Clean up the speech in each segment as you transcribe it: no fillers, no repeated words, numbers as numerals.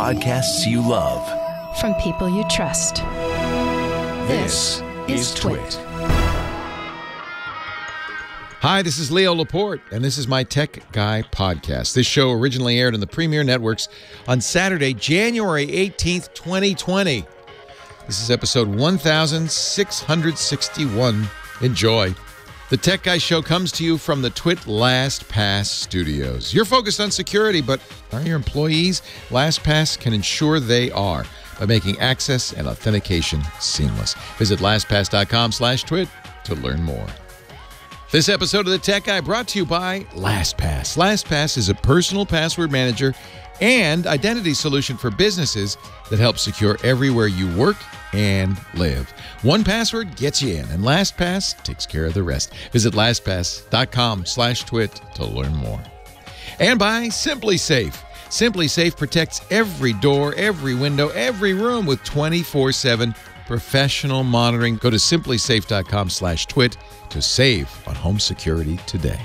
podcasts you love. From people you trust. This is Twit. Hi, this is Leo Laporte, and this is my Tech Guy podcast. This show originally aired on the Premier Networks on Saturday, January 18th, 2020. This is episode 1661. Enjoy. The Tech Guy Show comes to you from the Twit LastPass studios. You're focused on security, but are your employees? LastPass can ensure they are by making access and authentication seamless. Visit lastpass.com/twit to learn more. This episode of the Tech Guy brought to you by LastPass. LastPass is a personal password manager and identity solution for businesses that help secure everywhere you work and live. One password gets you in, and LastPass takes care of the rest. Visit lastpass.com/twit to learn more. And by SimpliSafe. SimpliSafe protects every door, every window, every room with 24/7 professional monitoring. Go to simplisafe.com/twit to save on home security today.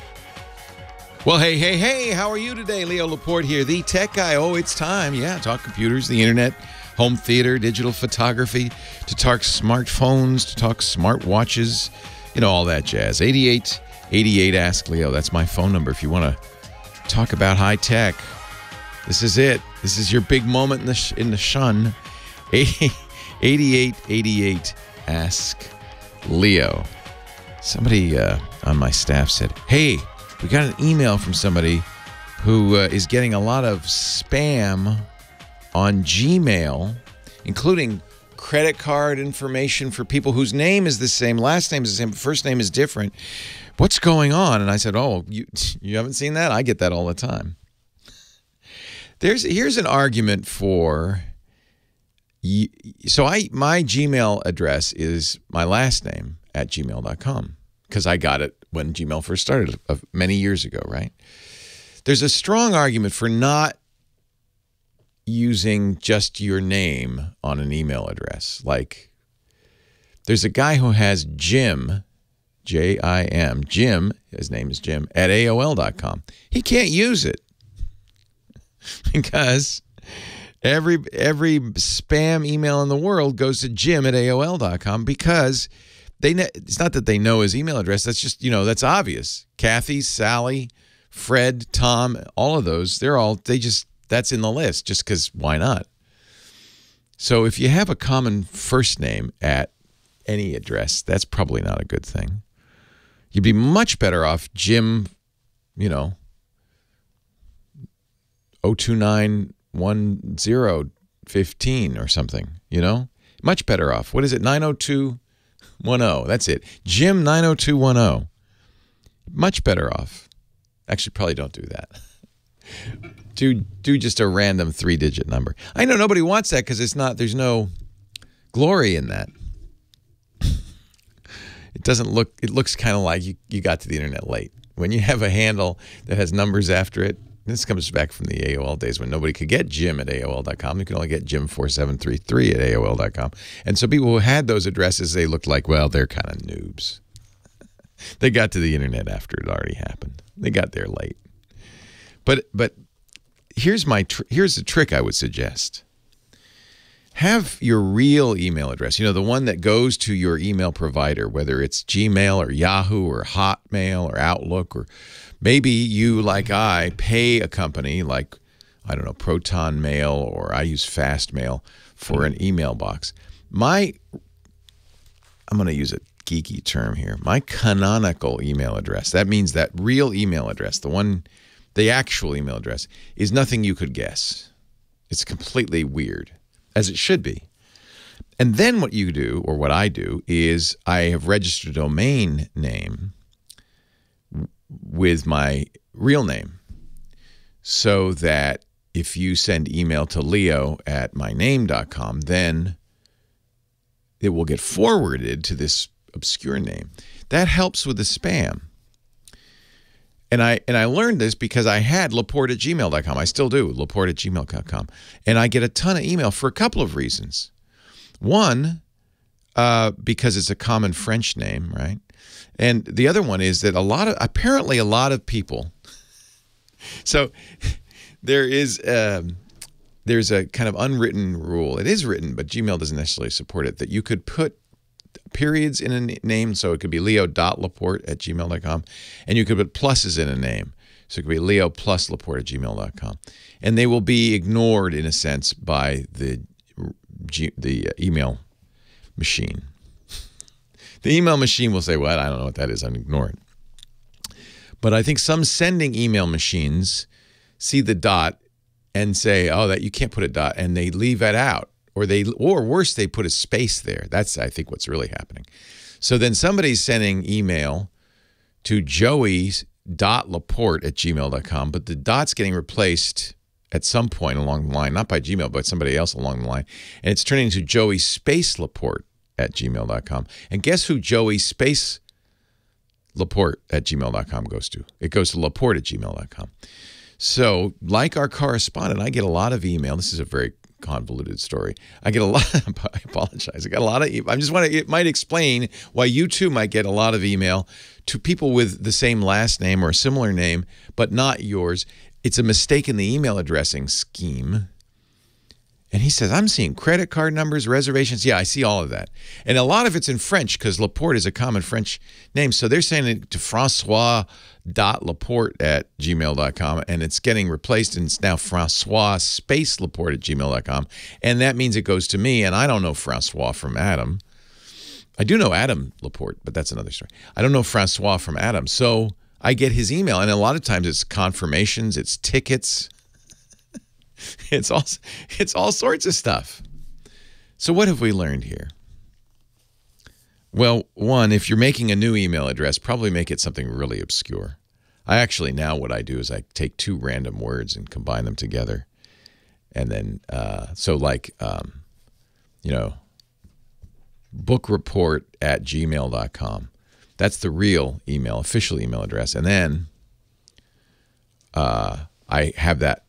Well, hey, how are you today? Leo Laporte here, the Tech Guy. Oh, it's time. Yeah, talk computers, the internet, home theater, digital photography, to talk smartphones, to talk smartwatches, you know, all that jazz. 8888 Ask Leo. That's my phone number if you want to talk about high tech. This is it. This is your big moment in the shun. 8888 Ask Leo. Somebody on my staff said, hey, we got an email from somebody who is getting a lot of spam on Gmail, including credit card information for people whose name is the same, last name is the same, first name is different. What's going on? And I said, oh, you haven't seen that? I get that all the time. Here's an argument for... So my Gmail address is my last name at gmail.com because I got it when Gmail first started many years ago, right? There's a strong argument for not using just your name on an email address. Like, there's a guy who has Jim, J-I-M, Jim, his name is Jim, at AOL.com. He can't use it because... Every spam email in the world goes to Jim at AOL.com because it's not that they know his email address. That's just, you know, that's obvious. Kathy, Sally, Fred, Tom, all of those, that's in the list just because why not? So if you have a common first name at any address, that's probably not a good thing. You'd be much better off Jim, you know, 0291015 or something, you know? Much better off. What is it? 90210. That's it. Jim 90210. Much better off. Actually, probably don't do that. Do just a random 3-digit number. I know nobody wants that because there's no glory in that. It looks kind of like you got to the internet late. When you have a handle that has numbers after it, this comes back from the AOL days when nobody could get Jim at AOL.com. You could only get Jim4733 at AOL.com. And so people who had those addresses, they looked like, well, they're kind of noobs. They got to the internet after it already happened. They got there late. But here's the trick I would suggest. Have your real email address, you know, the one that goes to your email provider, whether it's Gmail or Yahoo or Hotmail or Outlook, or maybe you, like I, pay a company like, I don't know, Proton Mail, or I use Fastmail for an email box. I'm going to use a geeky term here. My canonical email address, that means that real email address, the actual email address, is nothing you could guess. It's completely weird, as it should be. And then what you do, or what I do, is I have registered a domain name with my real name so that if you send email to Leo at myname.com, then it will get forwarded to this obscure name. That helps with the spam. And I learned this because I had Laporte at gmail.com. I still do, Laporte at gmail.com. And I get a ton of email for a couple of reasons. One, because it's a common French name, right? And the other one is that apparently a lot of people, so there is there's a kind of unwritten rule. It is written, but Gmail doesn't necessarily support it, that you could put periods in a name. So it could be leo.laporte@gmail.com, and you could put pluses in a name. So it could be Leo plus Laporte at gmail.com. And they will be ignored, in a sense, by the email machine. The email machine will say, well, I don't know what that is. I'm ignoring it. But I think some sending email machines see the dot and say, oh, that you can't put a dot, and they leave it out. Or worse, they put a space there. That's, I think, what's really happening. So then somebody's sending email to joey.laporte@gmail.com, but the dot's getting replaced at some point along the line, not by Gmail, but somebody else along the line. And it's turning into Joey space Laporte@gmail.com. And guess who Joey space Laporte@gmail.com goes to? It goes to Laporte@gmail.com. So, like our correspondent, I get a lot of email. This is a very convoluted story. I get a lot. I apologize. I got a lot of. It might explain why you too might get a lot of email to people with the same last name or a similar name, but not yours. It's a mistake in the email addressing scheme. And he says, I'm seeing credit card numbers, reservations. Yeah, I see all of that. And a lot of it's in French because Laporte is a common French name. So they're saying it to Francois.Laporte@gmail.com, and it's getting replaced, and it's now Francois space Laporte@gmail.com. And that means it goes to me, and I don't know Francois from Adam. I do know Adam Laporte, but that's another story. I don't know Francois from Adam. So I get his email, and a lot of times it's confirmations, it's tickets. It's all sorts of stuff. So what have we learned here? Well, one, if you're making a new email address, probably make it something really obscure. I actually, now what I do is I take two random words and combine them together. And then, so like, you know, bookreport@gmail.com. That's the real email, official email address. And then I have that,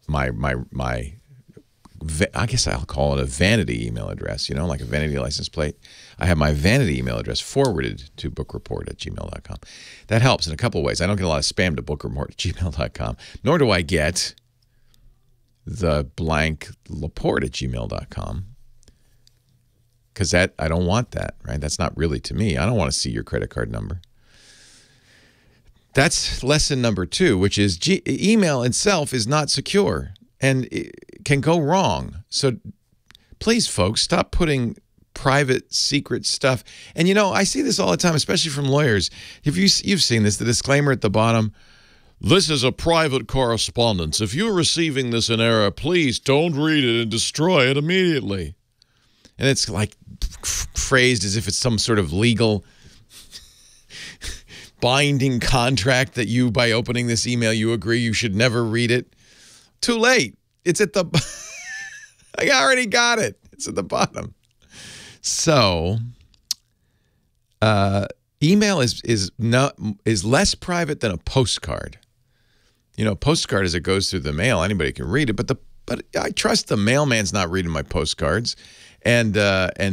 I guess I'll call it a vanity email address, you know, like a vanity license plate. I have my vanity email address forwarded to bookreport@gmail.com. That helps in a couple of ways. I don't get a lot of spam to bookreport@gmail.com, nor do I get the blank Laporte@gmail.com, because I don't want that, right? That's not really to me. I don't want to see your credit card number. That's lesson number 2, which is email itself is not secure and it can go wrong. So please, folks, stop putting private, secret stuff. And, you know, I see this all the time, especially from lawyers. If you've seen this, the disclaimer at the bottom, this is a private correspondence. If you're receiving this in error, please don't read it and destroy it immediately. And it's like phrased as if it's some sort of legal binding contract that you, by opening this email, you agree you should never read it. Too late. It's at the I already got it. It's at the bottom. So email is less private than a postcard. You know, postcard, as it goes through the mail, anybody can read it, but I trust the mailman's not reading my postcards. And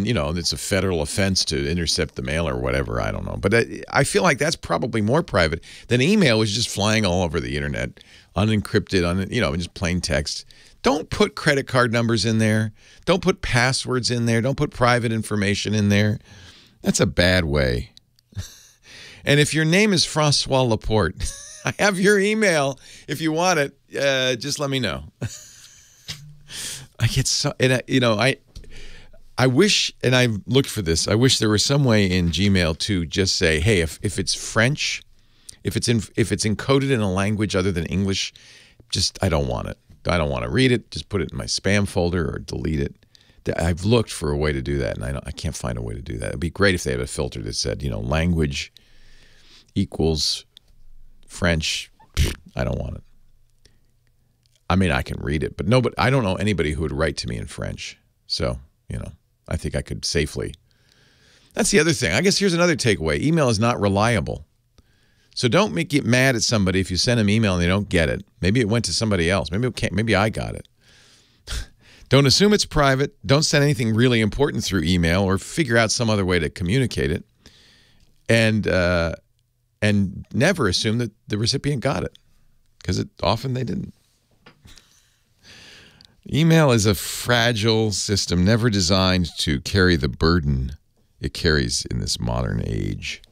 you know, it's a federal offense to intercept the mail or whatever. I don't know. But I feel like that's probably more private than email, which is just flying all over the internet, unencrypted, you know, just plain text. Don't put credit card numbers in there. Don't put passwords in there. Don't put private information in there. That's a bad way. And if your name is Francois Laporte, I have your email. If you want it, just let me know. I get so, you know, I wish, and I've looked for this, I wish there was some way in Gmail to just say, hey, if it's French, if it's encoded in a language other than English, just, I don't want it. I don't want to read it. Just put it in my spam folder or delete it. I've looked for a way to do that, and I can't find a way to do that. It'd be great if they had a filter that said, you know, language equals French. I don't want it. I mean, I can read it, but no, but I don't know anybody who would write to me in French. So, you know, I think I could safely. That's the other thing. I guess here's another takeaway. Email is not reliable. So don't get mad at somebody if you send them email and they don't get it. Maybe it went to somebody else. Maybe I got it. Don't assume it's private. Don't send anything really important through email, or figure out some other way to communicate it. And never assume that the recipient got it, because often they didn't. Email is a fragile system, never designed to carry the burden it carries in this modern age.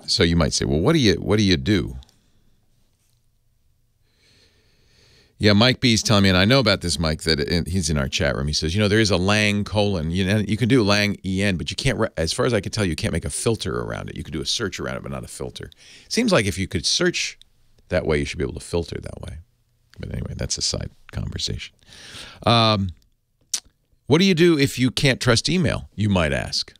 So you might say, well, what do you do? Yeah, Mike B's telling me, and I know about this, Mike, that he's in our chat room. He says, there is a lang colon. You can do lang en, but you can't, as far as I can tell, you can't make a filter around it. You could do a search around it, but not a filter. Seems like if you could search that way, you should be able to filter that way. But anyway, that's a side conversation. What do you do if you can't trust email, you might ask?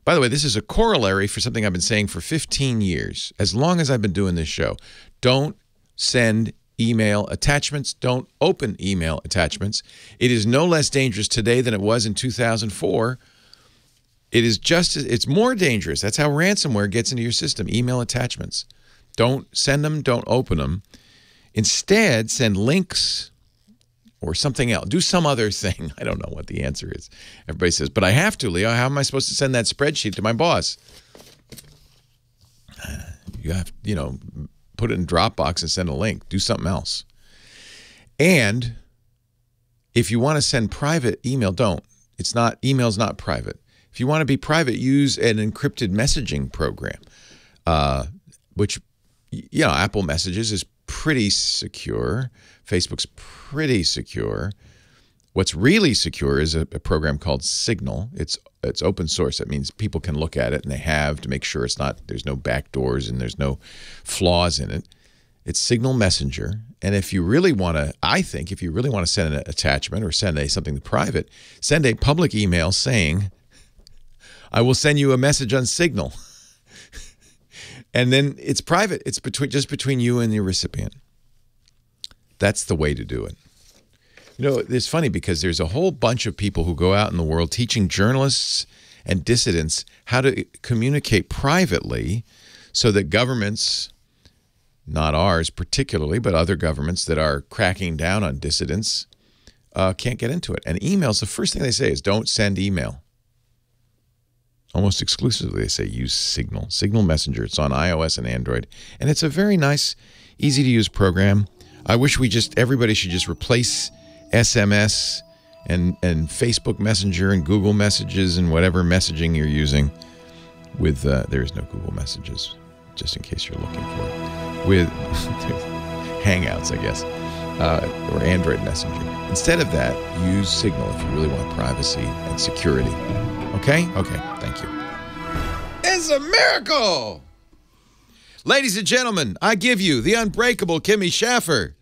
By the way, this is a corollary for something I've been saying for 15 years, as long as I've been doing this show. Don't send email attachments. Don't open email attachments. It is no less dangerous today than it was in 2004. It's more dangerous. That's how ransomware gets into your system, email attachments. Don't send them. Don't open them. Instead, send links or something else. Do some other thing. I don't know what the answer is. Everybody says, but I have to, Leo. How am I supposed to send that spreadsheet to my boss? You have to, put it in Dropbox and send a link. Do something else. And if you want to send private email, don't. Email's not private. If you want to be private, use an encrypted messaging program, which, Apple Messages is pretty secure. Facebook's pretty secure. What's really secure is a program called Signal. It's open source. That means people can look at it, and they have to make sure there's no backdoors and there's no flaws in it. It's Signal Messenger. And if you really want to, if you really want to send an attachment or send something private, send a public email saying, I will send you a message on Signal. And then it's private. It's just between you and the recipient. That's the way to do it. It's funny because there's a whole bunch of people who go out in the world teaching journalists and dissidents how to communicate privately so that governments, not ours particularly, but other governments that are cracking down on dissidents can't get into it. And emails, the first thing they say is don't send email. Almost exclusively, they say use Signal. Signal Messenger. It's on iOS and Android. And it's a very nice, easy-to-use program. I wish everybody should just replace SMS and Facebook Messenger and Google Messages and whatever messaging you're using with, there is no Google Messages, just in case you're looking for it, with Hangouts, I guess, or Android Messenger. Instead of that, use Signal if you really want privacy and security. Okay? Okay, thank you. It's a miracle! Ladies and gentlemen, I give you the unbreakable Kimmy Schaffer.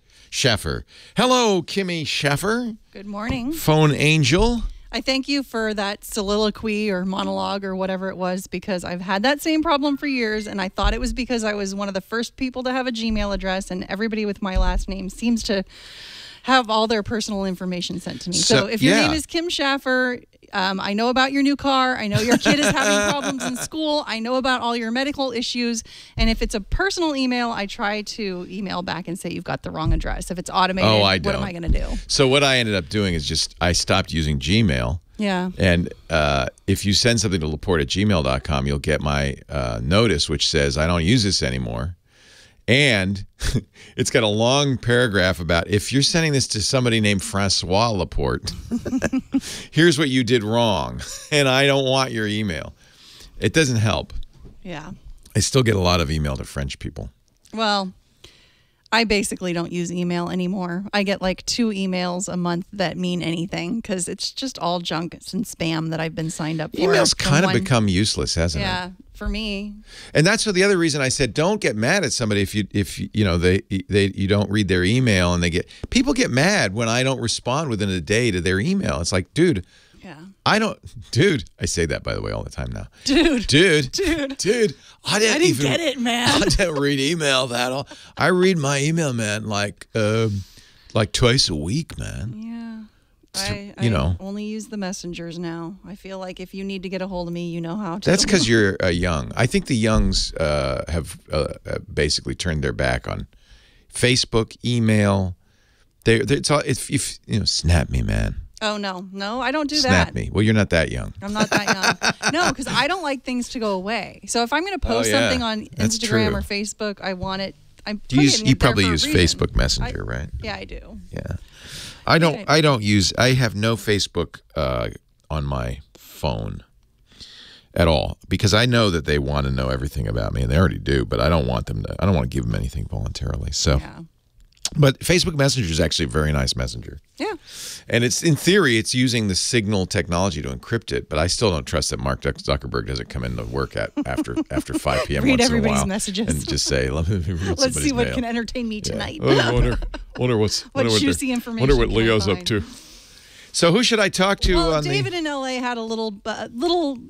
Hello, Kimmy Schaffer. Good morning. Phone angel. I thank you for that soliloquy or monologue or whatever it was, because I've had that same problem for years, and I thought it was because I was one of the first people to have a Gmail address, and everybody with my last name seems to have all their personal information sent to me. So if your name is Kim Schaffer, I know about your new car. I know your kid is having problems in school. I know about all your medical issues. And if it's a personal email, I try to email back and say you've got the wrong address. If it's automated, what am I going to do? So what I ended up doing is I stopped using Gmail. Yeah. And if you send something to laporte@gmail.com, you'll get my notice, which says I don't use this anymore. And it's got a long paragraph about if you're sending this to somebody named Francois Laporte, here's what you did wrong, and I don't want your email. It doesn't help. Yeah. I still get a lot of email to French people. Well, I basically don't use email anymore. I get like 2 emails a month that mean anything because it's just all junk and spam that I've been signed up for. Email's kind of become useless, hasn't it? Yeah, for me. And that's the other reason I said don't get mad at somebody if you don't read their email and people get mad when I don't respond within a day to their email. It's like, dude. Yeah. I say that, by the way, all the time now. Dude. I didn't get it, man. I didn't read email that all. I read my email, man, like twice a week, man. Yeah. I only use the messengers now. I feel like if you need to get a hold of me, you know how to. That's because you're young. I think the youngs have basically turned their back on Facebook, email. It's all snap me, man. Oh, no, I don't do that. Snap me. Well, you're not that young. I'm not that young. No, because I don't like things to go away. So if I'm going to post something on Instagram or Facebook, I want You probably use Facebook Messenger, right? Yeah, I do. Yeah. I have no Facebook on my phone at all, because I know that they want to know everything about me, and they already do, but I don't want to give them anything voluntarily. So Yeah. But Facebook Messenger is actually a very nice messenger. Yeah. And in theory, it's using the Signal technology to encrypt it, but I still don't trust that Mark Zuckerberg doesn't come into work after 5 p.m. Read once in a everybody's while messages. and just say, let me read Let's see what mail. can entertain me tonight. Yeah. Wonder what juicy information Wonder what can I Leo's up find? to. So who should I talk to? Well, David in LA had a little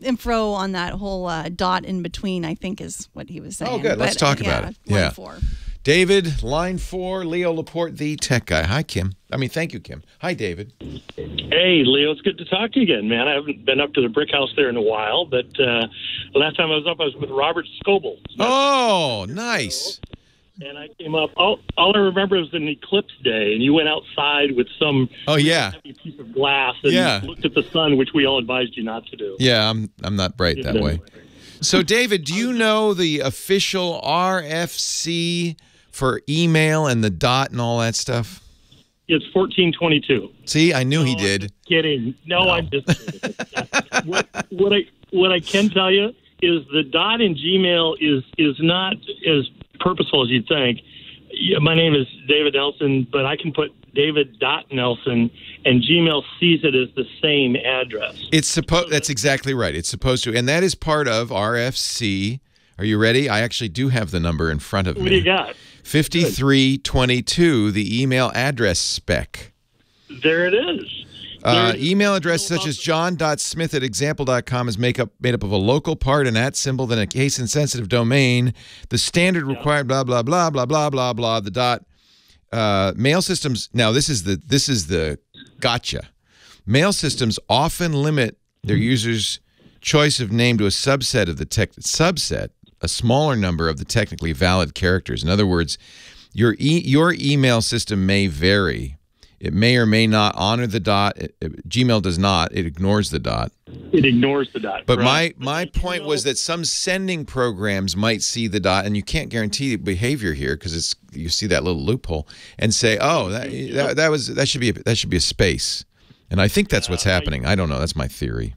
info on that whole dot in between, I think is what he was saying. Oh, good. Let's talk about it. Line 4. David, line 4, Leo Laporte, the tech guy. Hi, Kim. Thank you, Kim. Hi, David. Hey, Leo, it's good to talk to you again, man. I haven't been up to the brick house there in a while, but last time I was up, I was with Robert Scoble. Oh, nice. And I came up. All I remember was an eclipse day, and you went outside with some heavy piece of glass and looked at the sun, which we all advised you not to do. Yeah, I'm not bright that way. So, David, do you know the official RFC for email and the dot and all that stuff? It's 1422. See, I knew he did. I'm just kidding. No, I'm just kidding. What I can tell you is the dot in Gmail is not as purposeful as you'd think. My name is David Nelson, but I can put David.Nelson, and Gmail sees it as the same address. That's exactly right. It's supposed to, and that is part of RFC. Are you ready? I actually do have the number in front of me. What do you got? 5322, the email address spec. There it is. Email address such as john.smith@example.com is made up of a local part, an @ symbol, then a case-insensitive domain. The standard required blah blah blah blah blah blah blah. The dot. Mail systems. Now this is the gotcha. Mail systems often limit their users' choice of name to a subset of the a smaller number of the technically valid characters. In other words, your email system may vary. It may or may not honor the dot. Gmail does not. It ignores the dot. It ignores the dot. But my point was that some sending programs might see the dot, and you can't guarantee behavior here because you see that little loophole and say, oh, that should be a space. And I think that's what's happening. I don't know. That's my theory.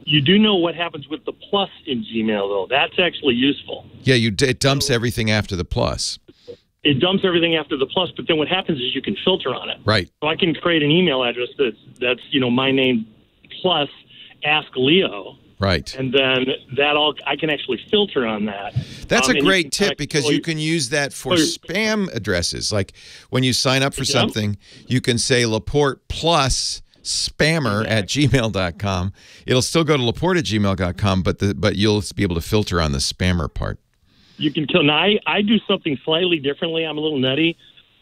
You do know what happens with the plus in Gmail, though. That's actually useful. Yeah, it dumps everything after the plus. It dumps everything after the plus, but then what happens is you can filter on it. Right. So I can create an email address that's my name plus Ask Leo. Right. And then I can actually filter on that. That's a great tip because you can use that for spam addresses. Like when you sign up for something, you can say Laporte plus spammer at gmail.com. It'll still go to Laporte@gmail.com, but you'll be able to filter on the spammer part. You can kill. Now, I do something slightly differently. I'm a little nutty.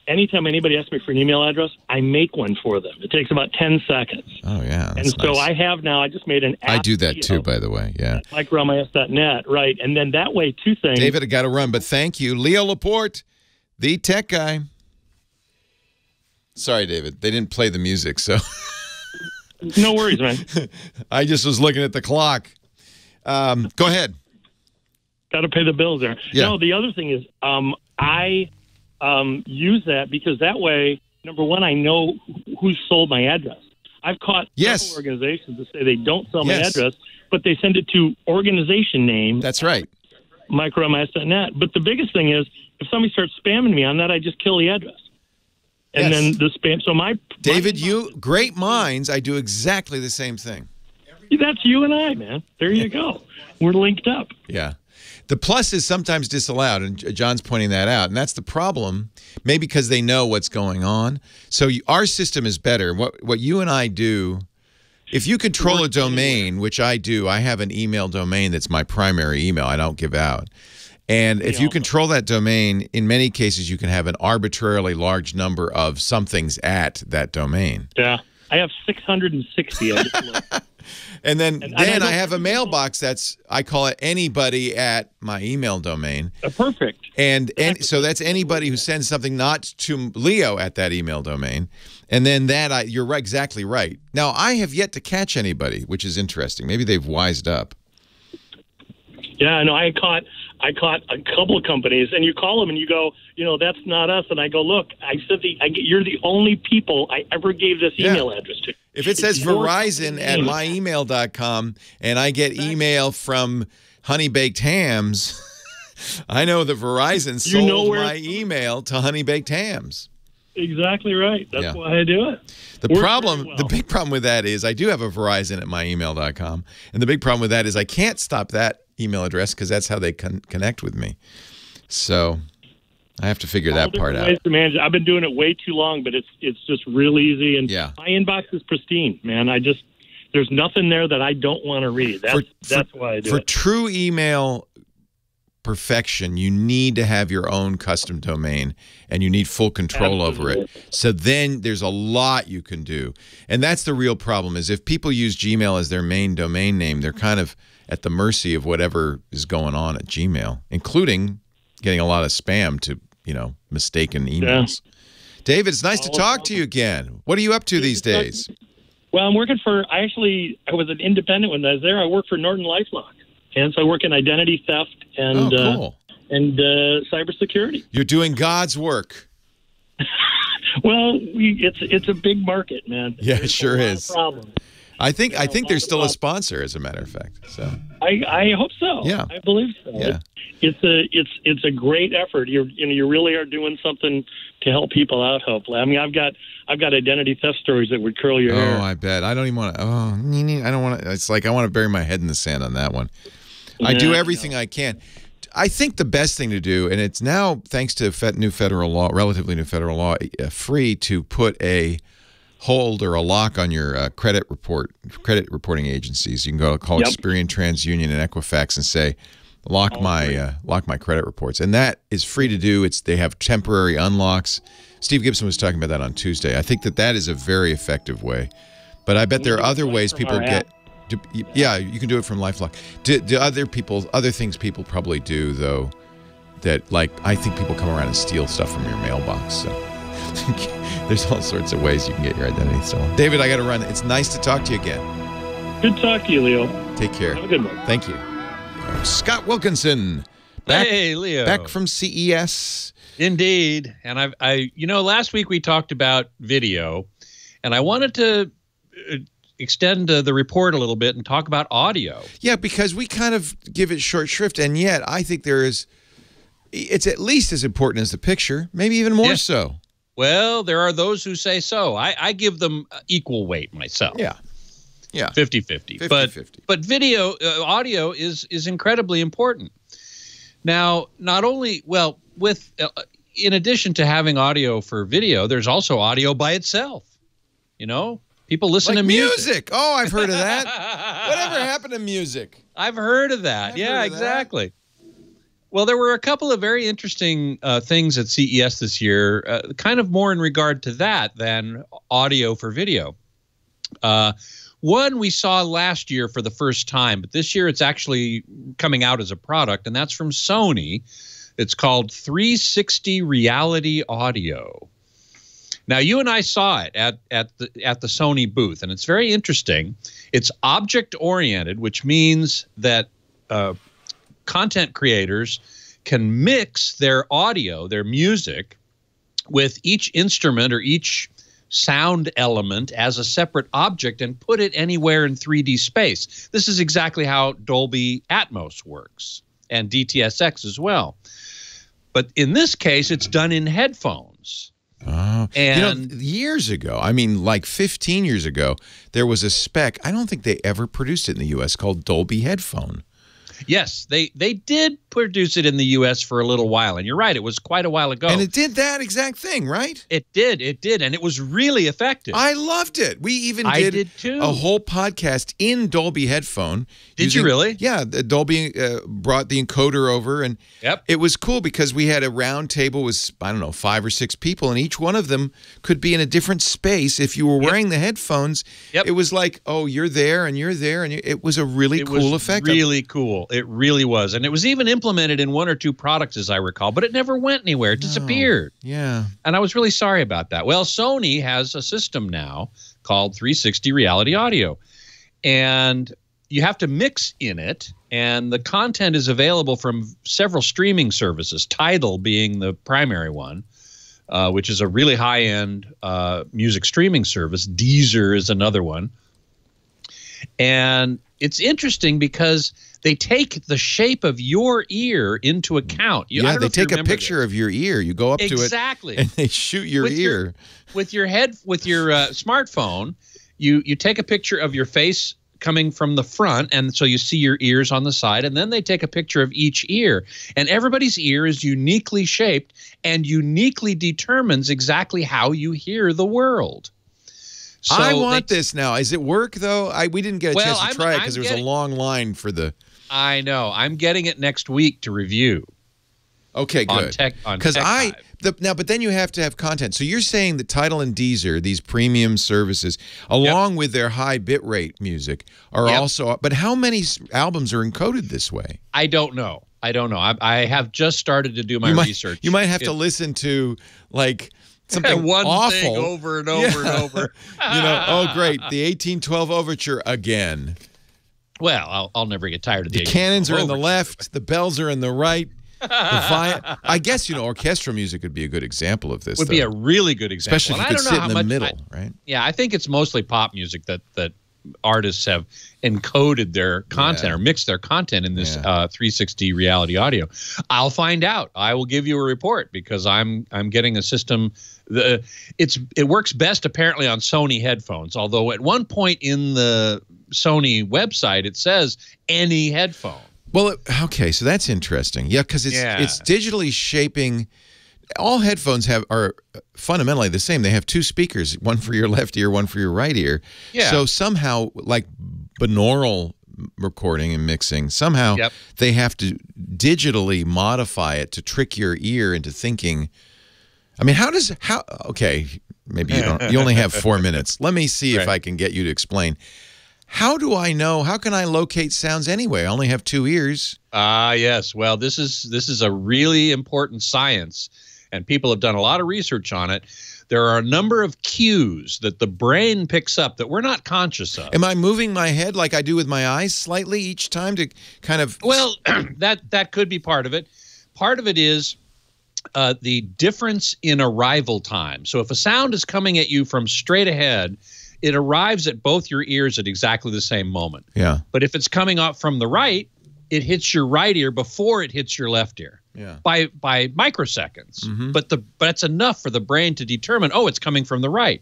Anytime anybody asks me for an email address, I make one for them. It takes about 10 seconds. Oh, yeah. And so I just made an app. I do that too, by the way. Yeah. Micromis.net, right. And then that way, two things. David, I got to run, but thank you. Leo Laporte, the tech guy. Sorry, David. They didn't play the music, so. No worries, man. I just was looking at the clock. Go ahead. Got to pay the bills there. Yeah. No, the other thing is I use that because that way, number one, I know who sold my address. I've caught several organizations that say they don't sell my address, but they send it to organization name. That's right. Micromis.net. But the biggest thing is if somebody starts spamming me on that, I just kill the address. And then the spam. So David, great minds. I do exactly the same thing. That's you and I, man. There you go. We're linked up. Yeah. The plus is sometimes disallowed, and John's pointing that out. And that's the problem, maybe because they know what's going on. So our system is better. What you and I do, if you control a domain, which I do, I have an email domain that's my primary email I don't give out. And if you control that domain, in many cases, you can have an arbitrarily large number of somethings at that domain. Yeah. I have 660. I just looked. And then I have a mailbox I call it anybody at my email domain. Perfect. And so that's anybody who sends something not to Leo at that email domain. And then you're exactly right. Now, I have yet to catch anybody, which is interesting. Maybe they've wised up. Yeah, no, I caught a couple of companies, and you call them and you go, that's not us. And I go, look, you're the only people I ever gave this email address to. If it says Verizon at myemail.com and I get email from Honey Baked Hams, I know that Verizon sold my email to Honey Baked Hams. Exactly right. That's why I do it. The big problem with that is I do have a Verizon at myemail.com, and the big problem with that is I can't stop that email address because that's how they connect with me. So I have to figure that part out. Ways to manage it. I've been doing it way too long, but it's just real easy, and my inbox is pristine, man. There's nothing there that I don't want to read. That's why I do it. For true email perfection, you need to have your own custom domain, and you need full control over it. So then there's a lot you can do. And that's the real problem, is if people use Gmail as their main domain name, they're kind of at the mercy of whatever is going on at Gmail, including getting a lot of spam to, mistaken emails. Yeah. David, it's nice to talk to you again. What are you up to these days? Well, I'm working I was an independent when I was there. I work for Norton-LifeLock. And so I work in identity theft and cool. and cybersecurity. You're doing God's work. Well, it's a big market, man. Yeah, it sure is. Problems. I think there's still a sponsor, as a matter of fact. So I hope so. Yeah, I believe so. Yeah. It's a great effort. You really are doing something to help people out. Hopefully, I mean, I've got identity theft stories that would curl your hair. Oh, I bet. I don't even want to. Oh, I don't want to. It's like I want to bury my head in the sand on that one. I do everything I can. I think the best thing to do, and it's now, thanks to relatively new federal law, free to put a hold or a lock on your credit reporting agencies. You can go call Experian, TransUnion, and Equifax and say, lock my credit reports, and that is free to do. They have temporary unlocks. Steve Gibson was talking about that on Tuesday. I think that is a very effective way, but I bet there are other ways people get. Yeah, you can do it from LifeLock. Do other things people probably do, though, that, like, I think people come around and steal stuff from your mailbox. So there's all sorts of ways you can get your identity stolen. David, I got to run. It's nice to talk to you again. Good to talk to you, Leo. Take care. Have a good one. Thank you. Scott Wilkinson. Hey, Leo. Back from CES. Indeed. And last week we talked about video, and I wanted to extend the report a little bit and talk about audio. Yeah, because we kind of give it short shrift, and yet I think it's at least as important as the picture, maybe even more so. Well, there are those who say so. I give them equal weight myself. Yeah. 50-50. But video, audio is incredibly important. Now, not only, in addition to having audio for video, there's also audio by itself. People listen to music. Oh, I've heard of that. Whatever happened to music? I've heard of that. Exactly. Well, there were a couple of very interesting things at CES this year, kind of more in regard to that than audio for video. One we saw last year for the first time, but this year it's actually coming out as a product, and that's from Sony. It's called 360 Reality Audio. Now, you and I saw it at the Sony booth, and it's very interesting. It's object-oriented, which means that content creators can mix their audio, their music, with each instrument or each sound element as a separate object and put it anywhere in 3D space. This is exactly how Dolby Atmos works, and DTSX as well. But in this case, it's done in headphones. And years ago, I mean, like 15 years ago, there was a spec. I don't think they ever produced it in the U.S. called Dolby Headphone. Yes, they did produce it in the U.S. for a little while, and you're right, it was quite a while ago. And it did that exact thing, right? It did, and it was really effective. I loved it. We even did too. A whole podcast in Dolby Headphone. Did you really? Yeah, Dolby brought the encoder over, and it was cool because we had a round table with, I don't know, 5 or 6 people, and each one of them could be in a different space. If you were wearing the headphones, it was like, oh, you're there, and you're there, and it was a really cool effect. Really cool. It really was. And it was even implemented in 1 or 2 products, as I recall, but it never went anywhere. It disappeared. Yeah. And I was really sorry about that. Well, Sony has a system now called 360 Reality Audio. And you have to mix in it, And the content is available from several streaming services, Tidal being the primary one, which is a really high-end music streaming service. Deezer is another one. And it's interesting because they take the shape of your ear into account. Yeah, they take a picture of your ear. You go up to it, and they shoot your ear. With your smartphone, you take a picture of your face coming from the front, and so you see your ears on the side, and then they take a picture of each ear. And everybody's ear is uniquely shaped and uniquely determines exactly how you hear the world. So I want this now. Does it work, though? We didn't get a chance to try it because there was a long line for the... I know. I'm getting it next week to review. Okay, good. Because but then you have to have content. So you're saying that Tidal and Deezer, these premium services, along with their high bitrate music, are also... But how many albums are encoded this way? I don't know. I have just started to do my research. You might have to listen to, like... something one awful thing over and over and over. You know, oh great, the 1812 overture again. Well, I'll never get tired of the cannons are in the left, the bells are in the right. I guess, you know, orchestral music would be a good example of this. Would be a really good example. Especially if you could sit in the middle, right? Yeah, I think it's mostly pop music that artists have encoded their content or mixed their content in this 360 reality audio. I'll find out. I will give you a report because I'm getting a system. It works best apparently on Sony headphones. Although at one point in the Sony website it says any headphone. Well, okay, so that's interesting. Yeah, because it's digitally shaping. All headphones are fundamentally the same. They have two speakers, one for your left ear, one for your right ear. Yeah. So somehow, like binaural recording and mixing, somehow they have to digitally modify it to trick your ear into thinking. I mean, okay, maybe you only have 4 minutes. Let me see if I can get you to explain. How do I know? How can I locate sounds anyway? I only have 2 ears. Yes. Well, this is a really important science, and people have done a lot of research on it. There are a number of cues that the brain picks up that we're not conscious of. Am I moving my head like I do with my eyes slightly each time to kind of... Well, that could be part of it. Part of it is the difference in arrival time. So if a sound is coming at you from straight ahead, it arrives at both your ears at exactly the same moment. Yeah. But if it's coming up from the right, it hits your right ear before it hits your left ear. Yeah. By microseconds. Mm-hmm. But it's enough for the brain to determine, oh, it's coming from the right.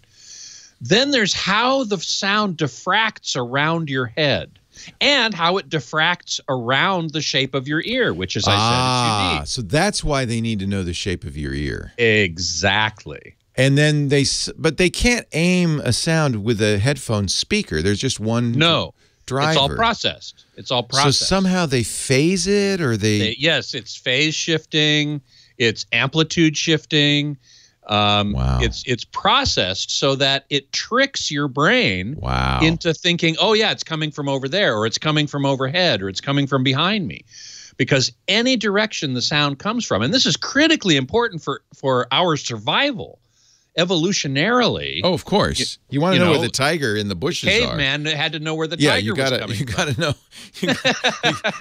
Then there's how the sound diffracts around your head and how it diffracts around the shape of your ear, which, as I said, is unique. So that's why they need to know the shape of your ear. Exactly. And then but they can't aim a sound with a headphone speaker. There's just one driver. It's all processed. It's all processed. So somehow they phase it, or yes, it's phase shifting. It's amplitude shifting. Wow. It's processed so that it tricks your brain into thinking, oh yeah, it's coming from over there, or it's coming from overhead, or it's coming from behind me. Because any direction the sound comes from, and this is critically important for our survival. Evolutionarily, oh, of course, you want to know where the tiger in the bushes are. Caveman had to know where the tiger was coming from. You got to know.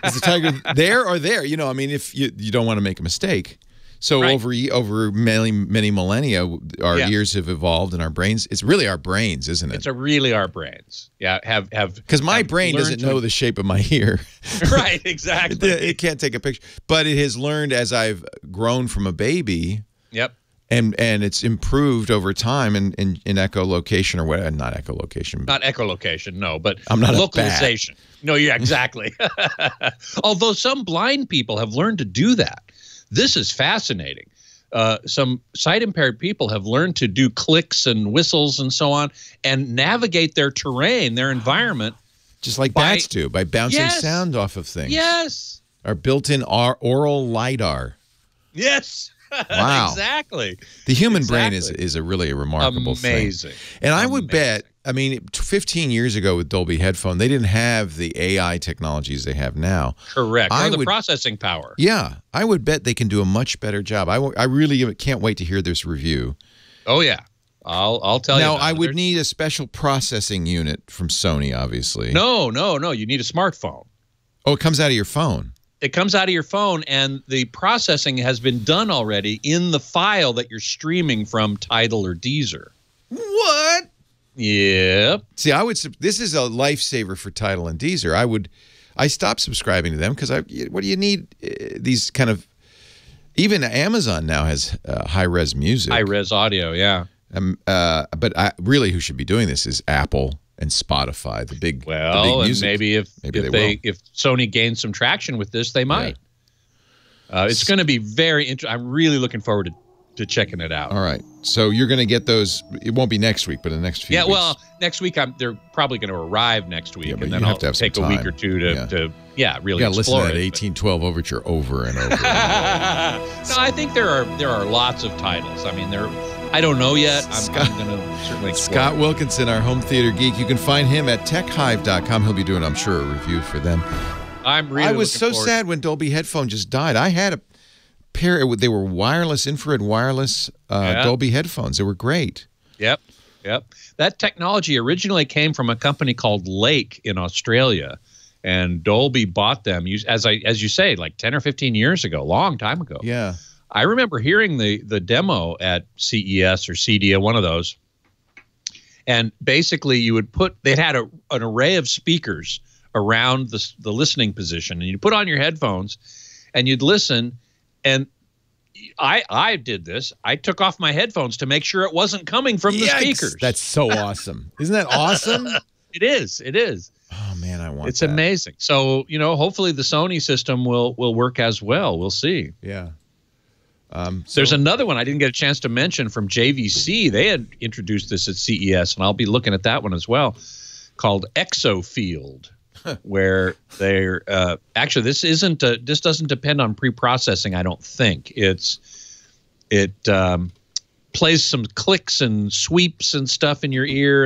Is the tiger there or there? You know, I mean, if you don't want to make a mistake. So over many millennia, our ears have evolved, and our brains. It's really our brains, isn't it? It's really our brains. Yeah, have because my brain doesn't know the shape of my ear. Right, exactly. It can't take a picture, but it has learned as I've grown from a baby. Yep. And it's improved over time in echolocation or what? Not echolocation. Not echolocation, no, but I'm not localization. No, yeah, exactly. Although some blind people have learned to do that. This is fascinating. Some sight-impaired people have learned to do clicks and whistles and so on and navigate their terrain, their environment. Just like bats do, by bouncing sound off of things. Yes. Our built-in oral LiDAR. Yes. Wow. Exactly. The human brain is a really remarkable thing. And I would bet, I mean, 15 years ago with Dolby Headphone, they didn't have the AI technologies they have now. Correct. Or the processing power. Yeah. I would bet they can do a much better job. I really can't wait to hear this review. Oh, yeah. I'll tell you. Now, I would need a special processing unit from Sony, obviously. No. You need a smartphone. Oh, it comes out of your phone. It comes out of your phone, and the processing has been done already in the file that you're streaming from Tidal or Deezer. What? Yep. See, this is a lifesaver for Tidal and Deezer. I stopped subscribing to them because what do you need these kind of, even Amazon now has high-res music. High-res audio, yeah. But really who should be doing this is Apple and Spotify, the big music. And maybe if Sony gains some traction with this, they might. Yeah. It's going to be very interesting. I'm really looking forward to checking it out. All right. So you're going to get those. It won't be next week, but in the next few weeks. Yeah, well, next week they're probably going to arrive next week, and then I'll have take a week or two to really explore listen to that it. 1812 overture over and over. No, I think there are lots of titles. I mean, I don't know yet. I'm going to certainly explore. Scott Wilkinson, our home theater geek. You can find him at techhive.com. He'll be doing, I'm sure, a review for them. I was so sad when Dolby Headphone just died. I had a pair. They were wireless, infrared wireless Dolby headphones. They were great. Yep. That technology originally came from a company called Lake in Australia, and Dolby bought them, as you say, like 10 or 15 years ago, a long time ago. Yeah. I remember hearing the demo at CES or CEDIA, one of those, and basically they'd had an array of speakers around the listening position, and you'd put on your headphones, and you'd listen. And I did this. I took off my headphones to make sure it wasn't coming from the speakers. That's so awesome. Isn't that awesome? It is. Oh, man, I want It's amazing. So, hopefully the Sony system will work as well. We'll see. Yeah. There's another one I didn't get a chance to mention from JVC. They had introduced this at CES, and I'll be looking at that one as well, called Exo Field. Where they're actually this doesn't depend on pre-processing. I don't think it plays some clicks and sweeps and stuff in your ear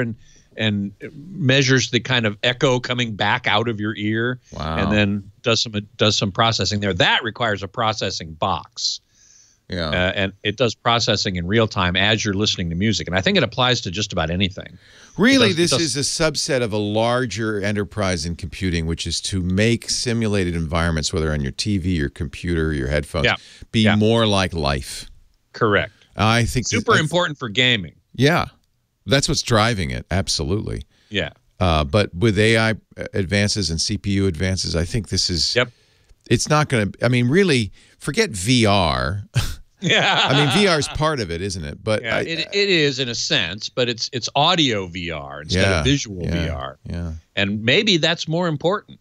and measures the kind of echo coming back out of your ear. Wow. And then does some processing there. That requires a processing box. Yeah. And it does processing in real time as you're listening to music. And I think it applies to just about anything. Really, this is a subset of a larger enterprise in computing, which is to make simulated environments, whether on your TV, your computer, your headphones, be more like life. Correct. I think super important for gaming. Yeah. That's what's driving it. Absolutely. Yeah. But with AI advances and CPU advances, I think this is it's not going to, I mean, really, forget VR. Yeah. I mean, VR is part of it, isn't it? But it is in a sense, but it's audio VR instead of visual VR. Yeah. And maybe that's more important.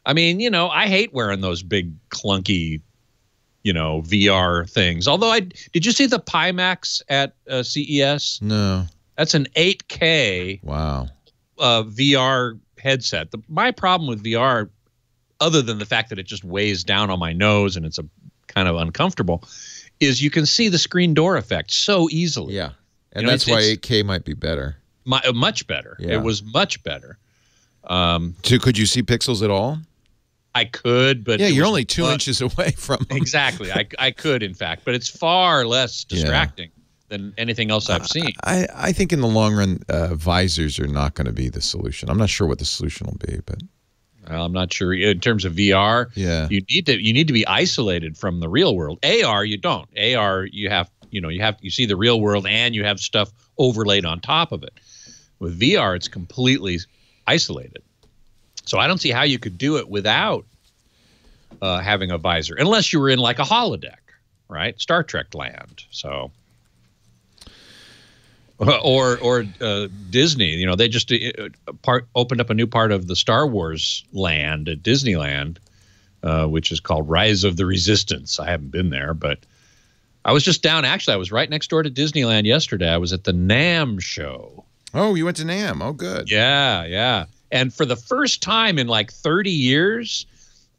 I mean, I hate wearing those big clunky, VR things. Although did you see the Pimax at CES? No. That's an 8K VR headset. My problem with VR, other than the fact that it just weighs down on my nose and it's a kind of uncomfortable, is you can see the screen door effect so easily. Yeah. And that's why 8K might be better. Much better. Yeah. It was much better. So could you see pixels at all? I could, but... Yeah, you're only 2 inches away from them. Exactly. I could, in fact. But it's far less distracting than anything else I've seen. I think in the long run, visors are not going to be the solution. I'm not sure what the solution will be, but... Well, I'm not sure. In terms of VR, you need to be isolated from the real world. AR, you don't. AR, you see the real world and you have stuff overlaid on top of it. With VR, it's completely isolated. So I don't see how you could do it without having a visor, unless you were in like a holodeck, right? Star Trek land. So. Or Disney, they just opened up a new part of the Star Wars land at Disneyland, which is called Rise of the Resistance. I haven't been there, but I was just down. Actually, I was right next door to Disneyland yesterday. I was at the NAMM show. Oh, you went to NAMM. Oh, good. Yeah. And for the first time in like 30 years,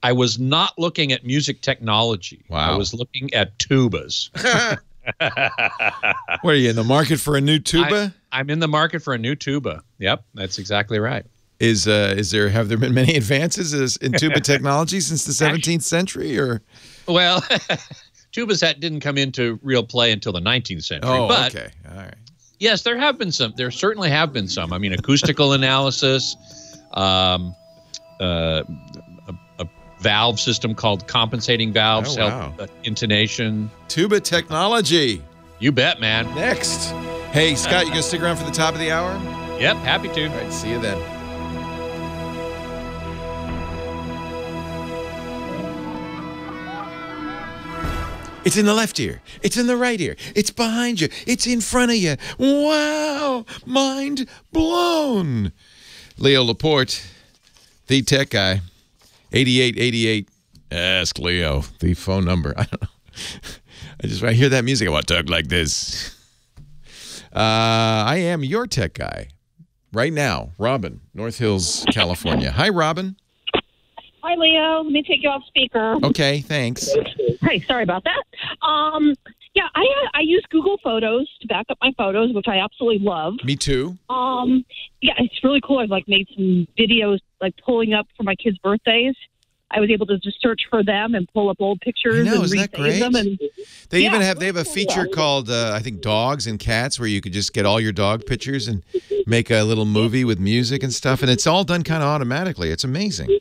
I was not looking at music technology. Wow. I was looking at tubas. What are you in the market for a new tuba? I'm in the market for a new tuba. Yep, that's exactly right. Have there been many advances in tuba technology since the 17th century, or? Well, tubas didn't come into real play until the 19th century. Oh, but okay, all right. Yes, there have been some. There certainly have been some. I mean, acoustical analysis, valve system called compensating valves. Oh, wow. Help intonation. Tuba technology. You bet, man. Next. Hey, Scott, you going to stick around for the top of the hour? Yep, happy to. All right, see you then. It's in the left ear. It's in the right ear. It's behind you. It's in front of you. Wow. Mind blown. Leo Laporte, the tech guy. 8888. Ask Leo. The phone number. I don't know. I hear that music. I want to talk like this. I am your tech guy right now. Robin, North Hills, California. Hi, Robin. Hi, Leo. Let me take you off speaker. Okay, thanks. Hey, sorry about that. Yeah, I use Google Photos to back up my photos, which I absolutely love. Me too. Yeah, it's really cool. I've made some videos pulling up for my kids' birthdays. I was able to just search for them and pull up old pictures. I know, and isn't that great? them. And, they have a feature called I think Dogs and Cats, where you could just get all your dog pictures and make a little movie with music and stuff, and it's all done kind of automatically. It's amazing.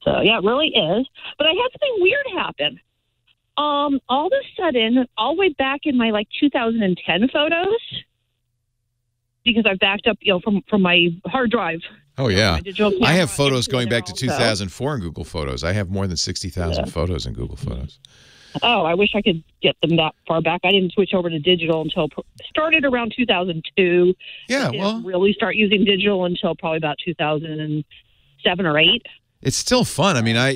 So yeah, it really is. But I had something weird happen. All of a sudden, all the way back in my 2010 photos, because I backed up, from my hard drive. Oh yeah, I have photos going back to also. 2004 in Google Photos. I have more than 60,000 photos in Google Photos. Oh, I wish I could get them that far back. I didn't switch over to digital until started around 2002. Yeah, I didn't really start using digital until probably about 2007 or 8. It's still fun. I mean, I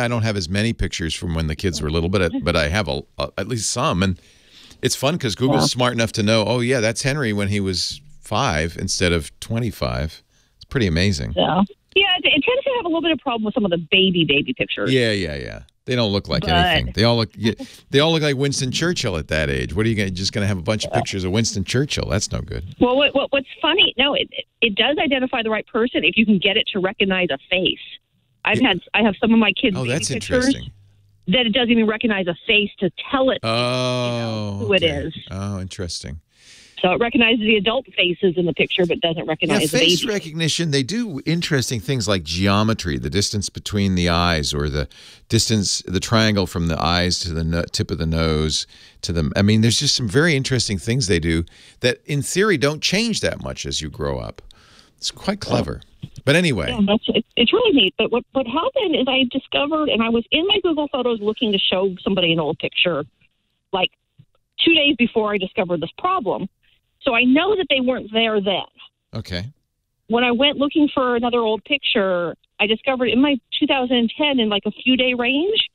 don't have as many pictures from when the kids were little, but I have at least some, and it's fun because Google's smart enough to know. Oh yeah, that's Henry when he was 5 instead of 25. It's pretty amazing. Yeah, it tends to have a little bit of problem with some of the baby pictures. Yeah. They don't look like anything. They all look like Winston Churchill at that age. What are you just going to have a bunch of pictures of Winston Churchill? That's no good. Well, what's funny? No, it does identify the right person if you can get it to recognize a face. I have some of my kids' baby that's pictures interesting. That it doesn't even recognize a face to tell it who it is. Oh, interesting. So it recognizes the adult faces in the picture, but doesn't recognize the face baby. recognition. They do interesting things like geometry, the distance between the eyes, or the triangle from the eyes to the tip of the nose to the. I mean, there's just some very interesting things they do that, in theory, don't change that much as you grow up. It's quite clever. But anyway. Yeah, it's really neat. But what happened is I discovered, and I was in my Google Photos looking to show somebody an old picture, 2 days before I discovered this problem. So I know that they weren't there then. Okay. When I went looking for another old picture, I discovered in my 2010, in a few day range,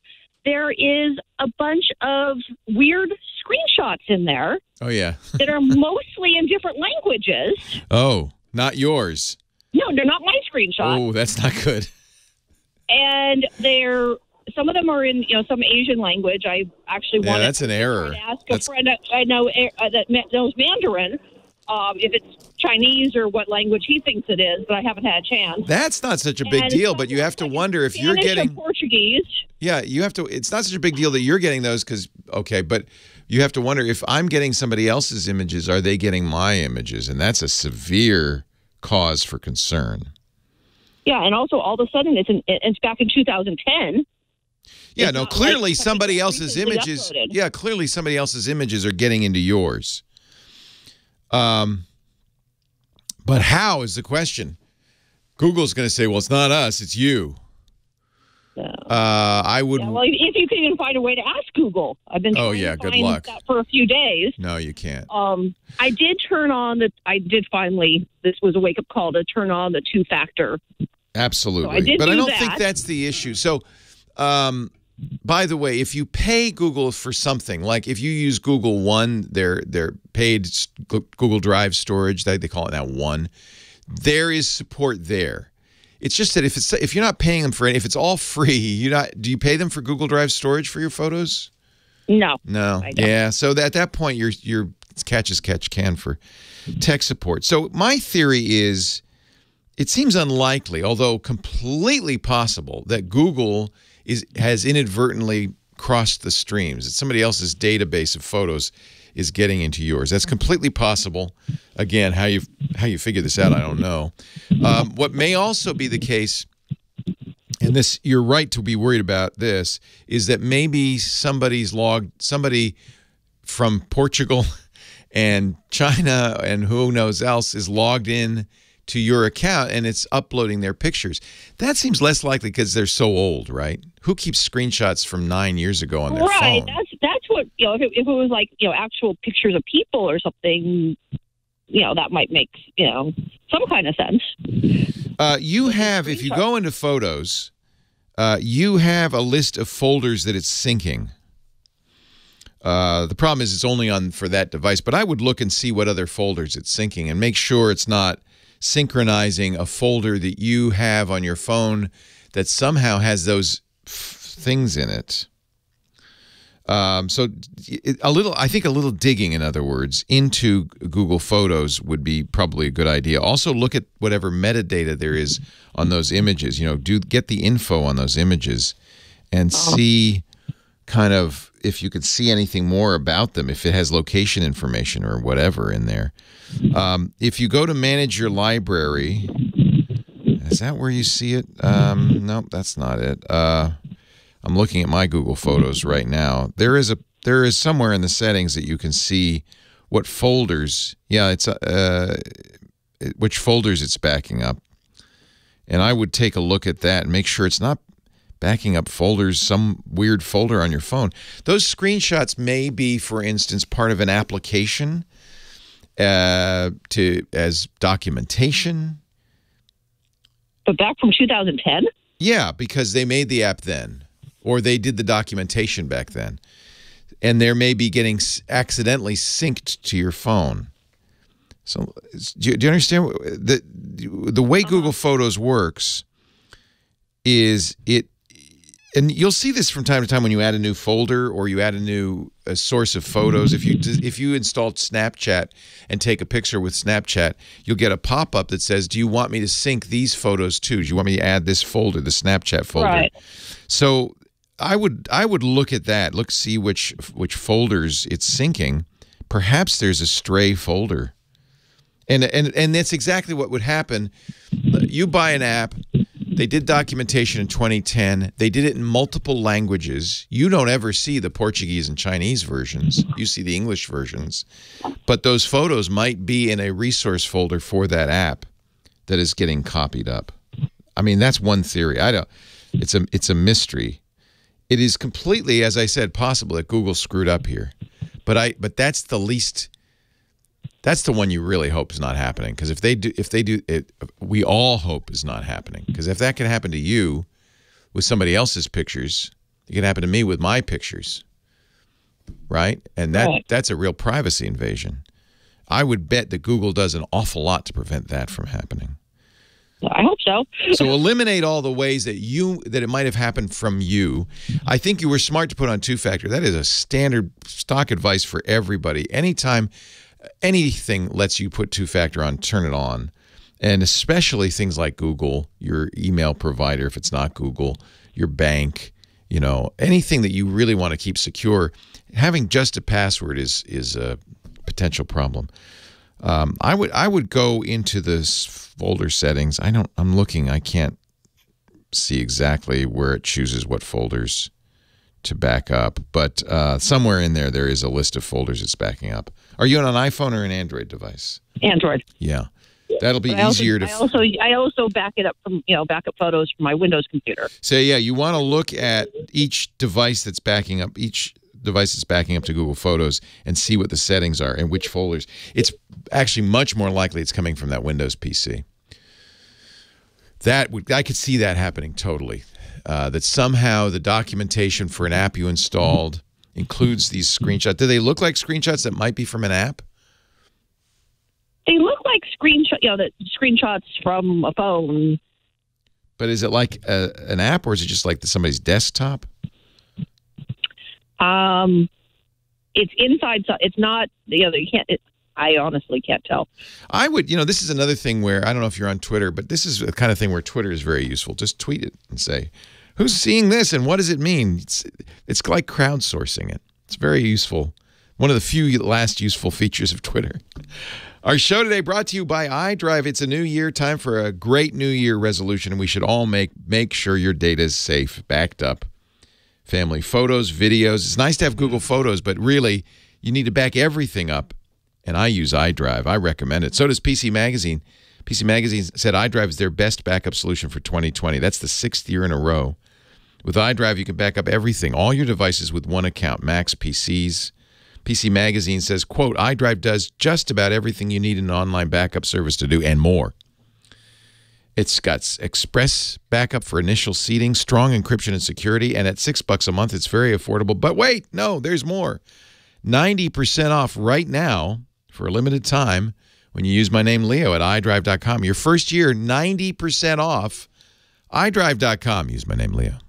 there is a bunch of weird screenshots in there. Oh, yeah. that are mostly in different languages. Oh, not yours. No, they're not my screenshots. Oh, that's not good. And some of them are in some Asian language. I actually wanted that's an error. to ask a friend I know that knows Mandarin if it's Chinese or what language he thinks it is, but I haven't had a chance. That's not such a big deal, but you have to wonder if you're getting Portuguese. Yeah, you have to. It's not such a big deal that you're getting those but you have to wonder if I'm getting somebody else's images, are they getting my images? And that's a severe cause for concern. Yeah, and also all of a sudden it's back in 2010. Yeah, no, clearly somebody else's images. Uploaded. Yeah, clearly somebody else's images are getting into yours. But how is the question? Google's going to say, well, it's not us, it's you. No. I would. Yeah, well, if you can even find a way to ask Google, I've been trying to good find luck. that for a few days. No, you can't. I did turn on I did finally. This was a wake up call to turn on the 2-factor. Absolutely, so but I don't think that's the issue. So, by the way, if you pay Google for something, like if you use Google One, their paid Google Drive storage, they call it now One, there is support there. It's just that if you're not paying them for if it's all free, do you pay them for Google Drive storage for your photos? No. Yeah. So at that point, you're catch as catch can for tech support. So my theory is, it seems unlikely, although completely possible, that Google has inadvertently crossed the streams. That somebody else's database of photos is getting into yours. That's completely possible. Again, how you figure this out, I don't know. What may also be the case, and this, you're right to be worried about this, is that maybe somebody from Portugal and China and who knows else is logged in to your account and it's uploading their pictures. That seems less likely because they're so old, right? Who keeps screenshots from 9 years ago on their phone? Right. That's what, if it was like, actual pictures of people or something, that might make, some kind of sense. You have, if you go into Photos, you have a list of folders that it's syncing. The problem is it's only on for that device, but I would look and see what other folders it's syncing and make sure it's not synchronizing a folder that you have on your phone that somehow has those things in it. So I think a little digging, in other words, into Google Photos would be probably a good idea. Also look at whatever metadata there is on those images. Get the info on those images and see kind of if you could see anything more about them, if it has location information or whatever in there. If you go to manage your library, is that where you see it? Nope, that's not it. I'm looking at my Google Photos right now. There is somewhere in the settings that you can see what folders. Yeah, it's which folders it's backing up, and I would take a look at that and make sure it's not backing up folders, some weird folder on your phone. Those screenshots may be, for instance, part of an application as documentation. But back from 2010? Yeah, because they made the app then, or they did the documentation back then. And there may be getting accidentally synced to your phone. So do you understand? The way Google Photos works is and you'll see this from time to time when you add a new folder or you add a source of photos. If you installed Snapchat and take a picture with Snapchat, you'll get a pop-up that says, "Do you want me to sync these photos too? Do you want me to add this folder, the Snapchat folder?" Right. So I would look at that, see which folders it's syncing. Perhaps there's a stray folder, and that's exactly what would happen. You buy an app. They did documentation in 2010. They did it in multiple languages. You don't ever see the Portuguese and Chinese versions. You see the English versions. But those photos might be in a resource folder for that app that is getting copied up. I mean, that's one theory. It's a mystery. It is completely, as I said, possible that Google screwed up here. But that's the least. That's the one you really hope is not happening, because if they do it, we all hope is not happening. Because if that can happen to you with somebody else's pictures, it can happen to me with my pictures, right? And that's a real privacy invasion. I would bet that Google does an awful lot to prevent that from happening. I hope so. So eliminate all the ways that it might have happened from you. I think you were smart to put on two-factor. That is a standard stock advice for everybody. Anytime anything lets you put two-factor on, turn it on. And especially things like Google, your email provider, if it's not Google, your bank, anything that you really want to keep secure, having just a password is a potential problem. I would go into this folder settings. I'm looking, I can't see exactly where it chooses what folders to back up, but somewhere in there is a list of folders it's backing up. Are you on an iPhone or an Android device? Android. Yeah, that'll be easier to. I also back it up from backup photos from my Windows computer. So yeah, you want to look at each device that's backing up to Google Photos and see what the settings are and which folders. It's actually much more likely it's coming from that Windows PC. I could see that happening totally. That somehow the documentation for an app you installed includes these screenshots. Do they look like screenshots that might be from an app? They look like screenshots from a phone. But is it like an app, or is it just like somebody's desktop? It's inside. It's not. You can't. I honestly can't tell. I would. This is another thing where I don't know if you're on Twitter, but this is the kind of thing where Twitter is very useful. Just tweet it and say, "Who's seeing this and what does it mean?" It's like crowdsourcing it. It's very useful. One of the few last useful features of Twitter. Our show today brought to you by iDrive. It's a new year, time for a great New Year resolution, and we should all make sure your data is safe, backed up. Family photos, videos. It's nice to have Google Photos, but really, you need to back everything up, and I use iDrive. I recommend it. So does PC Magazine. PC Magazine said iDrive is their best backup solution for 2020. That's the 6th year in a row. With iDrive, you can back up everything, all your devices with one account, Macs, PCs. PC Magazine says, quote, iDrive does just about everything you need an online backup service to do and more. It's got express backup for initial seeding, strong encryption and security, and at $6 a month, it's very affordable. But wait, no, there's more. 90% off right now for a limited time when you use my name, Leo, at iDrive.com. Your first year, 90% off, iDrive.com. Use my name, Leo.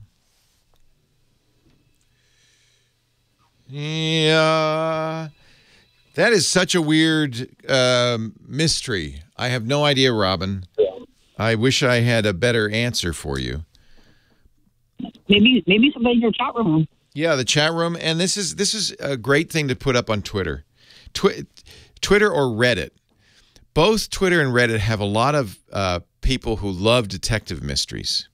Yeah, that is such a weird mystery. I have no idea, Robin. I wish I had a better answer for you. Maybe somebody in your chat room. Yeah, the chat room, and this is a great thing to put up on Twitter, Twitter or Reddit. Both Twitter and Reddit have a lot of people who love detective mysteries.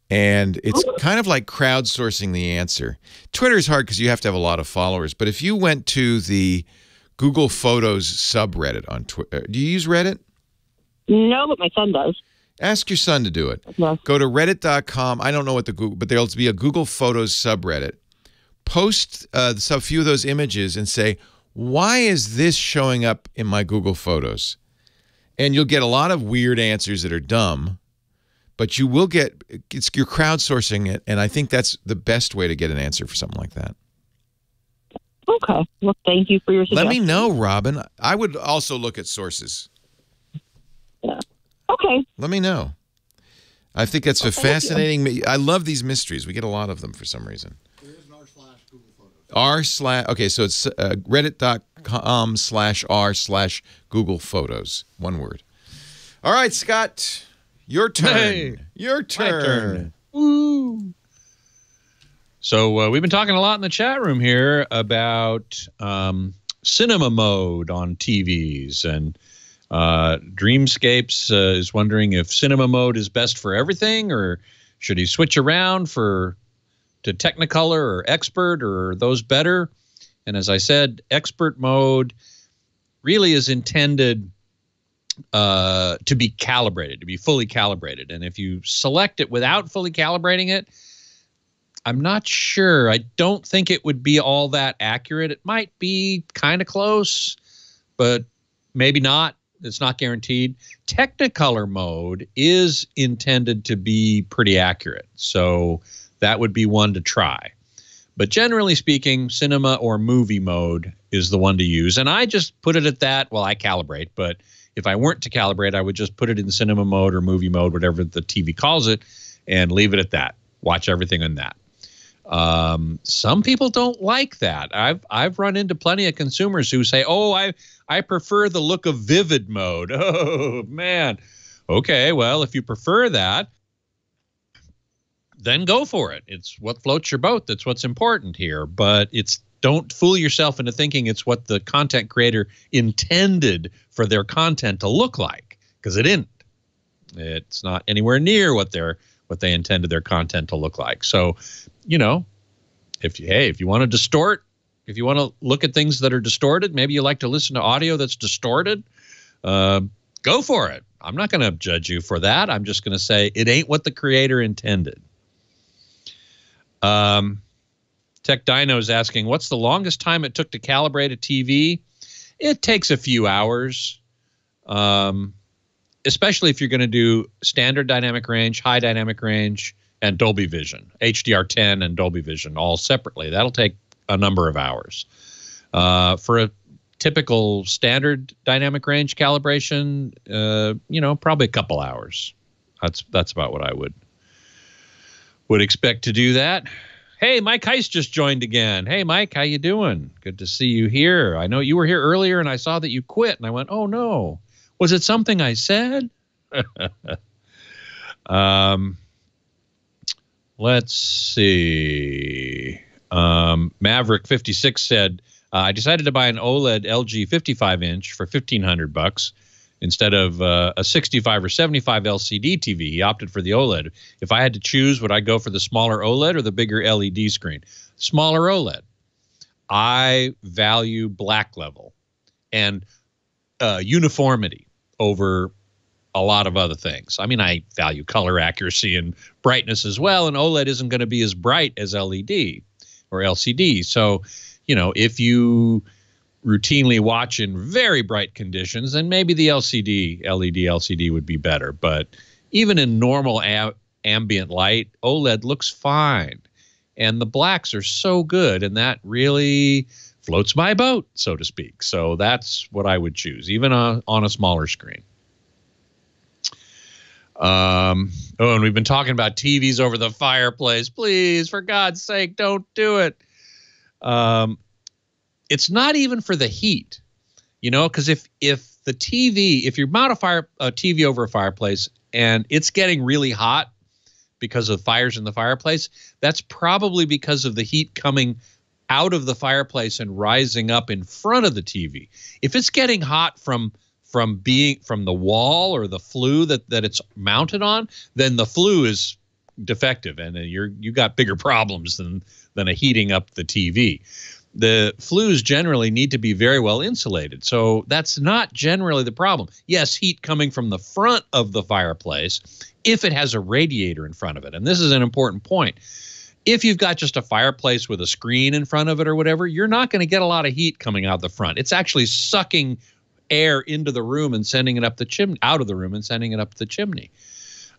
And it's kind of like crowdsourcing the answer. Twitter is hard because you have to have a lot of followers. But if you went to the Google Photos subreddit on Twitter, do you use Reddit? No, but my son does. Ask your son to do it. Yes. Go to reddit.com. I don't know what the Google, but there'll be a Google Photos subreddit. Post a few of those images and say, why is this showing up in my Google Photos? And you'll get a lot of weird answers that are dumb. But you will get, you're crowdsourcing it, and I think that's the best way to get an answer for something like that. Okay. Well, thank you for your suggestion. Let me know, Robin. I would also look at sources. Yeah. Okay. Let me know. I think that's a fascinating, I love these mysteries. We get a lot of them for some reason. There is an r/Google Photos. Okay, so it's reddit.com/r/Google Photos. One word. All right, Scott. Your turn. Hey, your turn. My turn. Woo. So we've been talking a lot in the chat room here about cinema mode on TVs, and Dreamscapes is wondering if cinema mode is best for everything, or should he switch around to Technicolor or Expert, or are those better? And as I said, Expert mode really is intended to be calibrated, to be fully calibrated. And if you select it without fully calibrating it, I'm not sure. I don't think it would be all that accurate. It might be kind of close, but maybe not. It's not guaranteed. Technicolor mode is intended to be pretty accurate, so that would be one to try. But generally speaking, cinema or movie mode is the one to use. And I just put it at that. Well, I calibrate, but if I weren't to calibrate, I would just put it in cinema mode or movie mode, whatever the TV calls it, and leave it at that. Watch everything in that. Some people don't like that. I've run into plenty of consumers who say, "Oh, I prefer the look of vivid mode." Oh man. Okay, well, if you prefer that, then go for it. It's what floats your boat. That's what's important here. But don't fool yourself into thinking it's what the content creator intended for their content to look like, because it didn't. It's not anywhere near what they intended their content to look like. So, if you want to distort, if you want to look at things that are distorted, maybe you like to listen to audio that's distorted, go for it. I'm not going to judge you for that. I'm just going to say it ain't what the creator intended. Tech Dino is asking, what's the longest time it took to calibrate a TV? It takes a few hours, especially if you're going to do standard dynamic range, high dynamic range, and Dolby Vision, HDR10 and Dolby Vision, all separately. That'll take a number of hours. For a typical standard dynamic range calibration, probably a couple hours. That's about what I would expect to do that. Hey, Mike Heist just joined again. Hey, Mike, how you doing? Good to see you here. I know you were here earlier, and I saw that you quit, and I went, oh, no. Was it something I said? Let's see. Maverick56 said, I decided to buy an OLED LG 55-inch for $1,500 instead of a 65 or 75 LCD TV. He opted for the OLED. If I had to choose, would I go for the smaller OLED or the bigger LED screen? Smaller OLED. I value black level and uniformity over a lot of other things. I mean, I value color accuracy and brightness as well, and OLED isn't going to be as bright as LED or LCD. So, you know, if you routinely watch in very bright conditions, then maybe the LED LCD would be better. But even in normal ambient light, OLED looks fine. And the blacks are so good, and that really floats my boat, so to speak. So that's what I would choose, even on a smaller screen. And we've been talking about TVs over the fireplace. Please, for God's sake, don't do it. It's not even for the heat, you know, because if you mount a TV over a fireplace and it's getting really hot because of fires in the fireplace, that's probably because of the heat coming out of the fireplace and rising up in front of the TV. If it's getting hot from the wall or the flue that it's mounted on, then the flue is defective, and you got bigger problems than a heating up the TV. The flues generally need to be very well insulated, so that's not generally the problem. Yes, heat coming from the front of the fireplace if it has a radiator in front of it, and this is an important point. If you've got just a fireplace with a screen in front of it or whatever, you're not going to get a lot of heat coming out the front. It's actually sucking air into the room and sending it up the chimney, out of the room and sending it up the chimney.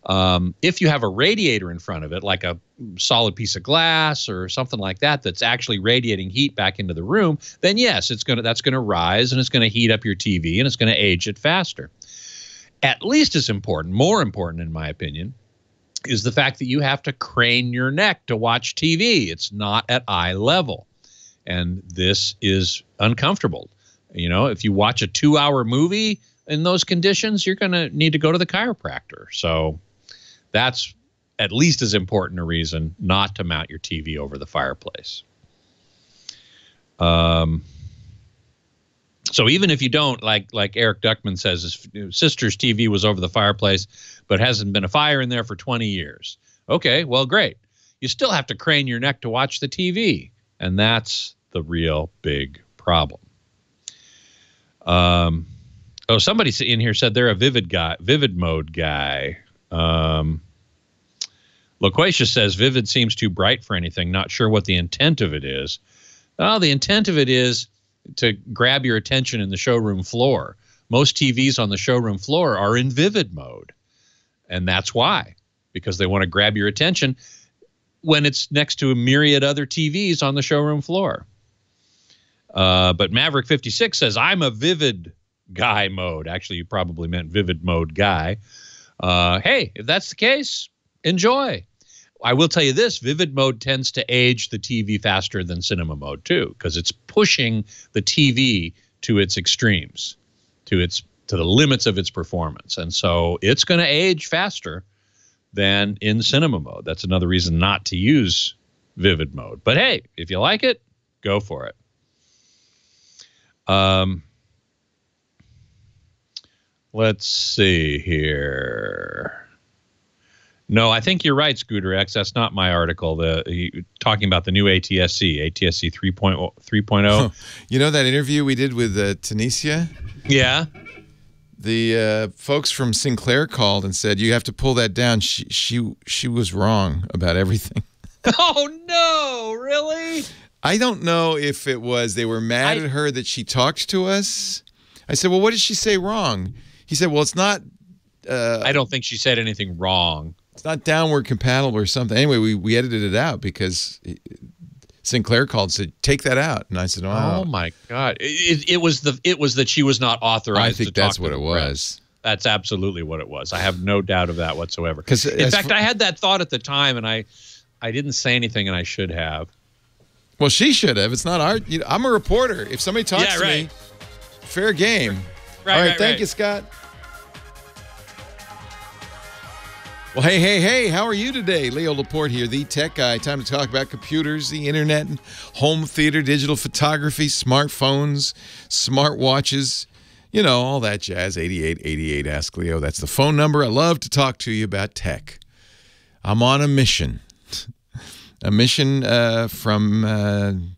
If you have a radiator in front of it, like a solid piece of glass or something like that, that's actually radiating heat back into the room, then yes, that's going to rise and it's going to heat up your TV and it's going to age it faster. At least as important, more important in my opinion, is the fact that you have to crane your neck to watch TV. It's not at eye level, and this is uncomfortable. You know, if you watch a 2-hour movie in those conditions, you're going to need to go to the chiropractor. So that's at least as important a reason not to mount your TV over the fireplace. So even if you don't, like Eric Duckman says, his sister's TV was over the fireplace, but hasn't been a fire in there for 20 years. Okay, well, great. You still have to crane your neck to watch the TV, and that's the real big problem. Somebody in here said they're a vivid mode guy. Loquacious says vivid seems too bright for anything. Not sure what the intent of it is. Oh, the intent of it is to grab your attention in the showroom floor. Most TVs on the showroom floor are in vivid mode. And that's why, because they want to grab your attention when it's next to a myriad other TVs on the showroom floor. But Maverick 56 says, I'm a vivid guy mode. Actually, you probably meant vivid mode guy. Hey, if that's the case, enjoy. I will tell you this, vivid mode tends to age the TV faster than cinema mode too, because it's pushing the TV to its extremes, to the limits of its performance. And so it's going to age faster than in cinema mode. That's another reason not to use vivid mode. But hey, if you like it, go for it. Let's see here. No, I think you're right, Scooter X. That's not my article. Talking about the new ATSC 3.0. You know that interview we did with Tunisia? Yeah. The folks from Sinclair called and said, you have to pull that down. She was wrong about everything. Oh, no, really? I don't know if it was they were mad at her that she talked to us. I said, well, what did she say wrong? He said, well, it's not... I don't think she said anything wrong. It's not downward compatible or something. Anyway, we edited it out because Sinclair called and said, take that out. And I said, oh my God. It was that she was not authorized to talk. I think that's what it was. That's absolutely what it was. I have no doubt of that whatsoever. In fact, I had that thought at the time, and I didn't say anything, and I should have. Well, she should have. It's not our... I'm a reporter. If somebody talks to me, fair game. All right, thank you, Scott. Well, hey, how are you today? Leo Laporte here, the tech guy. Time to talk about computers, the internet, home theater, digital photography, smartphones, smartwatches, you know, all that jazz. 8888 Ask Leo. That's the phone number. I love to talk to you about tech. I'm on a mission. A mission from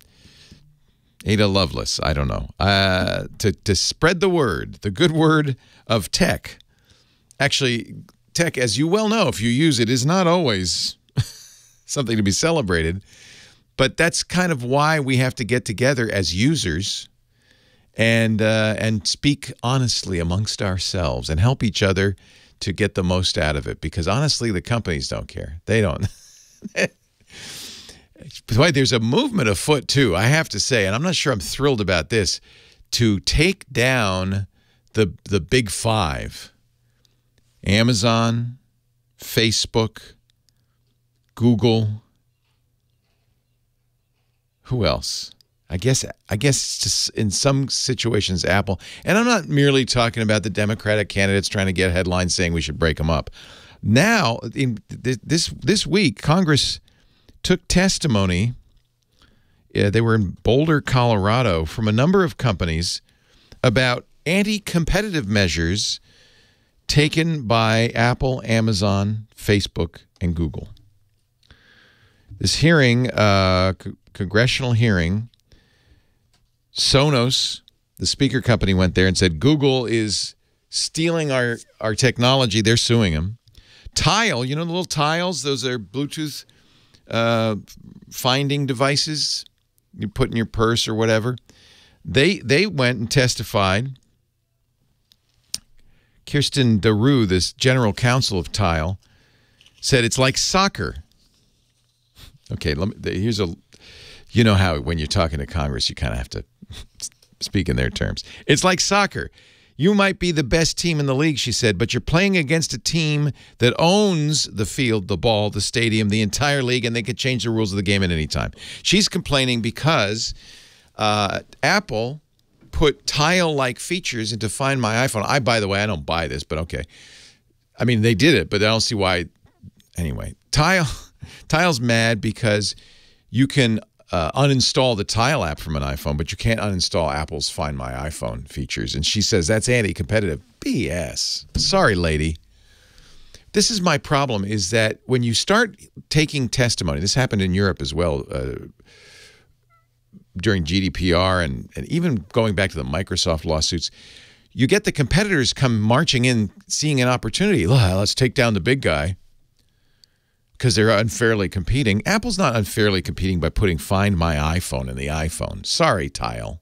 Ada Lovelace, I don't know, to spread the word, the good word of tech. Actually, tech, as you well know, if you use it, is not always something to be celebrated. But that's kind of why we have to get together as users and speak honestly amongst ourselves and help each other to get the most out of it. Because honestly, the companies don't care. They don't. Boy, there's a movement afoot, too, I have to say, and I'm not sure I'm thrilled about this, to take down the big five. Amazon, Facebook, Google. Who else? I guess just in some situations, Apple. And I'm not merely talking about the Democratic candidates trying to get headlines saying we should break them up. Now, in this week, Congress took testimony. They were in Boulder, Colorado, from a number of companies about anti-competitive measures taken by Apple, Amazon, Facebook, and Google. This hearing, congressional hearing, Sonos, the speaker company, went there and said, Google is stealing our technology. They're suing them. Tile, you know the little tiles? Those are Bluetooth finding devices you put in your purse or whatever. They went and testified. Kirsten Daru, this general counsel of Tile, said it's like soccer. Okay, here's a, you know how when you're talking to Congress, you kind of have to speak in their terms. It's like soccer. You might be the best team in the league, she said, but you're playing against a team that owns the field, the ball, the stadium, the entire league, and they could change the rules of the game at any time. She's complaining because Apple put Tile-like features into Find My iPhone. By the way, I don't buy this, but okay. I mean, they did it, but I don't see why. Anyway, Tile's mad because you can uninstall the Tile app from an iPhone, but you can't uninstall Apple's Find My iPhone features. And she says that's anti-competitive. BS. Sorry, lady. This is my problem, is that when you start taking testimony, this happened in Europe as well, during GDPR and even going back to the Microsoft lawsuits, you get the competitors come marching in, seeing an opportunity. Let's take down the big guy because they're unfairly competing. Apple's not unfairly competing by putting Find My iPhone in the iPhone. Sorry, Tile.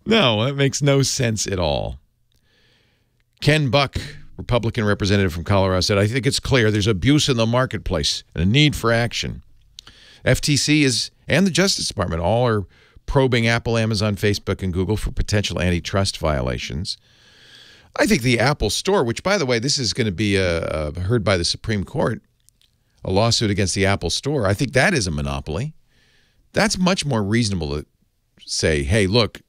No, that makes no sense at all. Ken Buck, Republican representative from Colorado, said, I think it's clear there's abuse in the marketplace and a need for action. FTC and the Justice Department all are probing Apple, Amazon, Facebook, and Google for potential antitrust violations. I think the Apple Store, which, by the way, this is going to be heard by the Supreme Court, a lawsuit against the Apple Store, I think that is a monopoly. That's much more reasonable to say, hey, look,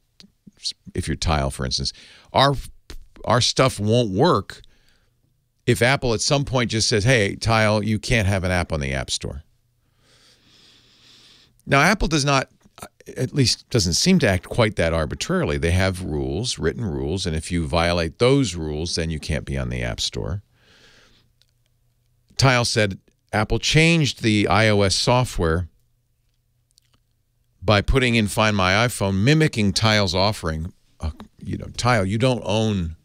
if you're Tile, for instance, our stuff won't work if Apple at some point just says, hey, Tile, you can't have an app on the App Store. Now, Apple does not, at least doesn't seem to act quite that arbitrarily. They have rules, written rules, and if you violate those rules, then you can't be on the App Store. Tile said Apple changed the iOS software by putting in Find My iPhone, mimicking Tile's offering. You know, Tile, you don't own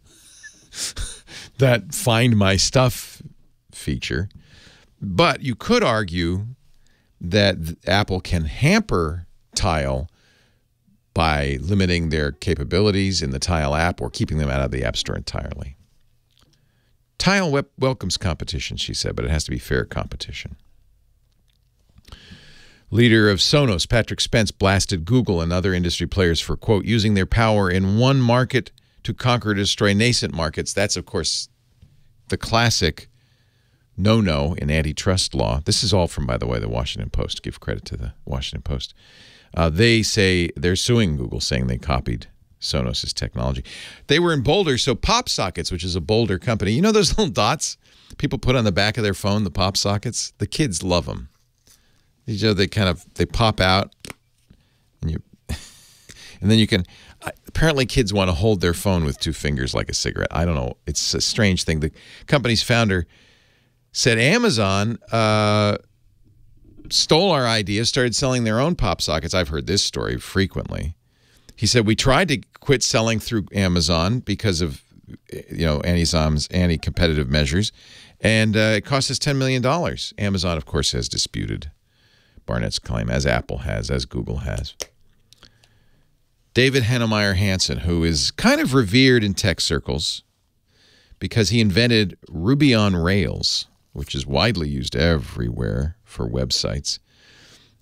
that Find My Stuff feature, but you could argue that Apple can hamper Tile by limiting their capabilities in the Tile app or keeping them out of the App Store entirely. Tile welcomes competition, she said, but it has to be fair competition. Leader of Sonos, Patrick Spence, blasted Google and other industry players for, quote, using their power in one market to conquer or destroy nascent markets. That's, of course, the classic no-no in antitrust law. This is all from, by the way, the Washington Post. Give credit to the Washington Post. They say they're suing Google, saying they copied Sonos' technology. They were in Boulder, so Pop Sockets, which is a Boulder company, you know those little dots people put on the back of their phone, the Pop Sockets? The kids love them. You know, they pop out, and then you can. Apparently, kids want to hold their phone with 2 fingers like a cigarette. I don't know. It's a strange thing. The company's founder said Amazon stole our idea, started selling their own Pop Sockets. I've heard this story frequently. He said, we tried to quit selling through Amazon because of, Amazon's anti-competitive measures, and it cost us $10 million. Amazon, of course, has disputed Barnett's claim, as Apple has, as Google has. David Heinemeier Hansson, who is kind of revered in tech circles because he invented Ruby on Rails, which is widely used everywhere for websites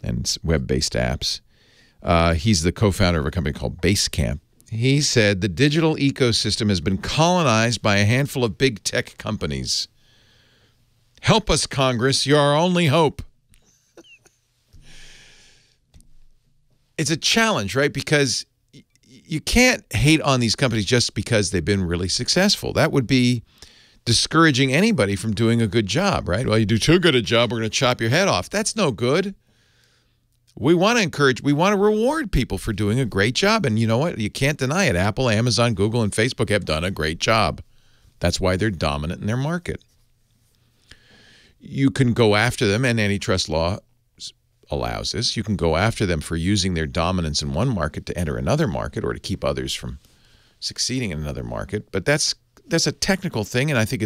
and web-based apps. He's the co-founder of a company called Basecamp. He said the digital ecosystem has been colonized by a handful of big tech companies. Help us, Congress. You're our only hope. It's a challenge, right? Because you can't hate on these companies just because they've been really successful. That would be discouraging anybody from doing a good job, right? Well, you do too good a job, we're going to chop your head off. That's no good. We want to encourage, we want to reward people for doing a great job. And you know what? You can't deny it. Apple, Amazon, Google, and Facebook have done a great job. That's why they're dominant in their market. You can go after them, and antitrust law allows this. You can go after them for using their dominance in one market to enter another market or to keep others from succeeding in another market. But that's a technical thing, and I think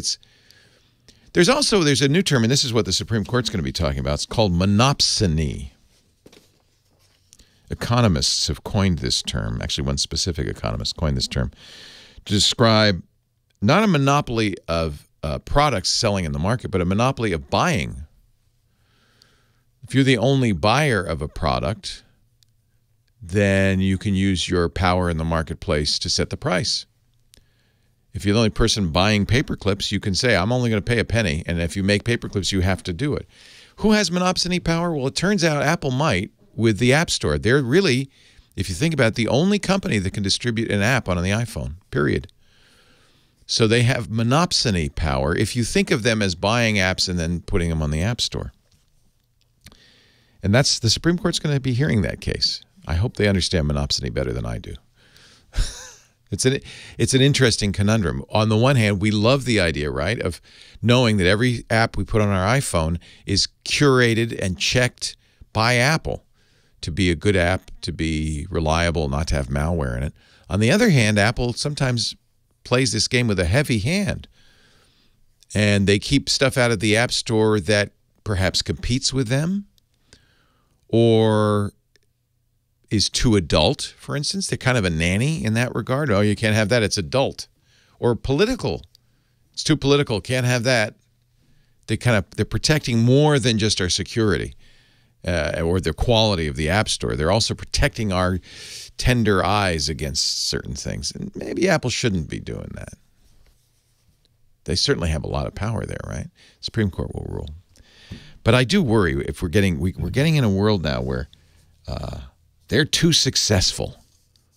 there's a new term, and this is what the Supreme Court's going to be talking about. It's called monopsony. Economists have coined this term. Actually, one specific economist coined this term to describe not a monopoly of products selling in the market, but a monopoly of buying. If you're the only buyer of a product, then you can use your power in the marketplace to set the price. If you're the only person buying paper clips, you can say, I'm only going to pay a penny, and if you make paper clips, you have to do it. Who has monopsony power? Well, it turns out Apple might with the App Store. They're really, if you think about it, the only company that can distribute an app on the iPhone, period. So they have monopsony power if you think of them as buying apps and then putting them on the App Store. And the Supreme Court's going to be hearing that case. I hope they understand monopsony better than I do. It's an interesting conundrum. On the one hand, we love the idea, right, of knowing that every app we put on our iPhone is curated and checked by Apple to be a good app, to be reliable, not to have malware in it. On the other hand, Apple sometimes plays this game with a heavy hand, and they keep stuff out of the App Store that perhaps competes with them or is too adult, for instance. They're kind of a nanny in that regard. Oh, you can't have that. It's adult. Or political. It's too political. Can't have that. They're protecting more than just our security or the quality of the App Store. They're also protecting our tender eyes against certain things. And maybe Apple shouldn't be doing that. They certainly have a lot of power there, right? Supreme Court will rule. But I do worry if we're getting in a world now where they're too successful.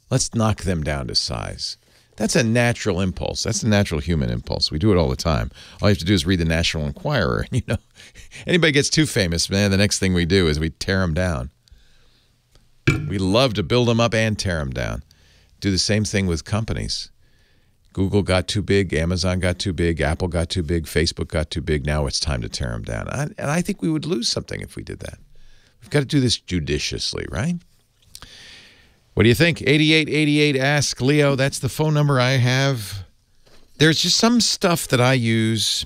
Let's knock them down to size. That's a natural impulse. That's a natural human impulse. We do it all the time. All you have to do is read the National Enquirer. You know, anybody gets too famous, man, the next thing we do is we tear them down. We love to build them up and tear them down. Do the same thing with companies. Google got too big, Amazon got too big, Apple got too big, Facebook got too big. Now it's time to tear them down. And I think we would lose something if we did that. We've got to do this judiciously, right? What do you think? 8888 Ask Leo. That's the phone number I have. There's just some stuff that I use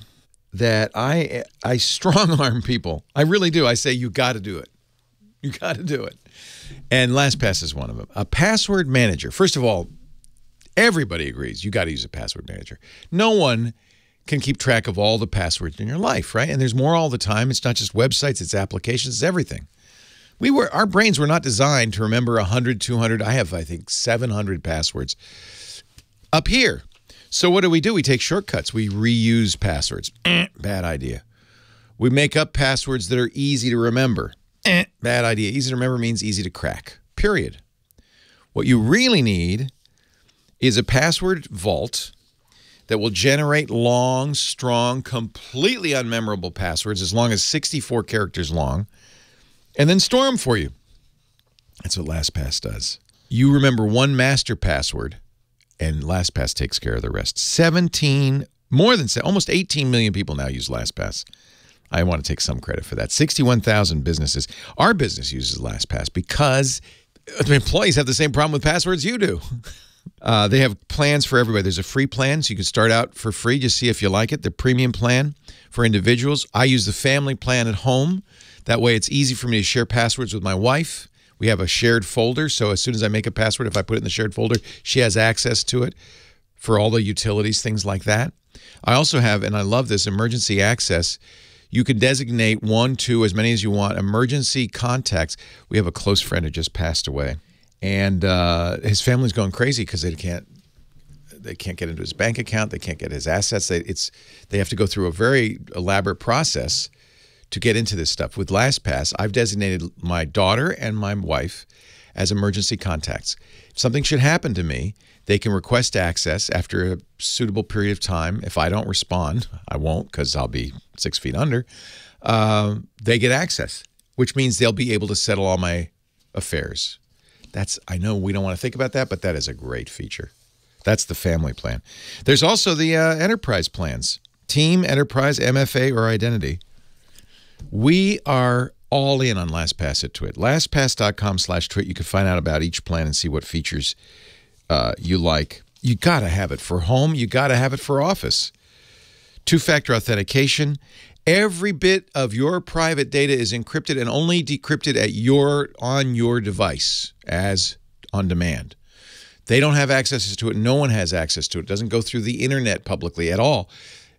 that I strong-arm people. I really do. I say, you got to do it. You got to do it. And LastPass is one of them. A password manager. First of all, everybody agrees you got to use a password manager. No one can keep track of all the passwords in your life, right? And there's more all the time. It's not just websites, it's applications, it's everything. Our brains were not designed to remember 100, 200. I have, I think, 700 passwords up here. So what do? We take shortcuts. We reuse passwords. Bad idea. We make up passwords that are easy to remember. Bad idea. Easy to remember means easy to crack. Period. What you really need is a password vault that will generate long, strong, completely unmemorable passwords as long as 64 characters long, and then store them for you. That's what LastPass does. You remember one master password, and LastPass takes care of the rest. Almost 18 million people now use LastPass. I want to take some credit for that. 61,000 businesses. Our business uses LastPass because the employees have the same problem with passwords you do. They have plans for everybody. There's a free plan, so you can start out for free. Just see if you like it. The premium plan for individuals. I use the family plan at home. That way it's easy for me to share passwords with my wife. We have a shared folder, so as soon as I make a password, if I put it in the shared folder, she has access to it for all the utilities, things like that. I also have, and I love this, emergency access. You can designate 1, 2, as many as you want, emergency contacts. We have a close friend who just passed away, and his family's going crazy because they can't get into his bank account. They can't get his assets. They have to go through a very elaborate process to get into this stuff. With LastPass, I've designated my daughter and my wife as emergency contacts. If something should happen to me, they can request access after a suitable period of time. If I don't respond, I won't because I'll be 6 feet under. They get access, which means they'll be able to settle all my affairs. I know we don't want to think about that, but that is a great feature. That's the family plan. There's also the enterprise plans. Team, enterprise, MFA, or identity. We are all in on LastPass at Twit. LastPass.com/Twit. You can find out about each plan and see what features you like. You got to have it for home. You got to have it for office. Two-factor authentication. Every bit of your private data is encrypted and only decrypted on your device as on demand. They don't have access to it. No one has access to it. It doesn't go through the internet publicly at all.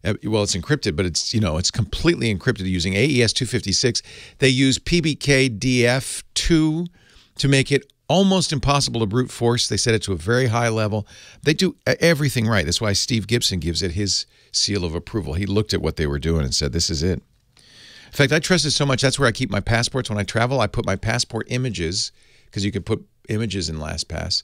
Well, it's encrypted, but it's completely encrypted using AES 256. They use PBKDF2 to make it almost impossible to brute force. They set it to a very high level. They do everything right. That's why Steve Gibson gives it his seal of approval. He looked at what they were doing and said, this is it. In fact, I trust it so much. That's where I keep my passports. When I travel, I put my passport images, because you can put images in LastPass.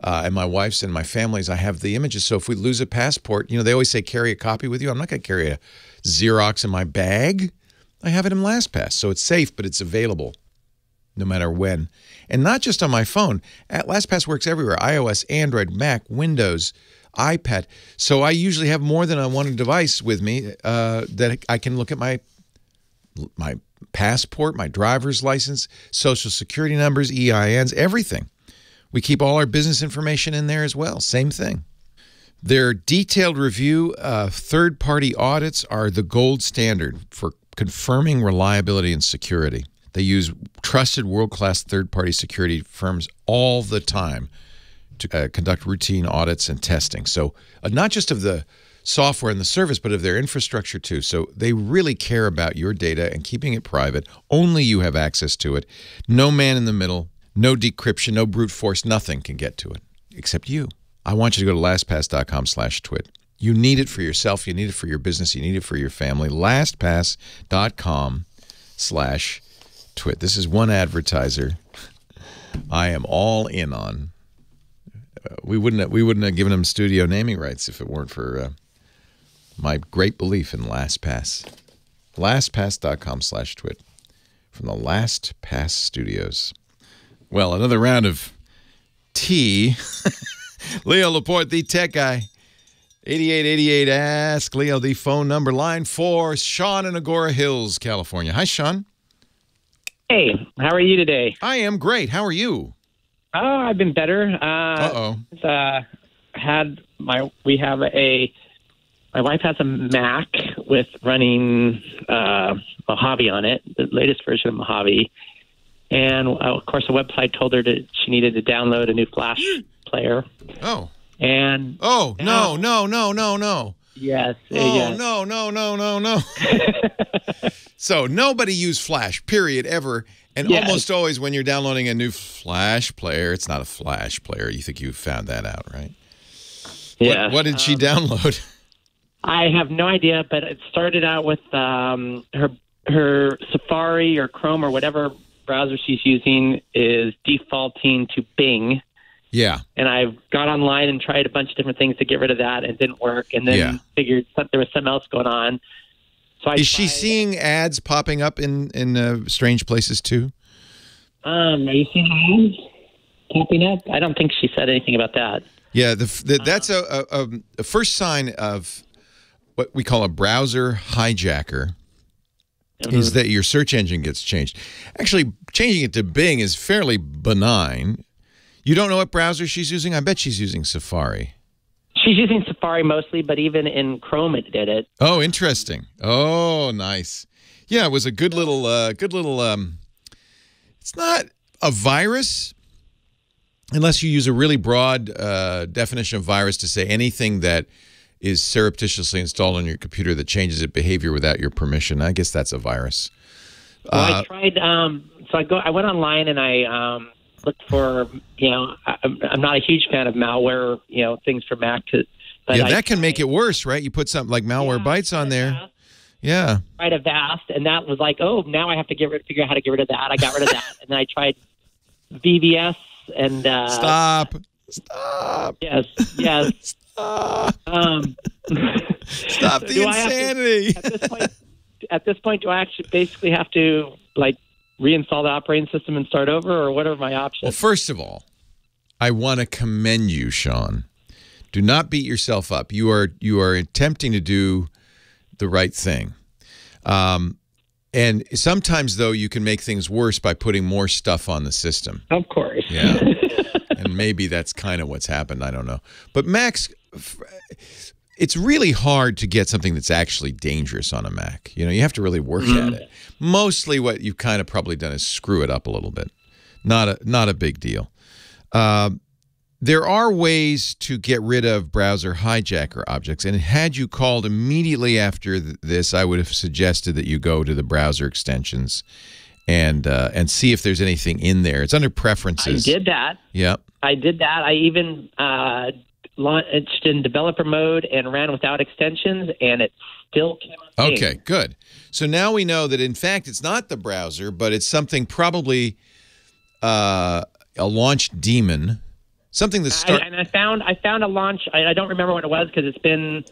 And my wife's and my family's, I have the images. So if we lose a passport, they always say carry a copy with you. I'm not going to carry a Xerox in my bag. I have it in LastPass. So it's safe, but it's available no matter when. And not just on my phone. LastPass works everywhere. iOS, Android, Mac, Windows, iPad. So I usually have more than one device with me that I can look at my passport, my driver's license, social security numbers, EINs, everything. We keep all our business information in there as well. Same thing. Their detailed review third-party audits are the gold standard for confirming reliability and security. They use trusted world-class third-party security firms all the time to conduct routine audits and testing. So not just of the software and the service, but of their infrastructure too. So they really care about your data and keeping it private. Only you have access to it. No man in the middle. No decryption, no brute force, nothing can get to it except you. I want you to go to LastPass.com/Twit. You need it for yourself. You need it for your business. You need it for your family. LastPass.com/Twit. This is one advertiser I am all in on. We wouldn't have given them studio naming rights if it weren't for my great belief in LastPass. LastPass.com/Twit from the LastPass Studios. Well, another round of tea. Leo Laporte, the tech guy. 8888 Ask Leo, the phone number. Line 4, Sean in Agora Hills, California. Hi, Sean. Hey, how are you today? I am great. How are you? Oh, I've been better. My wife has a Mac with running Mojave on it, the latest version of Mojave. And, of course, the website told her that she needed to download a new Flash player. Oh. And no. Yes. Yes. No. So nobody used Flash, period, ever. And almost always when you're downloading a new Flash player, it's not a Flash player. You think you found that out, right? Yeah. What did she download? I have no idea, but it started out with her Safari or Chrome or whatever browser she's using is defaulting to Bing, Yeah. And I've got online and tried a bunch of different things to get rid of that, and it didn't work. And then figured there was something else going on. So Is she seeing ads popping up in strange places too? Are you seeing ads popping up? I don't think she said anything about that. Yeah, that's a first sign of what we call a browser hijacker. Is that your search engine gets changed. Actually, changing it to Bing is fairly benign. You don't know what browser she's using? I bet she's using Safari. She's using Safari mostly, but even in Chrome it did it. Oh, interesting. Oh, nice. Yeah, it was a good little, it's not a virus, unless you use a really broad definition of virus to say anything that is surreptitiously installed on your computer that changes its behavior without your permission. I guess that's a virus. Well, I tried. So I went online and I looked for. I'm not a huge fan of malware. Things for Mac. But that can make it worse, right? You put something like Malware Bytes on there. Yeah. Tried Avast, and that was like, oh, now I have to figure out how to get rid of that. I got rid of that, and then I tried VVS and. Stop. Yes. Stop the insanity. At this point, do I actually basically have to reinstall the operating system and start over, or what are my options? Well, first of all, I want to commend you, Sean. Do not beat yourself up. You are attempting to do the right thing. And sometimes, though, you can make things worse by putting more stuff on the system. Of course. Yeah. And maybe that's kind of what's happened. I don't know. But Macs, it's really hard to get something that's actually dangerous on a Mac. You have to really work at it. Mostly what you've kind of probably done is screw it up a little bit. Not a big deal. There are ways to get rid of browser hijacker objects. And had you called immediately after this, I would have suggested that you go to the browser extensions and see if there's anything in there. It's under preferences. I did that. Yep. I did that. I even launched in developer mode and ran without extensions, and it still came up. Okay, good. So now we know that, in fact, it's not the browser, but it's something probably a launch daemon, something that And I found a launch. I don't remember what it was because it's been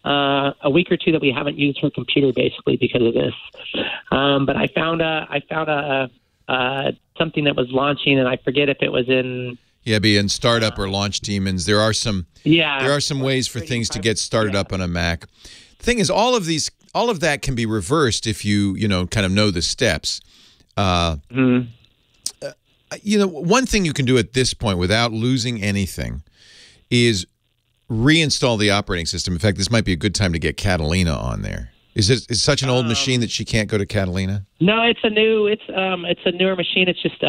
a week or two that we haven't used her computer basically because of this. But I found something that was launching, and I forget if it was in. Yeah, be in startup or launch daemons. There are some ways for things to get started up on a Mac. The thing is, all of that can be reversed if you kind of know the steps. One thing you can do at this point without losing anything is reinstall the operating system. In fact, this might be a good time to get Catalina on there. Is it such an old machine that she can't go to Catalina? No, it's a newer machine. It's just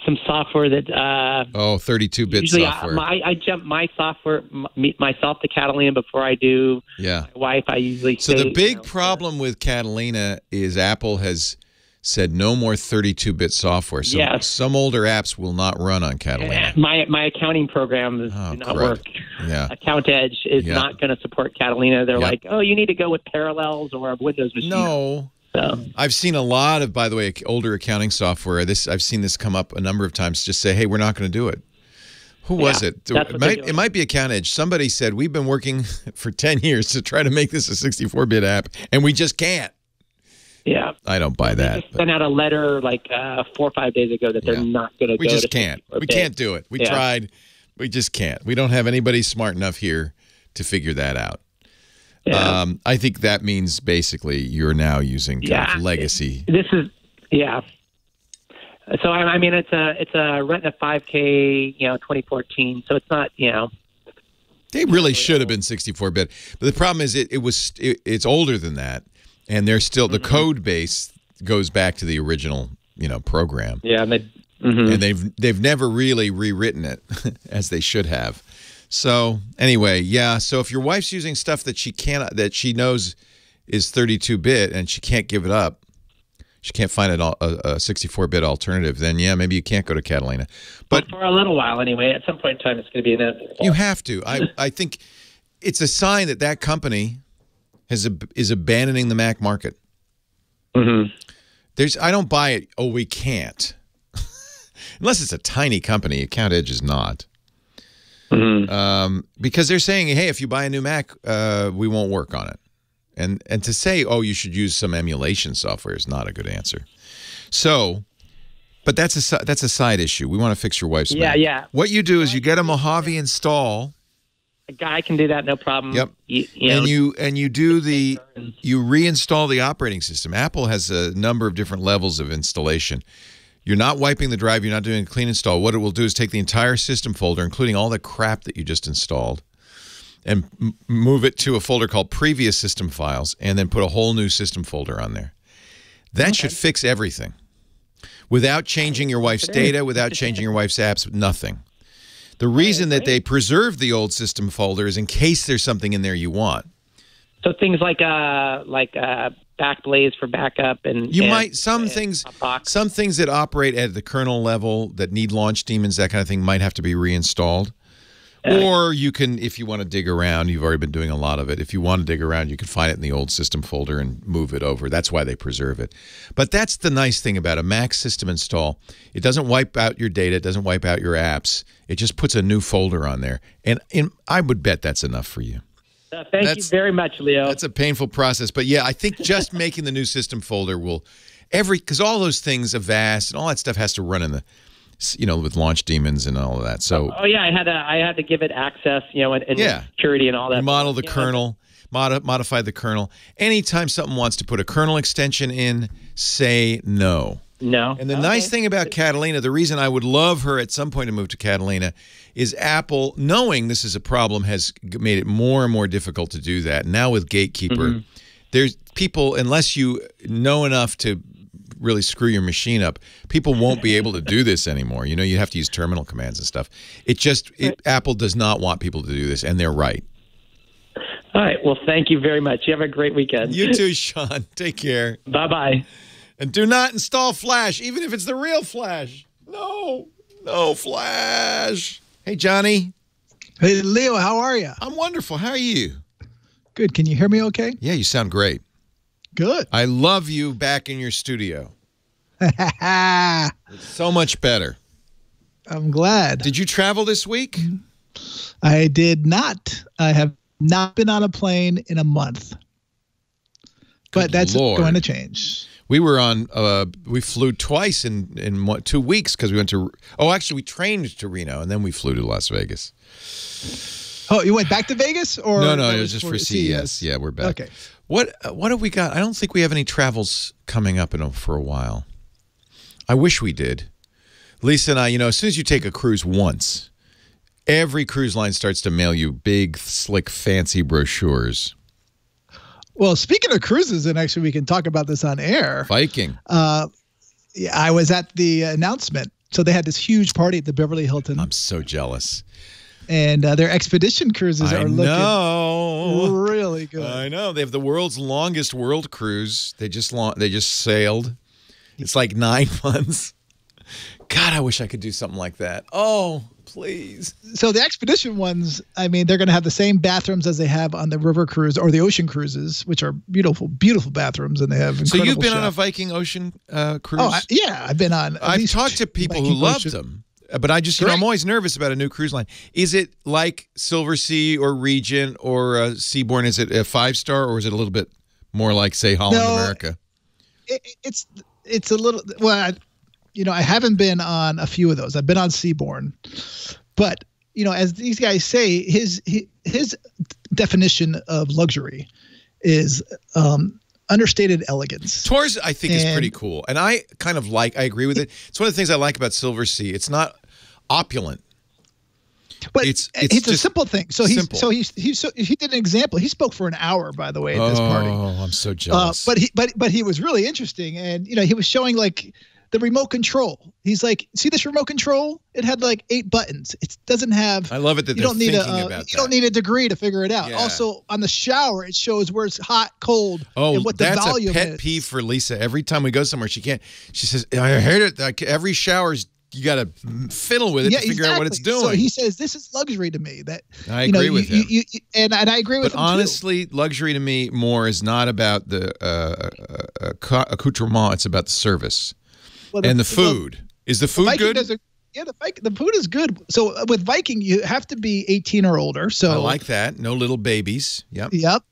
some software that 32-bit software. I jump my software myself to Catalina before I do my wife. I usually the big problem with Catalina is Apple has said no more 32-bit software. So some older apps will not run on Catalina. My accounting program does not work. Yeah. Account Edge is not going to support Catalina. They're like, oh, you need to go with Parallels or a Windows machine. No. So. I've seen a lot of, by the way, older accounting software. I've seen this come up a number of times. Just say, hey, we're not going to do it. Who was it? It might be Account Edge. Somebody said, we've been working for 10 years to try to make this a 64-bit app, and we just can't. Yeah. I don't buy that. They just sent out a letter 4 or 5 days ago that they're not going to go. We just can't. We can't do it. We tried. We just can't. We don't have anybody smart enough here to figure that out. Yeah. I think that means basically you're now using kind of legacy. This is So I mean, it's a Retina 5K, 2014. So it's not, They really should have been 64-bit, but the problem is it's older than that, and there's still the code base goes back to the original program. Yeah, and they've never really rewritten it as they should have. So anyway, so if your wife's using stuff that she knows is 32-bit and she can't give it up, she can't find a 64-bit alternative, then maybe you can't go to Catalina. But for a little while anyway, at some point in time it's going to be inevitable. You have to. I think it's a sign that company is abandoning the Mac market. I don't buy it. Oh, we can't. unless it's a tiny company. Account Edge is not. Because they're saying, hey, if you buy a new Mac, we won't work on it. And to say, oh, you should use some emulation software is not a good answer. So, but that's a side issue. We want to fix your wife's Mac. Yeah. What you do is you get a Mojave install. A guy can do that, no problem. Yep. You reinstall the operating system. Apple has a number of different levels of installation. You're not wiping the drive. You're not doing a clean install. What it will do is take the entire system folder, including all the crap that you just installed, and move it to a folder called Previous System Files, and then put a whole new system folder on there. That should fix everything. Without changing your wife's data, without changing your wife's apps, nothing. The reason that they preserve the old system folder is in case there's something in there you want. So things like Backblaze for backup and some things that operate at the kernel level that need launch daemons, that kind of thing, might have to be reinstalled. Or you can, if you want to dig around, you've already been doing a lot of it. If you want to dig around, you can find it in the old system folder and move it over. That's why they preserve it. But that's the nice thing about a Mac system install. It doesn't wipe out your data. It doesn't wipe out your apps. It just puts a new folder on there. And I would bet that's enough for you. Thank you very much, Leo. That's a painful process. But yeah, I think just making the new system folder will, because all those things, Avast and all that stuff has to run in the, with launch daemons and all of that. So I had to give it access, and security and all that. Model the kernel, modify the kernel. Anytime something wants to put a kernel extension in, say no. No. And the nice thing about Catalina, the reason I would love her at some point to move to Catalina, is Apple, knowing this is a problem, has made it more and more difficult to do that. Now with Gatekeeper, there's people, unless you know enough to really screw your machine up, people won't be able to do this anymore. You have to use terminal commands and stuff. Apple does not want people to do this, and they're right. All right. Well, thank you very much. You have a great weekend. You too, Sean. Take care. Bye-bye. And do not install Flash, even if it's the real Flash. No Flash. Hey, Johnny. Hey, Leo, how are you? I'm wonderful. How are you? Good. Can you hear me okay? Yeah, you sound great. Good. I love you back in your studio. It's so much better. I'm glad. Did you travel this week? I did not. I have not been on a plane in a month. But that's going to change. We were on, we flew twice in 2 weeks because we went to, actually we trained to Reno and then we flew to Las Vegas. Oh, you went back to Vegas? Or No, it was just for CES. Yeah, we're back. Okay. What have we got? I don't think we have any travels coming up for a while. I wish we did. Lisa and I, as soon as you take a cruise once, every cruise line starts to mail you big, slick, fancy brochures. Well, speaking of cruises, and actually we can talk about this on air. Viking. Yeah, I was at the announcement. So they had this huge party at the Beverly Hilton. I'm so jealous. And their expedition cruises are looking really good. I know. They have the world's longest world cruise. They just sailed. It's like 9 months. God, I wish I could do something like that. Oh, please. So the expedition ones, I mean, they're going to have the same bathrooms as they have on the river cruise or the ocean cruises, which are beautiful, beautiful bathrooms, and they have incredible. So you've been chefs. on a Viking ocean cruise? Oh, yeah, I've been on. I've talked to people who loved them, but I just, I'm always nervous about a new cruise line. Is it like Silver Sea or Regent or Seabourn? Is it a 5-star or is it a little bit more like, say, Holland America? It's a little, well, I haven't been on a few of those. I've been on Seabourn, but as these guys say, his definition of luxury is understated elegance. Tours, I think, is pretty cool, and I kind of I agree with it. It's one of the things I like about Silver Sea. It's not opulent, but it's a simple thing. So he did an example. He spoke for an hour, by the way, at this party. Oh, I'm so jealous. But he was really interesting, and he was showing like the remote control. He's like, see this remote control? It had like 8 buttons. It doesn't have. I love it that you don't need you don't need a degree to figure it out. Yeah. Also, on the shower, it shows where it's hot, cold, and what the volume is. That's a pet peeve for Lisa. Every time we go somewhere, she says, I heard it. Like, every shower's, you got to fiddle with it to figure out what it's doing. So he says, this is luxury to me. That I agree with him. And I agree with him, honestly, luxury to me more is not about the accoutrement. It's about the service. And the food. Is the food good? Yeah, the food is good. So with Viking, you have to be 18 or older. So I like that. No little babies. Yep. Yep.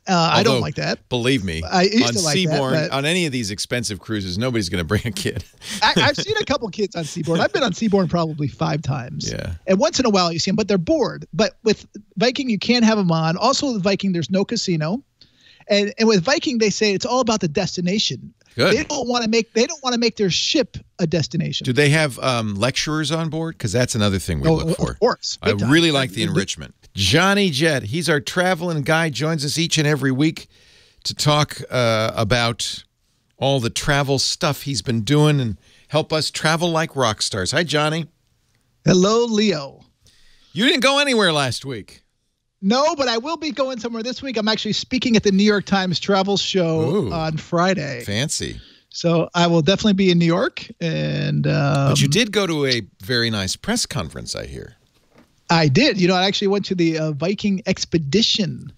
I don't like that. Believe me, I used on to like Seabourn, that, on any of these expensive cruises, nobody's going to bring a kid. I've seen a couple kids on Seabourn. I've been on Seabourn probably 5 times. Yeah. And once in a while you see them, but they're bored. But with Viking, you can't have them on. Also with Viking, there's no casino. And with Viking, they say it's all about the destination. Good. They don't want to make their ship a destination. Do they have lecturers on board? Because that's another thing we look for. Of course. I really like the enrichment. Johnny Jett, he's our traveling guy, joins us each and every week to talk about all the travel stuff he's been doing and help us travel like rock stars. Hi, Johnny. Hello, Leo. You didn't go anywhere last week. No, but I will be going somewhere this week. I'm actually speaking at the New York Times Travel Show on Friday. Fancy. So I will definitely be in New York. And but you did go to a very nice press conference, I hear. I did. I actually went to the Viking Expedition.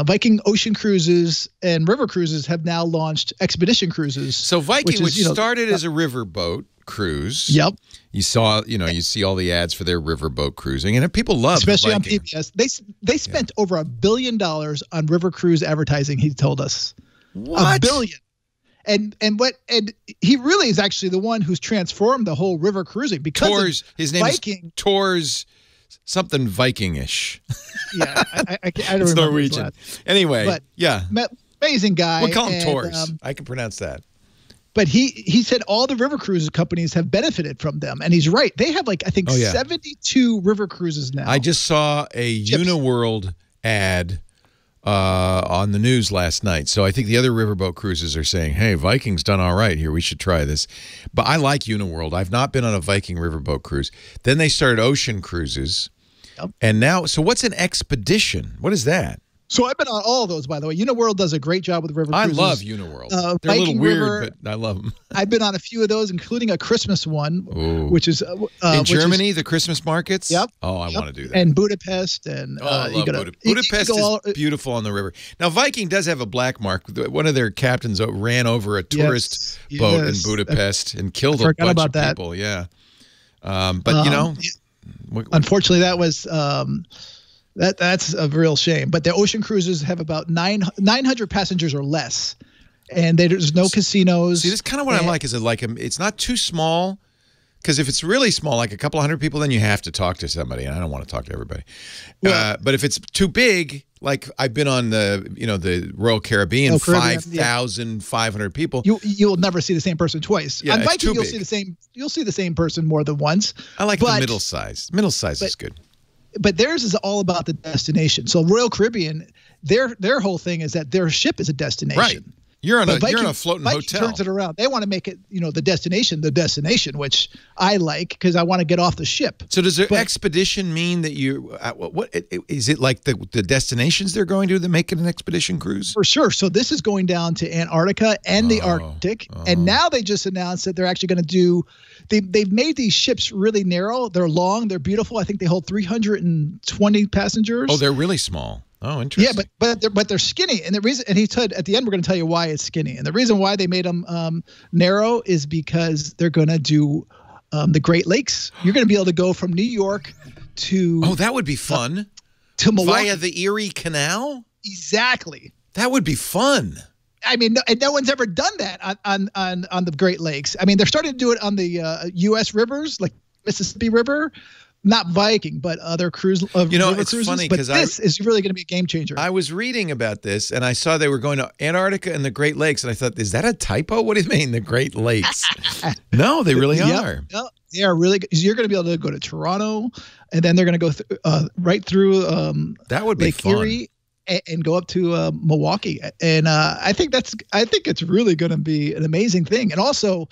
Viking Ocean Cruises and River Cruises have now launched Expedition Cruises. So Viking, which started as a riverboat cruise. Yep. You saw, you see all the ads for their riverboat cruising, and people love especially Viking. On PBS. They spent over $1 billion on river cruise advertising. He told us what? $1 billion. And he really is actually the one who's transformed the whole river cruising because his name is Tours something Viking-ish. Yeah, I don't it's remember. Norwegian. Anyway, but yeah, amazing guy. We'll call him Tours. I can pronounce that. But he said all the river cruise companies have benefited from them, and he's right. They have 72 river cruises now. I just saw a Uniworld ad on the news last night. So I think the other riverboat cruises are saying, hey, Viking's done all right here. We should try this. But I like Uniworld. I've not been on a Viking riverboat cruise. Then they started ocean cruises. Yep. And now, so what's an expedition? What is that? So I've been on all of those, by the way. Uniworld does a great job with river cruises. I love Uniworld. They're Viking a little weird, but I love them. I've been on a few of those, including a Christmas one, which is in Germany, the Christmas markets. Yep. Oh, I want to do that. And Budapest, and I love Budapest is beautiful on the river. Now, Viking does have a black mark. One of their captains ran over a tourist boat in Budapest and killed a bunch of people. Yeah, but unfortunately, that was. That's a real shame. But the ocean cruises have about 900 passengers or less, and there's no casinos. See, this is kind of what I like. Is it's not too small, because if it's really small, like a couple hundred people, then you have to talk to somebody, and I don't want to talk to everybody. Well, but if it's too big, like I've been on the Royal Caribbean, 5,500 people. You will never see the same person twice. Yeah, on Viking, you'll see the same person more than once. I like the middle size. Middle size is good. But theirs is all about the destination. So Royal Caribbean, their whole thing is that their ship is a destination. Right. You're in a floating Viking hotel. Turns it around. They want to make it, the destination, which I like because I want to get off the ship. So does their expedition mean that what is it like the destinations they're going to that make it an expedition cruise? For sure. So this is going down to Antarctica and the Arctic. And now they just announced that they're actually going to do, they've made these ships really narrow. They're long. They're beautiful. I think they hold 320 passengers. Oh, they're really small. Oh, interesting. Yeah, but they're skinny, and the reason, and he said at the end we're going to tell you why it's skinny, and the reason why they made them narrow is because they're going to do the Great Lakes. You're going to be able to go from New York to that would be fun to Milwaukee via the Erie Canal. Exactly. That would be fun. I mean, no one's ever done that on the Great Lakes. I mean, they're starting to do it on the U.S. rivers like Mississippi River. Not Viking, but other river it's cruises. Funny because this is really going to be a game changer. I was reading about this, and I saw they were going to Antarctica and the Great Lakes, and I thought, is that a typo? What do you mean, the Great Lakes? No, they really are. No, they are really good. You're going to be able to go to Toronto, and then they're going to go right through that would be Lake fun. Erie and go up to Milwaukee. And I think it's really going to be an amazing thing. And also,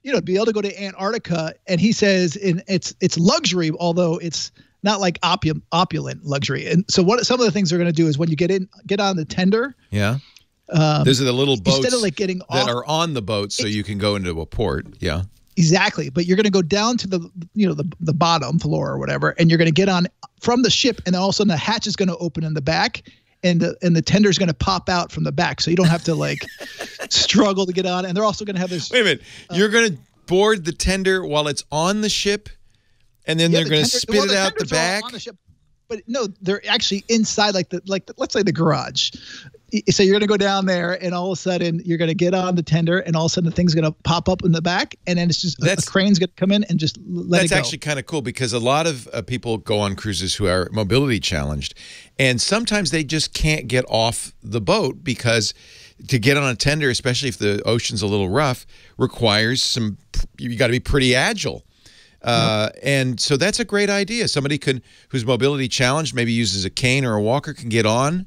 to be able to go to Antarctica, and he says it's luxury, although it's not like opulent luxury. And so some of the things they're going to do is when you get on the tender. Yeah. Those are the little boats instead of like getting that are on the boat, so you can go into a port. Yeah. Exactly. But you're going to go down to the bottom floor or whatever, and you're going to get on from the ship, and then all of a sudden the hatch is going to open in the back. And the tender is going to pop out from the back, so you don't have to struggle to get on. And they're also going to have this. Wait a minute, you're going to board the tender while it's on the ship, And then they're going to spit it out the back. On the ship, but no, they're actually inside, let's say the garage. So you're going to go down there, and all of a sudden you're going to get on the tender, and all of a sudden the thing's going to pop up in the back, and then it's just a crane's going to come in and just let it go. That's actually kind of cool, because a lot of people go on cruises who are mobility challenged, and sometimes they just can't get off the boat because to get on a tender, especially if the ocean's a little rough, requires you got to be pretty agile. And so that's a great idea. Somebody who's mobility challenged, maybe uses a cane or a walker, can get on.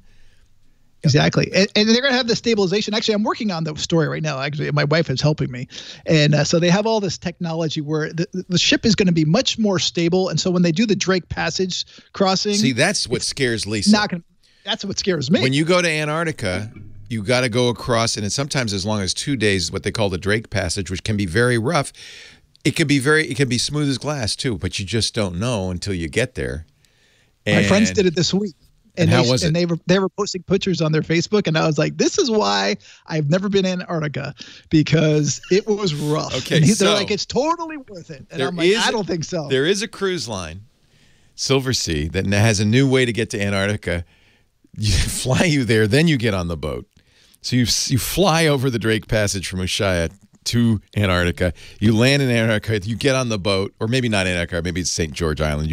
Exactly. And they're going to have the stabilization. Actually, I'm working on the story right now. Actually, my wife is helping me. And so they have all this technology where the ship is going to be much more stable. And so when they do the Drake Passage crossing. See, that's what scares Lisa. That's what scares me. When you go to Antarctica, you got to go across, and it's sometimes as long as 2 days, what they call the Drake Passage, which can be very rough. It can be smooth as glass too, but you just don't know until you get there. My friends did it this week. And how was it? And they were posting pictures on their Facebook, and I was like, "This is why I've never been in Antarctica, because it was rough." Okay, and they're like, "It's totally worth it," and I'm like, "I don't think so." There is a cruise line, Silver Sea, that has a new way to get to Antarctica. You fly you there, then you get on the boat. So you fly over the Drake Passage from Ushuaia to Antarctica. You land in Antarctica. You get on the boat, or maybe not Antarctica. Maybe it's St. George Island.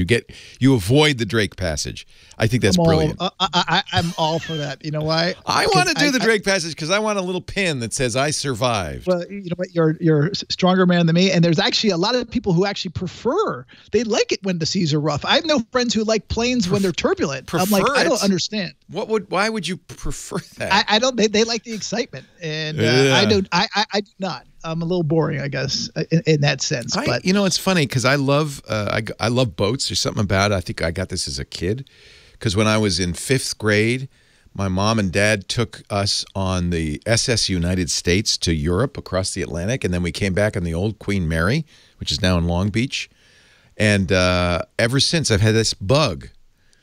You avoid the Drake Passage. I think that's brilliant. I'm all for that. You know why? I want to do the Drake Passage because I want a little pin that says I survived. Well, you know what? You're a stronger man than me, and there's actually a lot of people who actually prefer. They like it when the seas are rough. I have no friends who like planes when they're turbulent. I'm like, I don't understand. Why would you prefer that? I don't. They like the excitement, and I don't. I do not. I'm a little boring, I guess, in that sense. But you know, it's funny because I love boats. There's something about it. I think I got this as a kid, because when I was in 5th grade, my mom and dad took us on the SS United States to Europe across the Atlantic, and then we came back on the old Queen Mary, which is now in Long Beach. And ever since, I've had this bug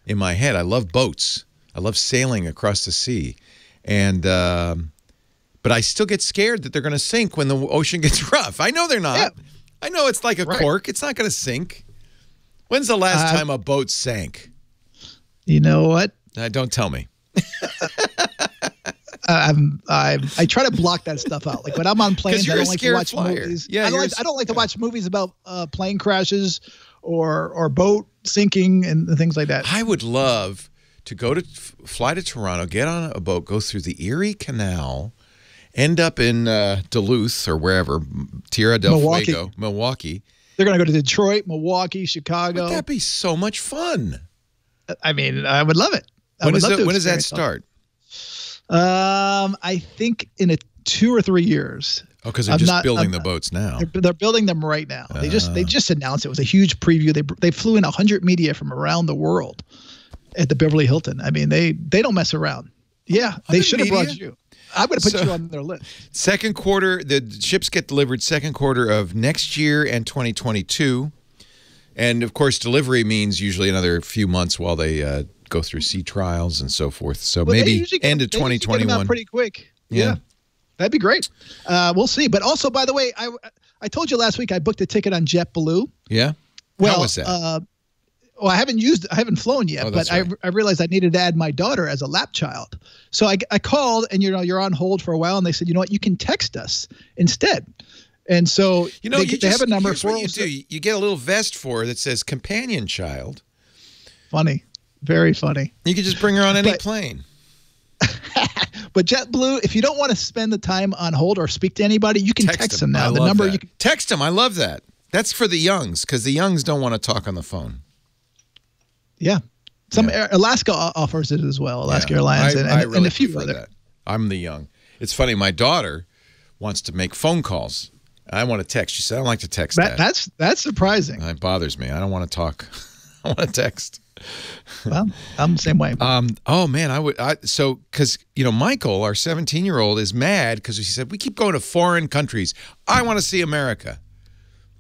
in my head. I love boats. I love sailing across the sea, and but I still get scared that they're going to sink when the ocean gets rough. I know they're not. Yeah. I know it's like a cork. It's not going to sink. When's the last time a boat sank? You know what? Don't tell me. I try to block that stuff out. Like when I'm on planes, I don't like to watch movies. Yeah, I don't like to watch movies about plane crashes or boat sinking and things like that. I would love to fly to Toronto, get on a boat, go through the Erie Canal, end up in Duluth or wherever, Tierra del Fuego, Milwaukee. They're going to go to Detroit, Milwaukee, Chicago. Would that be so much fun? I mean, I would love it. When does that start? I think in 2 or 3 years. Oh, because they're just building the boats now. They're building them right now. They just announced it. It was a huge preview. They flew in 100 media from around the world at the Beverly Hilton. I mean, they don't mess around. Yeah, they should have brought you. I'm going to put you on their list. Second quarter, the ships get delivered second quarter of next year and 2022. And, of course, delivery means usually another few months while they go through sea trials and so forth. So maybe end of 2021. Get them out pretty quick. Yeah. That'd be great. We'll see. But also, by the way, I told you last week I booked a ticket on JetBlue. Yeah? Well, how was that? Well, I haven't flown yet, but right. I realized I needed to add my daughter as a lap child. So I called, and you're on hold for a while, and they said, you know what, you can text us instead. And so they have a number. Here's what you do. You get a little vest for her that says companion child. Funny. Very funny. You could just bring her on any plane. But JetBlue, if you don't want to spend the time on hold or speak to anybody, you can text them now. The number you can text them. I love that. That's for the youngs, because the youngs don't want to talk on the phone. Yeah. Alaska offers it as well. Alaska Airlines and a few other. I'm the young. It's funny. My daughter wants to make phone calls. I want to text. She said, I don't like to text that. That's surprising. That bothers me. I don't want to talk. I want to text. Well, I'm the same way. Oh man, because Michael, our 17-year-old, is mad because he said we keep going to foreign countries. I want to see America.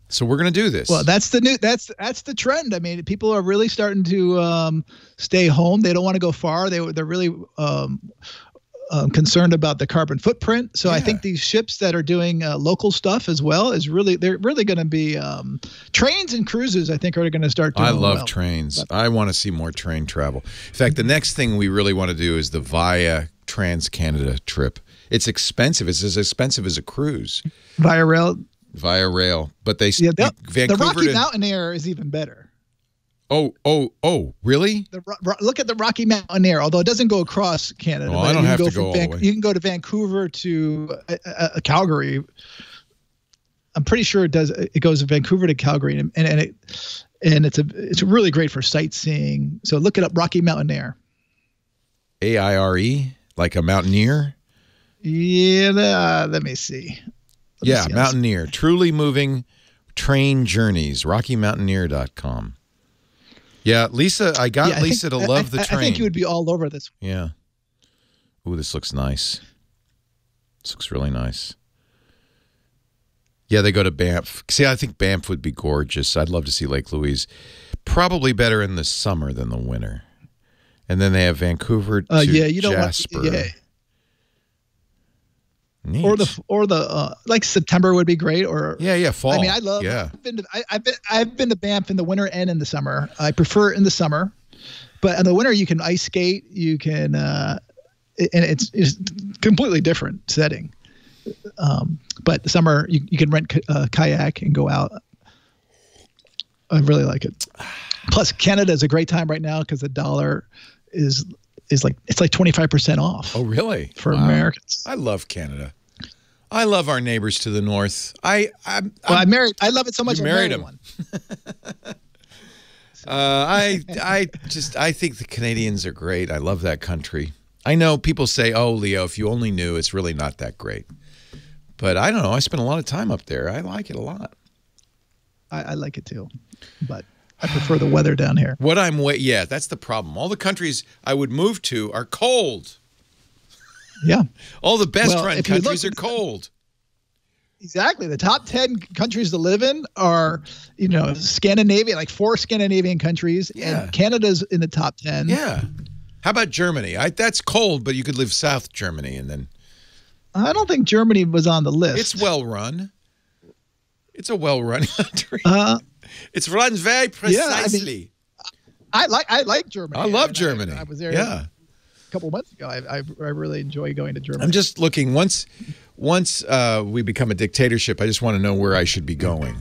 So we're going to do this. Well, that's the trend. I mean, people are really starting to stay home. They don't want to go far. They're really concerned about the carbon footprint. So I think these ships that are doing local stuff as well they're really going to be trains and cruises. I think are going to start doing. I love trains. I want to see more train travel. In fact, the next thing we really want to do is the Via Trans-Canada trip. It's expensive. It's as expensive as a cruise. Via rail. But they the Vancouver Rocky Mountain Air is even better. Oh, really? Look at the Rocky Mountain Air, although it doesn't go across Canada. Oh, I don't have to go all the way. You can go to Vancouver to Calgary. I'm pretty sure it does. It goes to Vancouver to Calgary, and it's really great for sightseeing. So look it up, Rocky Mountain Air. AIRE, like a mountaineer? Yeah, let me see. Mountaineer. Truly moving train journeys, RockyMountaineer.com. Yeah, Lisa, I got Lisa to love the train. I think you would be all over this. Yeah. Ooh, this looks nice. This looks really nice. Yeah, they go to Banff. See, I think Banff would be gorgeous. I'd love to see Lake Louise. Probably better in the summer than the winter. And then they have Vancouver to Jasper. Neat. Or the like September would be great. Or fall. I mean, I love. Yeah. I've been to Banff in the winter and in the summer. I prefer it in the summer, but in the winter you can ice skate. You can, and it's completely different setting. But the summer you can rent a kayak and go out. I really like it. Plus, Canada is a great time right now because the dollar is like 25% off. Oh, really? For Americans. I love Canada. I love our neighbors to the north. I love it so much. You married him. I think the Canadians are great. I love that country. I know people say, "Oh, Leo, if you only knew, it's really not that great." But I don't know. I spent a lot of time up there. I like it a lot. I like it too, but I prefer the weather down here. That's the problem. All the countries I would move to are cold. Yeah. All the best run countries are cold. Exactly. The top 10 countries to live in are, Scandinavia, like 4 Scandinavian countries. Yeah. And Canada's in the top 10. Yeah. How about Germany? That's cold, but you could live South Germany and then. I don't think Germany was on the list. It's well run. It's a well-run country. It runs very precisely. Yeah, I like Germany. I love Germany. I was there a couple of months ago. I really enjoy going to Germany. I'm just looking. Once we become a dictatorship, I just want to know where I should be going.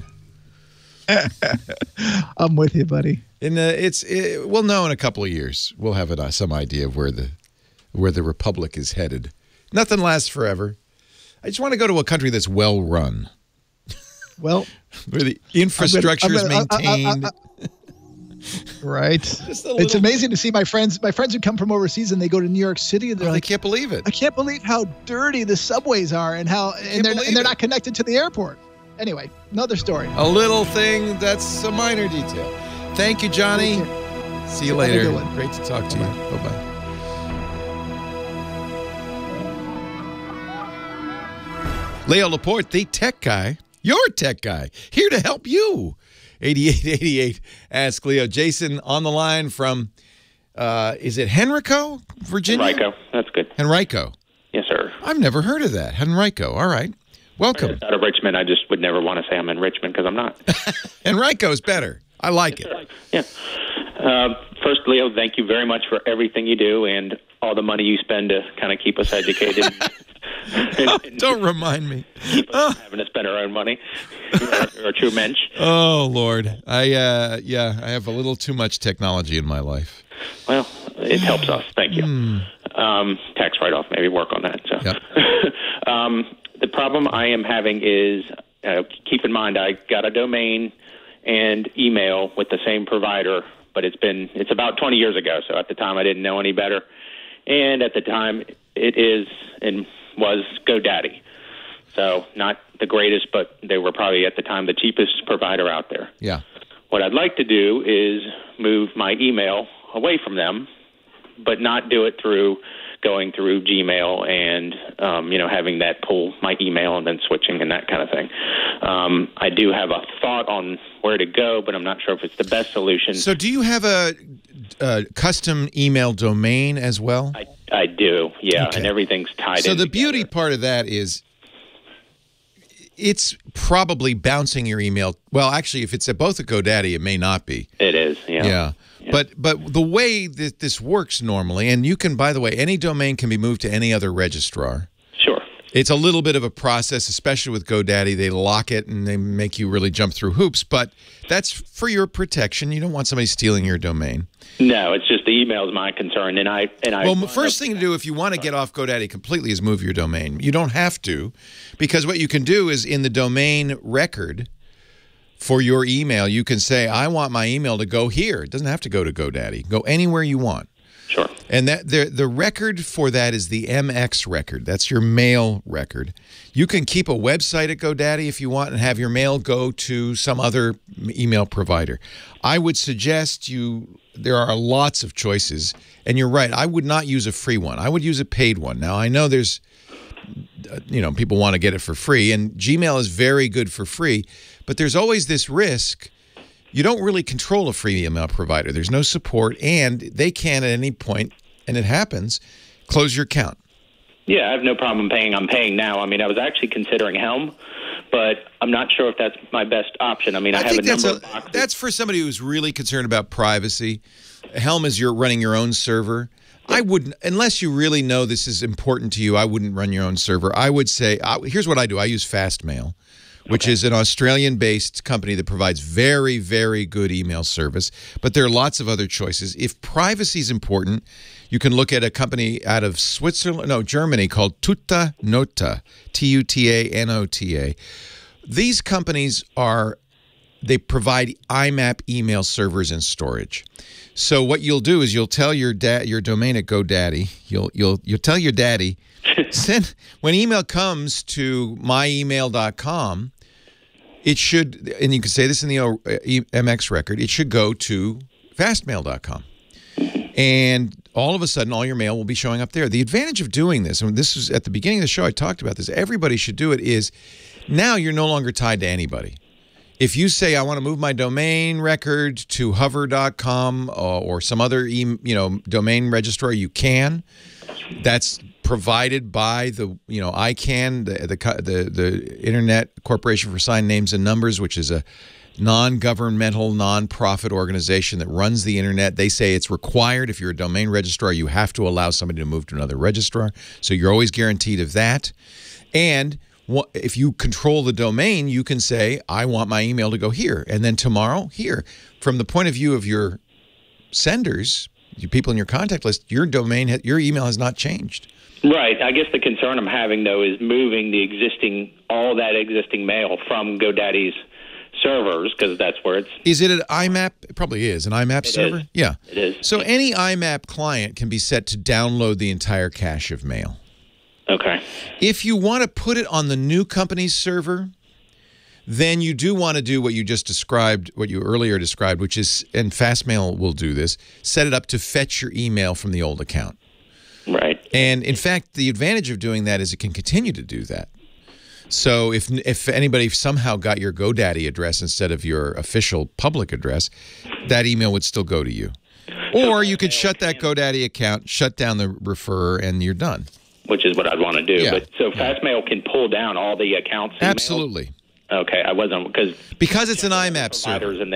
I'm with you, buddy. We'll know in a couple of years. We'll have some idea of where the republic is headed. Nothing lasts forever. I just want to go to a country that's well run. Well, where the infrastructure is maintained. Right. It's amazing to see my friends who come from overseas and they go to New York City and they're like, I can't believe it. I can't believe how dirty the subways are and they're not connected to the airport. Anyway, another story. A little thing that's a minor detail. Thank you, Johnny. See you later. Great to talk to you. Bye-bye. Leo Laporte, the tech guy. Your tech guy, here to help you. 8888 Ask Leo. Jason on the line from, is it Henrico, Virginia? Henrico, that's good. Henrico. Yes, sir. I've never heard of that. Henrico, all right. Welcome. Out of Richmond, I just would never want to say I'm in Richmond because I'm not. Henrico's better. I like it. Yeah. First, Leo, thank you very much for everything you do and all the money you spend to kind of keep us educated. Don't remind me. Keep us having to spend our own money. You're a true mensch. Oh, Lord. I have a little too much technology in my life. Well, it helps us. Thank you. Tax write-off, maybe work on that. So. Yep. The problem I am having is, keep in mind, I got a domain and email with the same provider, but it's about 20 years ago. So at the time I didn't know any better. And at the time it is and was GoDaddy. So not the greatest, but they were probably at the time the cheapest provider out there. Yeah. What I'd like to do is move my email away from them, but not do it through going through Gmail and, having that pull my email and then switching and that kind of thing. I do have a thought on where to go, but I'm not sure if it's the best solution. So do you have a custom email domain as well? I I do, yeah, Okay. and everything's tied in. So the together. beauty part of that is it's probably bouncing your email. Well, actually, if it's at both at GoDaddy, it may not be. It is, yeah. Yeah. But the way that this works normally, and you can, by the way, any domain can be moved to any other registrar. Sure. It's a little bit of a process, especially with GoDaddy. They lock it and they make you really jump through hoops, but that's for your protection. You don't want somebody stealing your domain. No, it's just the email is my concern, Well, the first thing to do if you want to get off GoDaddy completely is move your domain. You don't have to, because what you can do is in the domain record for your email, you can say, I want my email to go here. It doesn't have to go to GoDaddy. Go anywhere you want. Sure. And that the record for that is the MX record. That's your mail record. You can keep a website at GoDaddy if you want and have your mail go to some other email provider. I would suggest there are lots of choices. And you're right, I would not use a free one. I would use a paid one. Now, I know there's, people want to get it for free, and Gmail is very good for free, but there's always this risk. You don't really control a free email provider. There's no support, and they can at any point, and it happens, close your account. Yeah, I have no problem paying. I'm paying now. I mean, I was actually considering Helm, but I'm not sure if that's my best option. I mean, I have a number of boxes. That's for somebody who's really concerned about privacy. Helm is you're running your own server. I wouldn't, unless you really know this is important to you, I wouldn't run your own server. I would say, here's what I do. I use Fastmail, which is an Australian-based company that provides very, very good email service. But there are lots of other choices. If privacy is important, you can look at a company out of Germany called Tutanota, Tutanota. These companies they provide IMAP email servers and storage. So what you'll do is you'll tell your domain at GoDaddy, you'll tell your daddy, when email comes to myemail.com, it should, and you can say this in the MX record, it should go to fastmail.com. And all of a sudden, all your mail will be showing up there. The advantage of doing this, and this was at the beginning of the show, I talked about this, everybody should do it, is now you're no longer tied to anybody. If you say, I want to move my domain record to hover.com or some other domain registrar, you can. That's provided by the ICANN, the Internet Corporation for Assigned Names and Numbers, which is a non-governmental, non-profit organization that runs the Internet. They say it's required if you're a domain registrar, you have to allow somebody to move to another registrar. So you're always guaranteed of that. And if you control the domain, you can say, I want my email to go here. And then tomorrow, here. From the point of view of your senders, you people in your contact list, your email has not changed. Right. I guess the concern I'm having, though, is moving all that existing mail from GoDaddy's servers, because that's where it's... Is it an IMAP? It probably is. An IMAP server? Is. Yeah. It is. So any IMAP client can be set to download the entire cache of mail. Okay. If you want to put it on the new company's server, then you do want to do what you just described, what you earlier described, which is, and Fastmail will do this, set it up to fetch your email from the old account. Right. And in fact, the advantage of doing that is it can continue to do that. So if anybody somehow got your GoDaddy address instead of your official public address, that email would still go to you. Or you could shut that GoDaddy account, shut down the referrer, and you're done. Which is what I'd want to do. Yeah. But so Fastmail can pull down all the accounts. Absolutely. Okay, I wasn't because it's an IMAP server. And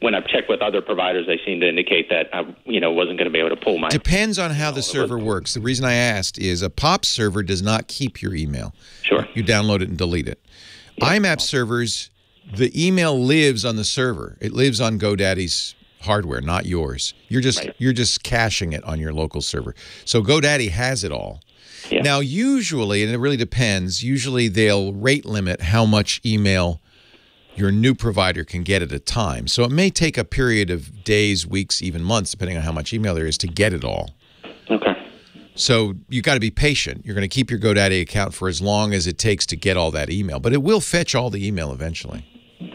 when I've checked with other providers, they seem to indicate that I wasn't going to be able to pull my. Depends on how the server works. The reason I asked is a POP server does not keep your email. Sure. You download it and delete it. Yeah. IMAP servers, the email lives on the server. It lives on GoDaddy's hardware, not yours. You're just caching it on your local server. So GoDaddy has it all. Yeah. Now, usually, and it really depends, usually they'll rate limit how much email your new provider can get at a time. So it may take a period of days, weeks, even months, depending on how much email there is to get it all. Okay. So you've got to be patient. You're going to keep your GoDaddy account for as long as it takes to get all that email. But it will fetch all the email eventually.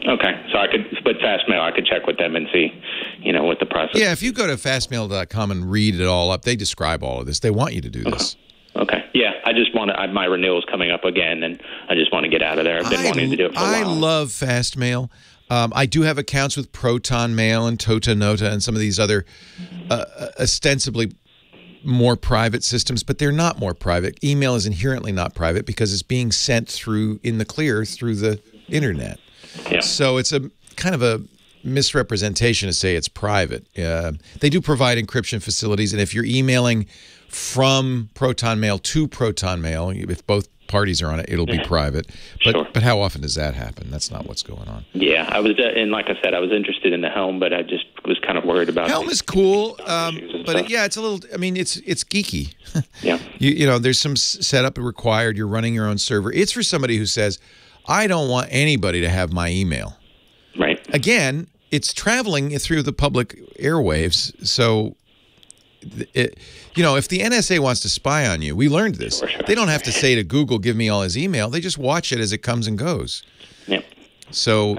Okay. So I could, but Fastmail, I could check with them and see, what the process is. Yeah, if you go to fastmail.com and read it all up, they describe all of this. They want you to do this. Okay. Yeah, I just want to. My renewal's coming up again, and I just want to get out of there. I've been wanting to do it for a while. I love Fastmail. I do have accounts with Proton Mail and Tutanota and some of these other ostensibly more private systems, but they're not more private. Email is inherently not private because it's being sent through in the clear through the internet. Yeah. So it's a kind of a misrepresentation to say it's private. They do provide encryption facilities, and if you're emailing from Proton Mail to Proton Mail, if both parties are on it, it'll be private. But how often does that happen? That's not what's going on. Yeah, I was, and like I said, I was interested in the Helm, but I just was kind of worried about Helm is cool, but yeah, it's a little. I mean, it's geeky. Yeah. You know, there's some setup required. You're running your own server. It's for somebody who says, I don't want anybody to have my email. Right. Again, it's traveling through the public airwaves, so. You know, if the NSA wants to spy on you, we learned this. Sure. They don't have to say to Google, give me all his email. They just watch it as it comes and goes. Yep. So,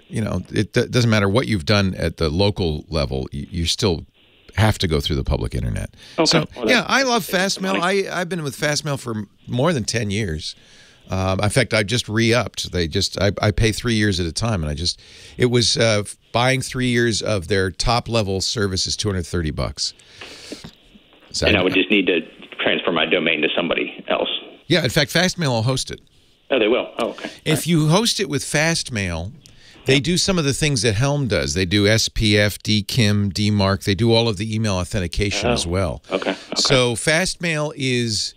you know, it doesn't matter what you've done at the local level. You still have to go through the public internet. Okay. So, well, yeah, I love Fastmail. I've been with Fastmail for more than 10 years. In fact, I just re-upped. I pay 3 years at a time, and it was buying 3 years of their top level service is $230. So and I would just need to transfer my domain to somebody else. Yeah, in fact, Fastmail will host it. Oh, they will. Oh, okay. If you host it with Fastmail, they do some of the things that Helm does. They do SPF, DKIM, DMARC. They do all of the email authentication as well. Okay. So Fastmail is.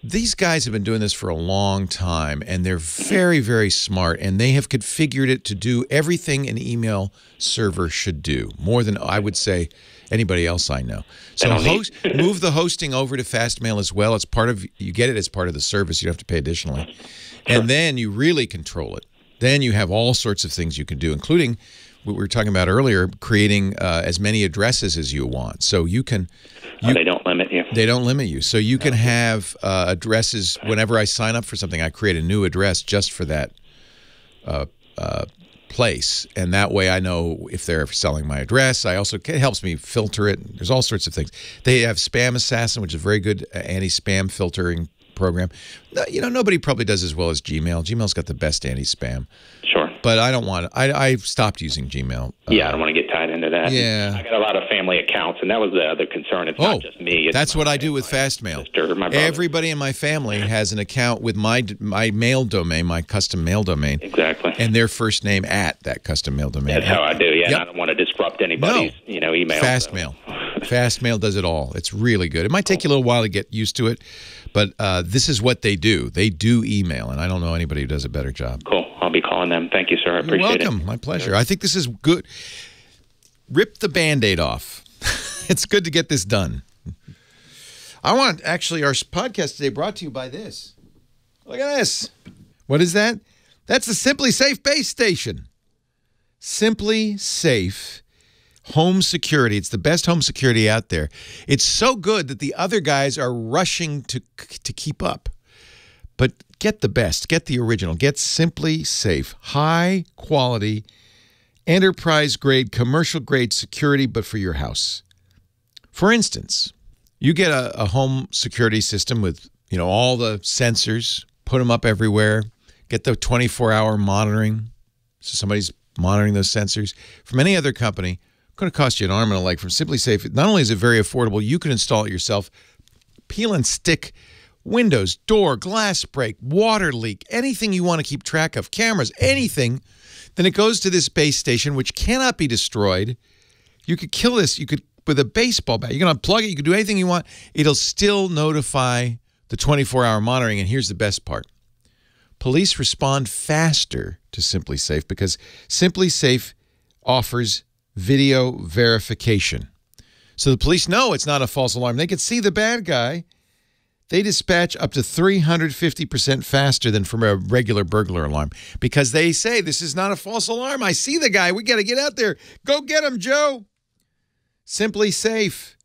These guys have been doing this for a long time, and they're very, very smart, and they have configured it to do everything an email server should do, more than, I would say, anybody else I know. So move the hosting over to Fastmail as well. It's part of, you get it as part of the service. You don't have to pay additionally. And then you really control it. Then you have all sorts of things you can do, including what we were talking about earlier, creating as many addresses as you want. So you can... they don't limit you. They don't limit you. So you can have addresses. Whenever I sign up for something, I create a new address just for that place. And that way I know if they're selling my address. It helps me filter it. There's all sorts of things. They have Spam Assassin, which is a very good anti-spam filtering program. You know, nobody probably does as well as Gmail. Gmail's got the best anti-spam. Sure. But I don't want it. I've stopped using Gmail. Yeah, I don't want to get tied into that. Yeah. I got a lot of family accounts, and that was the other concern. It's not just me. That's what I do with Fastmail. Sister, my brother. Everybody in my family has an account with my mail domain, my custom mail domain. Exactly. And their first name at that custom mail domain. That's how I do, yeah. Yep. And I don't want to disrupt anybody's email. Fastmail. Fastmail does it all. It's really good. It might take you a little while to get used to it, but this is what they do. They do email, and I don't know anybody who does a better job. Cool. I'll be calling them. Thank you, sir. I appreciate it. You're welcome. My pleasure. I think this is good. Rip the Band-Aid off. It's good to get this done. Our podcast today brought to you by this. Look at this. What is that? That's the Simply Safe base station. Simply Safe home security. It's the best home security out there. It's so good that the other guys are rushing to keep up. But get the best. Get the original. Get Simply Safe. High quality, enterprise grade, commercial grade security, but for your house. For instance, you get a home security system with, all the sensors, put them up everywhere, get the 24-hour monitoring. So somebody's monitoring those sensors. From any other company, going to cost you an arm and a leg. From Simply Safe, not only is it very affordable, you can install it yourself. Peel and stick windows, door, glass break, water leak, anything you want to keep track of, cameras, anything. Then it goes to this base station, which cannot be destroyed. You could kill this. You could, with a baseball bat, you can unplug it. You can do anything you want. It'll still notify the 24-hour monitoring. And here's the best part. Police respond faster to Simply Safe because Simply Safe offers video verification. So the police know it's not a false alarm. They can see the bad guy. They dispatch up to 350% faster than from a regular burglar alarm because they say this is not a false alarm. I see the guy. We got to get out there. Go get him, Joe. Simply Safe.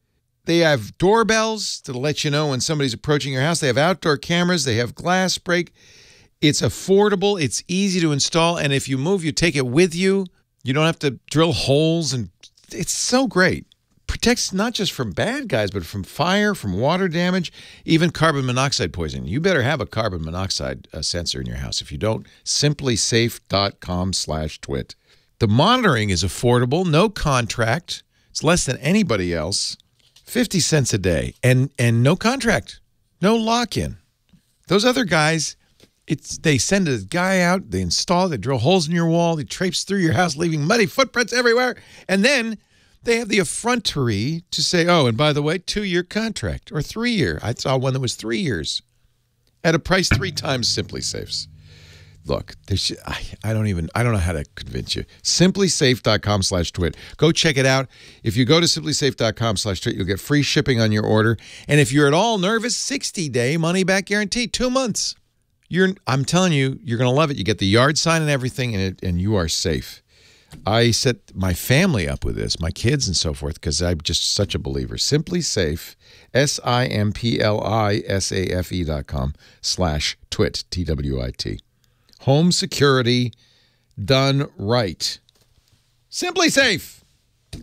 They have doorbells to let you know when somebody's approaching your house. They have outdoor cameras. They have glass break. It's affordable. It's easy to install. And if you move, you take it with you. You don't have to drill holes. And it's so great. Protects not just from bad guys, but from fire, from water damage, even carbon monoxide poisoning. You better have a carbon monoxide sensor in your house. If you don't, simplysafe.com/twit. The monitoring is affordable, no contract. It's less than anybody else. 50 cents a day, and no contract, no lock-in. Those other guys, they send a guy out, they install, they drill holes in your wall, they traipse through your house, leaving muddy footprints everywhere, and then they have the effrontery to say, oh, and by the way, 2-year contract or 3-year. I saw one that was 3 years at a price 3 times Simply Safe's. Look, I don't know how to convince you. SimplySafe.com/twit. Go check it out. If you go to SimplySafe.com/twit, you'll get free shipping on your order. And if you're at all nervous, 60-day money-back guarantee, 2 months. I'm telling you, you're going to love it. You get the yard sign and everything, and you are safe. I set my family up with this, my kids and so forth, because I'm just such a believer. Simply Safe, SimplySafe.com/twit, TWIT. Home security done right. Simply Safe.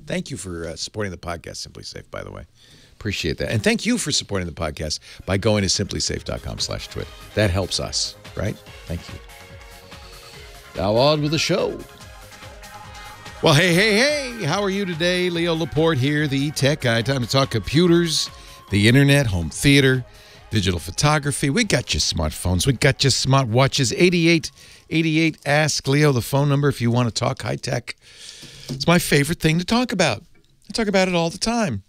Thank you for supporting the podcast, Simply Safe, by the way. Appreciate that. And thank you for supporting the podcast by going to SimplySafe.com/twit. That helps us, right? Thank you. Now on with the show. Well, hey, how are you today? Leo Laporte here, the E-Tech Guy. Time to talk computers, the internet, home theater, digital photography. We got you smartphones. We got you smartwatches. 8888 Ask Leo, the phone number if you want to talk high tech. It's my favorite thing to talk about. I talk about it all the time.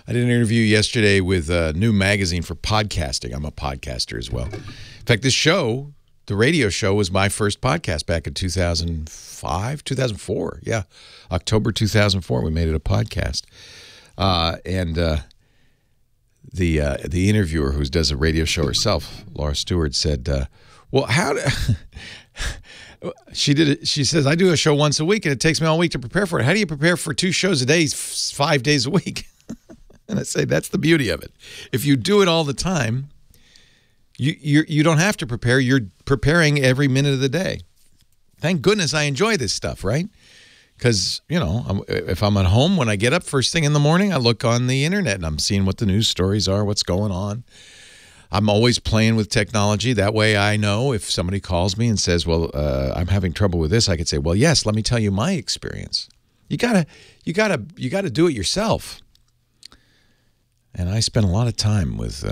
I did an interview yesterday with a new magazine for podcasting. I'm a podcaster as well. In fact, this show, the radio show, was my first podcast back in 2004. Yeah, October 2004, we made it a podcast. The interviewer, who does a radio show herself, Laura Stewart, said, well, she says, I do a show once a week, and it takes me all week to prepare for it. How do you prepare for 2 shows a day, 5 days a week? And I say, that's the beauty of it. If you do it all the time, you don't have to prepare. You're preparing every minute of the day. Thank goodness I enjoy this stuff, right? Because, if I'm at home, when I get up first thing in the morning, I look on the internet and I'm seeing what the news stories are, what's going on. I'm always playing with technology. That way I know if somebody calls me and says, well, I'm having trouble with this, I could say, well, yes, let me tell you my experience. You gotta do it yourself. And I spend a lot of time with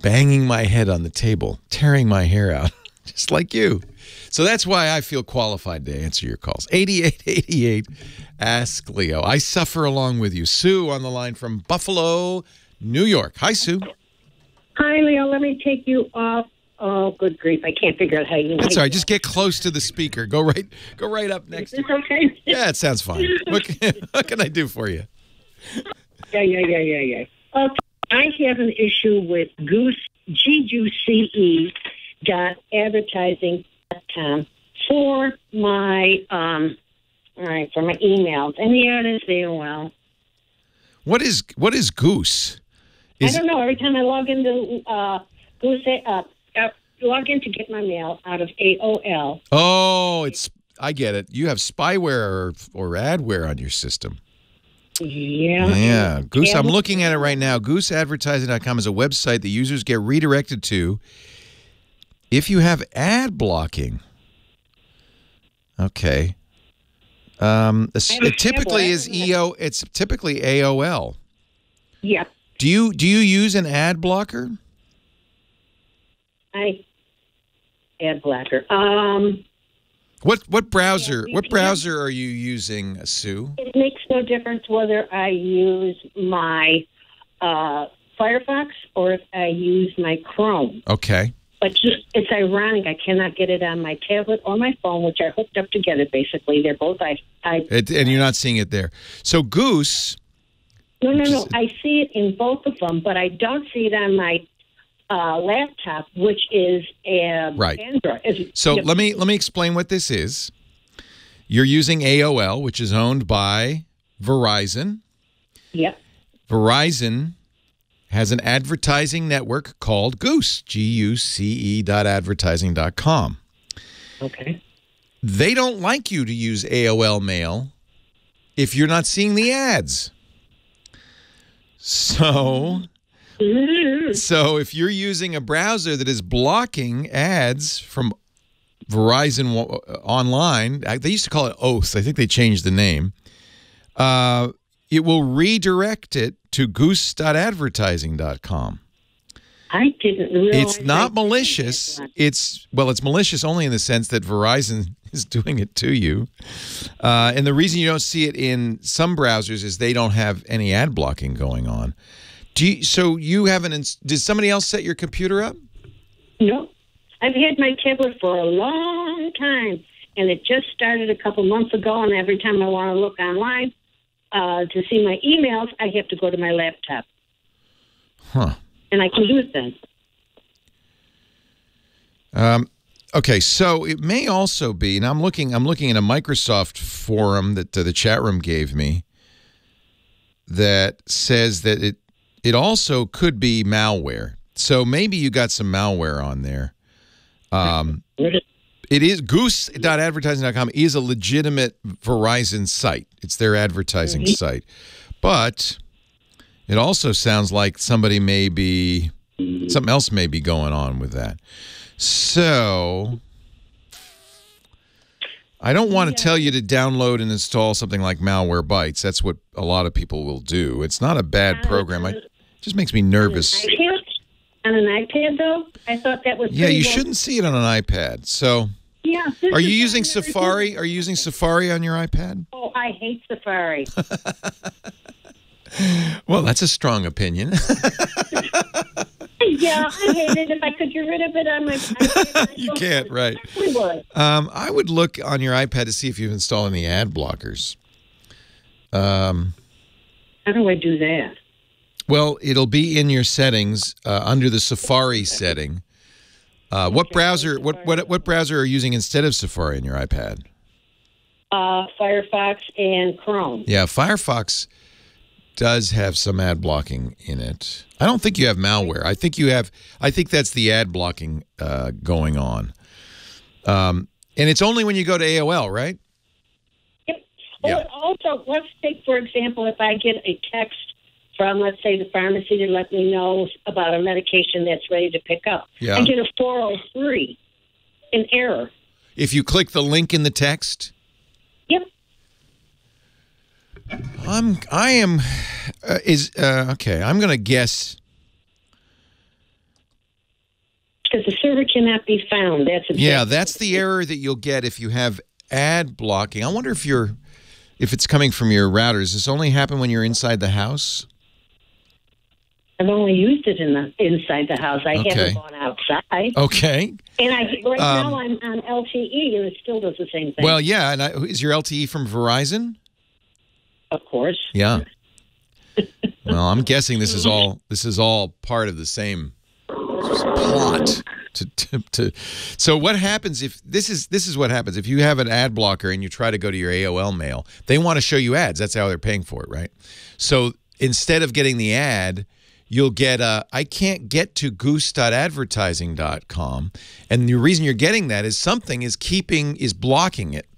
banging my head on the table, tearing my hair out, just like you. So that's why I feel qualified to answer your calls. 8888 Ask Leo. I suffer along with you. Sue on the line from Buffalo, New York. Hi, Sue. Hi, Leo. Let me take you off. Oh, good grief. I can't figure out how you... That's all right. Just get close to the speaker. Go right up next. Is this okay? Yeah, it sounds fine. What can I do for you? Yeah. Okay. I have an issue with GUCE.advertising.com for my emails, and the others AOL. What is Goose? I don't know. Every time I log into Goose, log in to get my mail out of AOL. Oh, I get it. You have spyware or adware on your system. Yeah. Goose, I'm looking at it right now. GooseAdvertising.com is a website that users get redirected to if you have ad blocking. Okay. It typically is it's typically AOL. Yeah. Do you use an ad blocker? Ad blocker. What browser are you using, Sue? It makes no difference whether I use my Firefox or if I use my Chrome. Okay. But it's ironic. I cannot get it on my tablet or my phone, which are hooked up together, basically. They're both and you're not seeing it there. So Goose... No. I see it in both of them, but I don't see it on my laptop, which is right. Android. So let me explain what this is. You're using AOL, which is owned by Verizon. Yep. Verizon has an advertising network called Goose, GUCE.advertising.com. Okay. They don't like you to use AOL Mail if you're not seeing the ads. So if you're using a browser that is blocking ads from Verizon online, they used to call it Oath. I think they changed the name. it will redirect it to goose.advertising.com. I didn't realize. It's not malicious. It's malicious only in the sense that Verizon is doing it to you. And the reason you don't see it in some browsers is they don't have any ad blocking going on. So you haven't? Did somebody else set your computer up? No, I've had my tablet for a long time, and it just started a couple months ago. And every time I want to look online to see my emails, I have to go to my laptop. Huh. And I can do it then. Okay, so it may also be, and I'm looking at a Microsoft forum that the chat room gave me that says that it also could be malware. So maybe you got some malware on there. It is goose.advertising.com is a legitimate Verizon site. It's their advertising site. But it also sounds like something else may be going on with that. So I don't want to tell you to download and install something like Malware Bytes. That's what a lot of people will do. It's not a bad program. It just makes me nervous. On an iPad, though? I thought that was... Yeah, you shouldn't see it on an iPad. So yeah. Are you using Safari? Are you using Safari on your iPad? Oh, I hate Safari. Well, that's a strong opinion. Yeah, I hate it. If I could get rid of it on my iPad, you can't, right? I would. I would look on your iPad to see if you've installed any ad blockers. How do I do that? Well, it'll be in your settings under the Safari setting. What browser? What browser are you using instead of Safari on your iPad? Firefox and Chrome. Yeah, Firefox does have some ad blocking in it. I don't think you have malware. I think that's the ad blocking going on. And it's only when you go to AOL, right? Yep. Yeah. Also, let's take, for example, if I get a text from, let's say, the pharmacy to let me know about a medication that's ready to pick up. Yeah. I get a 403, an error. If you click the link in the text? Yep. Okay, I'm going to guess. Because the server cannot be found. That's the error that you'll get if you have ad blocking. I wonder if it's coming from your router. Does this only happen when you're inside the house? I've only used it inside the house. I haven't gone outside. Okay. And right now I'm on LTE, and it still does the same thing. Well, yeah. And is your LTE from Verizon? Of course. Yeah. Well, I'm guessing this is all part of the same plot. So what happens if this is what happens if you have an ad blocker and you try to go to your AOL mail? They want to show you ads. That's how they're paying for it, right? So instead of getting the ad, you'll get I can't get to goose.advertising.com, and the reason you're getting that is something is blocking it,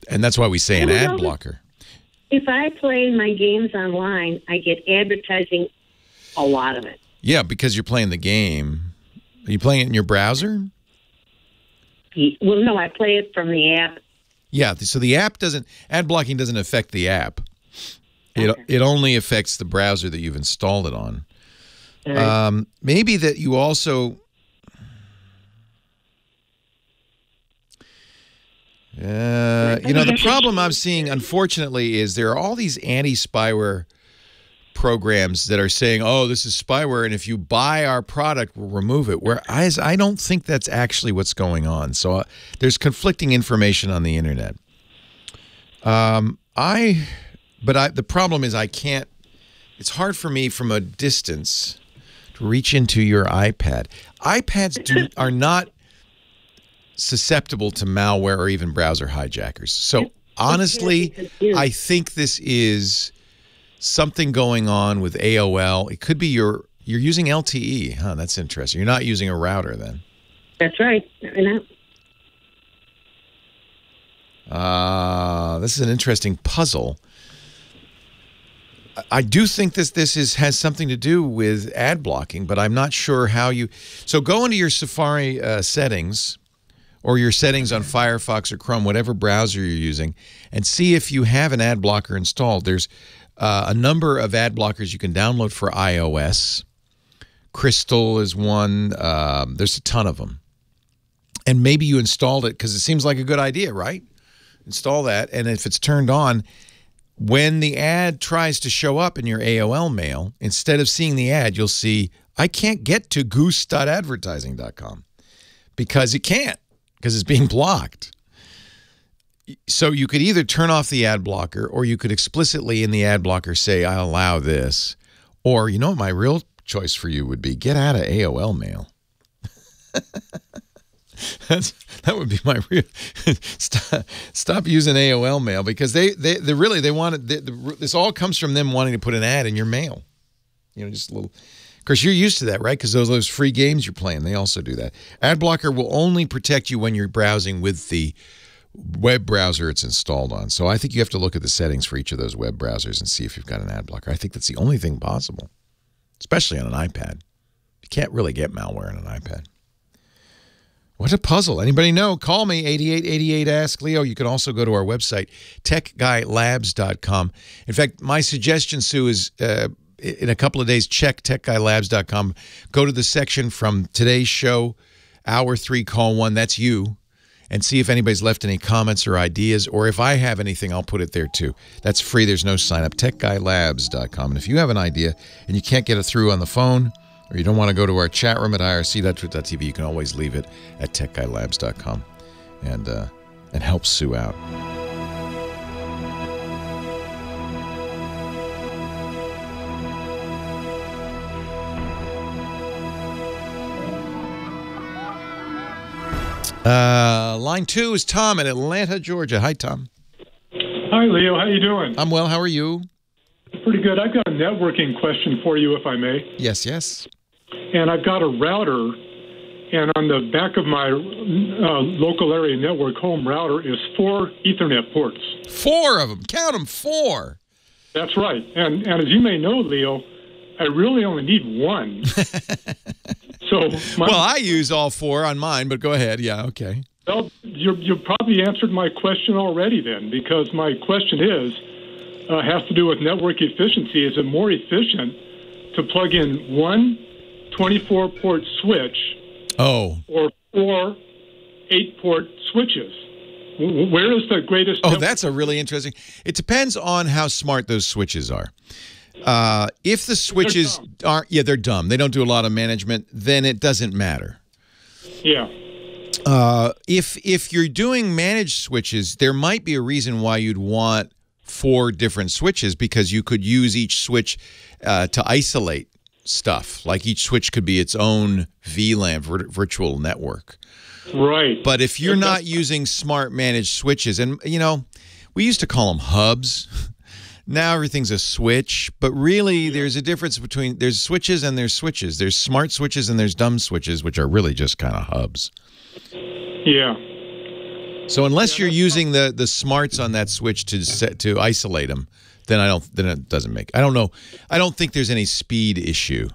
and that's why we say an ad blocker. If I play my games online, I get advertising, a lot of it. Yeah, because you're playing the game. Are you playing it in your browser? Well, no, I play it from the app. Yeah, so the app ad blocking doesn't affect the app. It only affects the browser that you've installed it on. Right. Maybe that you also... the problem I'm seeing, unfortunately, is there are all these anti-spyware programs that are saying, oh, this is spyware, and if you buy our product, we'll remove it. Whereas I don't think that's actually what's going on. So there's conflicting information on the internet. The problem is I can't, it's hard for me from a distance to reach into your iPad. iPads are not susceptible to malware or even browser hijackers. So honestly, I think this is something going on with AOL. It could be you're using LTE. Huh, that's interesting. You're not using a router then. That's right. This is an interesting puzzle. I do think this has something to do with ad blocking, but I'm not sure how you... So go into your Safari settings or your settings on Firefox or Chrome, whatever browser you're using, and see if you have an ad blocker installed. There's a number of ad blockers you can download for iOS. Crystal is one. There's a ton of them. And maybe you installed it because it seems like a good idea, right? Install that, and if it's turned on, when the ad tries to show up in your AOL mail, instead of seeing the ad, you'll see, I can't get to goose.advertising.com because it can't, because it's being blocked. So you could either turn off the ad blocker, or you could explicitly in the ad blocker say, I allow this. Or, you know, my real choice for you would be get out of AOL mail. That would be my real stop using AOL mail, because they really want it. This all comes from them wanting to put an ad in your mail. You know, just a little. Of course, you're used to that, right? Because those free games you're playing, they also do that. Ad blocker will only protect you when you're browsing with the web browser it's installed on. So I think you have to look at the settings for each of those web browsers and see if you've got an ad blocker. I think that's the only thing possible, especially on an iPad. You can't really get malware on an iPad. What a puzzle. Anybody know? Call me, 8888-ASK-LEO. You can also go to our website, techguylabs.com. In fact, my suggestion, Sue, is in a couple of days, check techguylabs.com. Go to the section from today's show, Hour 3, Call 1. That's you. And see if anybody's left any comments or ideas. Or if I have anything, I'll put it there, too. That's free. There's no sign-up. techguylabs.com. And if you have an idea and you can't get it through on the phone, or you don't want to go to our chat room at irc.twit.tv, you can always leave it at techguylabs.com and help Sue out. Line 2 is Tom in Atlanta, Georgia. Hi, Tom. Hi, Leo. How you doing? I'm well. How are you? Pretty good. I've got a networking question for you, if I may. Yes, yes. And I've got a router, and on the back of my local area network home router is 4 Ethernet ports. 4 of them. Count them, 4. That's right. And as you may know, Leo, I really only need 1. Well, I use all 4 on mine, but go ahead. Yeah, okay. Well, you probably answered my question already then, because my question has to do with network efficiency. Is it more efficient to plug in 1 24-port switch or 4 8-port switches? Where is the greatest... Oh, that's a really interesting... It depends on how smart those switches are. If the switches aren't... Yeah, they're dumb. They don't do a lot of management. Then it doesn't matter. Yeah. If you're doing managed switches, there might be a reason why you'd want 4 different switches, because you could use each switch to isolate stuff. Like each switch could be its own VLAN, virtual network. Right. But if you're not using smart managed switches, and, you know, we used to call them hubs. Now everything's a switch. But really, there's a difference between, there's switches and there's switches. There's smart switches and there's dumb switches, which are really just kind of hubs. Yeah. So unless you're using the smarts on that switch to isolate them, then it doesn't make. I don't know. I don't think there's any speed issue.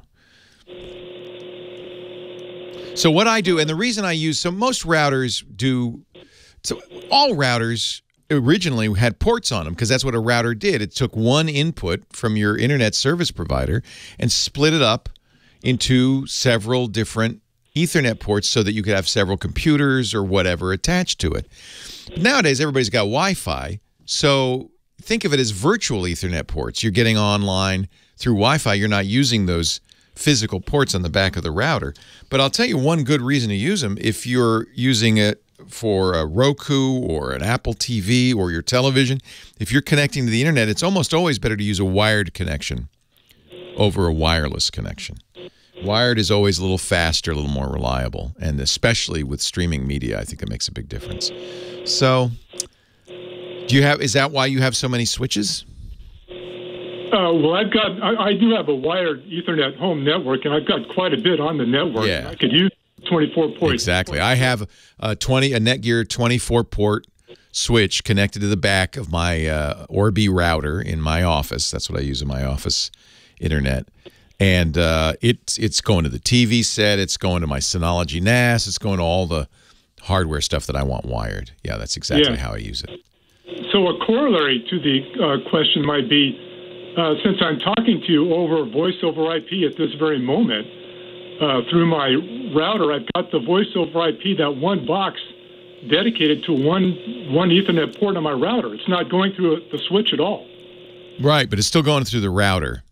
So what I do, and the reason I use, so most routers do, so all routers originally had ports on them because that's what a router did. It took one input from your internet service provider and split it up into several different Ethernet ports so that you could have several computers or whatever attached to it. But nowadays, everybody's got Wi-Fi, so think of it as virtual Ethernet ports. You're getting online through Wi-Fi. You're not using those physical ports on the back of the router. But I'll tell you one good reason to use them. If you're using it for a Roku or an Apple TV or your television, if you're connecting to the internet, it's almost always better to use a wired connection over a wireless connection. Wired is always a little faster, a little more reliable, and especially with streaming media, I think it makes a big difference. So, is that why you have so many switches? Well, I do have a wired Ethernet home network, and I've got quite a bit on the network. Yeah. I could use 24 ports. Exactly. I have a Netgear 24-port switch connected to the back of my Orbi router in my office. That's what I use in my office internet. And it's going to the TV set. It's going to my Synology NAS. It's going to all the hardware stuff that I want wired. Yeah, that's exactly how I use it. So a corollary to the question might be, since I'm talking to you over voice over IP at this very moment, through my router, I've got the voice over IP, that one box dedicated to one Ethernet port on my router. It's not going through the switch at all. Right, but it's still going through the router.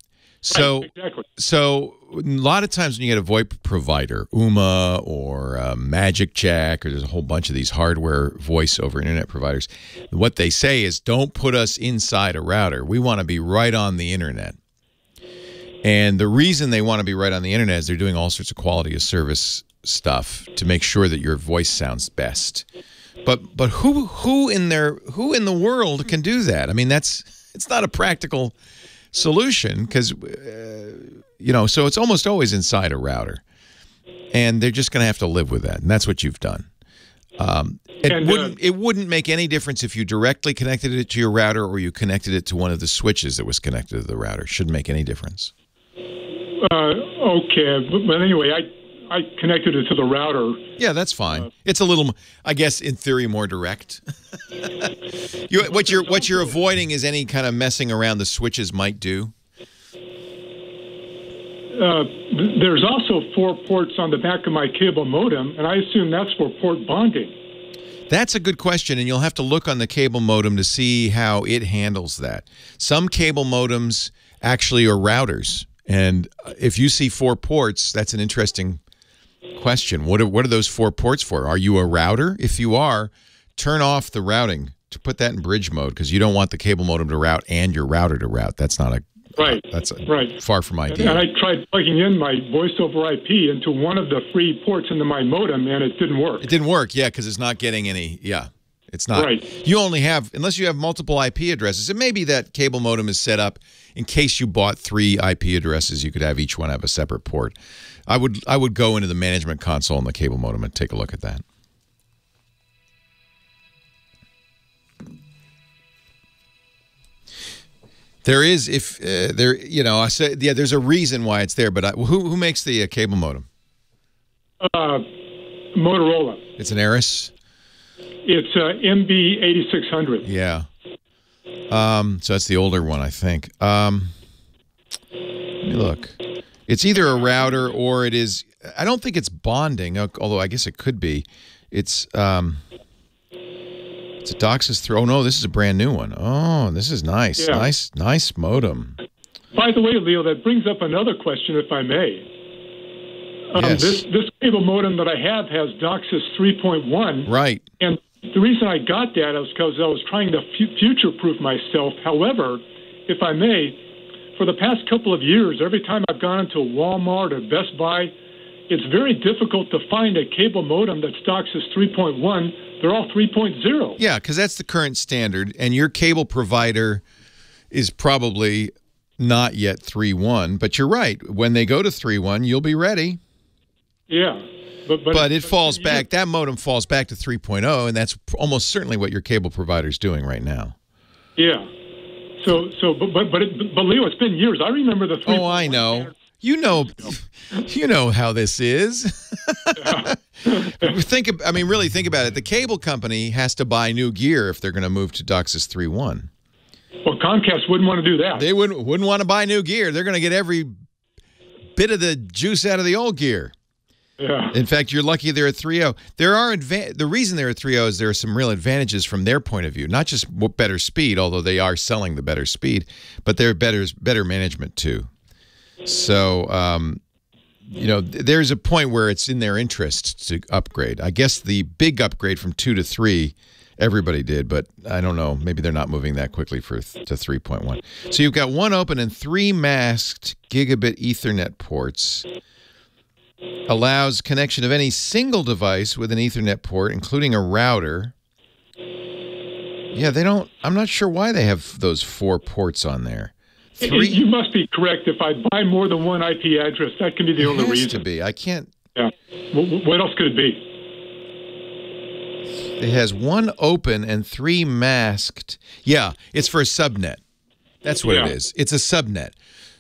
So, right, exactly. So a lot of times when you get a VoIP provider, Ooma or Magic Jack, or there's a whole bunch of these hardware voice over internet providers, what they say is, don't put us inside a router. We want to be right on the internet. And the reason they want to be right on the internet is they're doing all sorts of quality of service stuff to make sure that your voice sounds best. But who in the world can do that? I mean, it's not a practical solution because so it's almost always inside a router, and they're just going to have to live with that, and that's what you've done. It wouldn't make any difference if you directly connected it to your router or you connected it to one of the switches that was connected to the router. Shouldn't make any difference. Okay, but anyway, I connected it to the router. Yeah, that's fine. It's a little, I guess, in theory, more direct. What you're avoiding is any kind of messing around the switches might do. There's also 4 ports on the back of my cable modem, and I assume that's for port bonding. That's a good question, and you'll have to look on the cable modem to see how it handles that. Some cable modems actually are routers, and if you see 4 ports, that's an interesting question. What are those 4 ports for? Are you a router? If you are, turn off the routing to put that in bridge mode, because you don't want the cable modem to route and your router to route. That's not a far from ideal. And I tried plugging in my voice over IP into one of the 3 ports into my modem, and it didn't work. It didn't work, yeah, because it's not getting any. Yeah, it's not. Right. You only have, unless you have multiple IP addresses. It may be that cable modem is set up in case you bought 3 IP addresses. You could have each one have a separate port. I would go into the management console on the cable modem and take a look at that. There is, I said, yeah, there's a reason why it's there, but who makes the cable modem? Motorola. It's an Aris? It's MB8600. Yeah. So that's the older one, I think. Let me look. It's either a router or it is, I don't think it's bonding, although I guess it could be. It's a DOCSIS 3. Oh, no, this is a brand new one. Oh, this is nice. Yeah. Nice modem. By the way, Leo, that brings up another question, if I may. Yes. This cable modem that I have has DOCSIS 3.1. Right. And the reason I got that was because I was trying to future-proof myself. However, if I may, for the past couple of years, every time I've gone into Walmart or Best Buy, it's very difficult to find a cable modem that's DOCSIS 3.1. They're all 3.0. Yeah, because that's the current standard, and your cable provider is probably not yet 3.1. But you're right. When they go to 3.1, you'll be ready. Yeah. But it falls back. That modem falls back to 3.0, and that's almost certainly what your cable provider is doing right now. Yeah. But Leo, it's been years. I remember the 3.1. Oh, I know. You know how this is. Really think about it. The cable company has to buy new gear if they're going to move to DOCSIS 3.1. Well, Comcast wouldn't want to do that. They wouldn't want to buy new gear. They're going to get every bit of the juice out of the old gear. Yeah. In fact, you're lucky they're at 3.0. The reason they're at 3.0 is there are some real advantages from their point of view. Not just better speed, although they are selling the better speed, but they're better management too. So, there's a point where it's in their interest to upgrade. I guess the big upgrade from 2 to 3, everybody did, but I don't know. Maybe they're not moving that quickly to 3.1. So you've got 1 open and 3 masked gigabit Ethernet ports. Allows connection of any single device with an Ethernet port, including a router. Yeah, they don't. I'm not sure why they have those 4 ports on there. 3? You must be correct. If I buy more than one IP address, that can be the only reason. It has to be. I can't. Yeah. What else could it be? It has 1 open and 3 masked. Yeah, it's for a subnet. That's what it is. It's a subnet.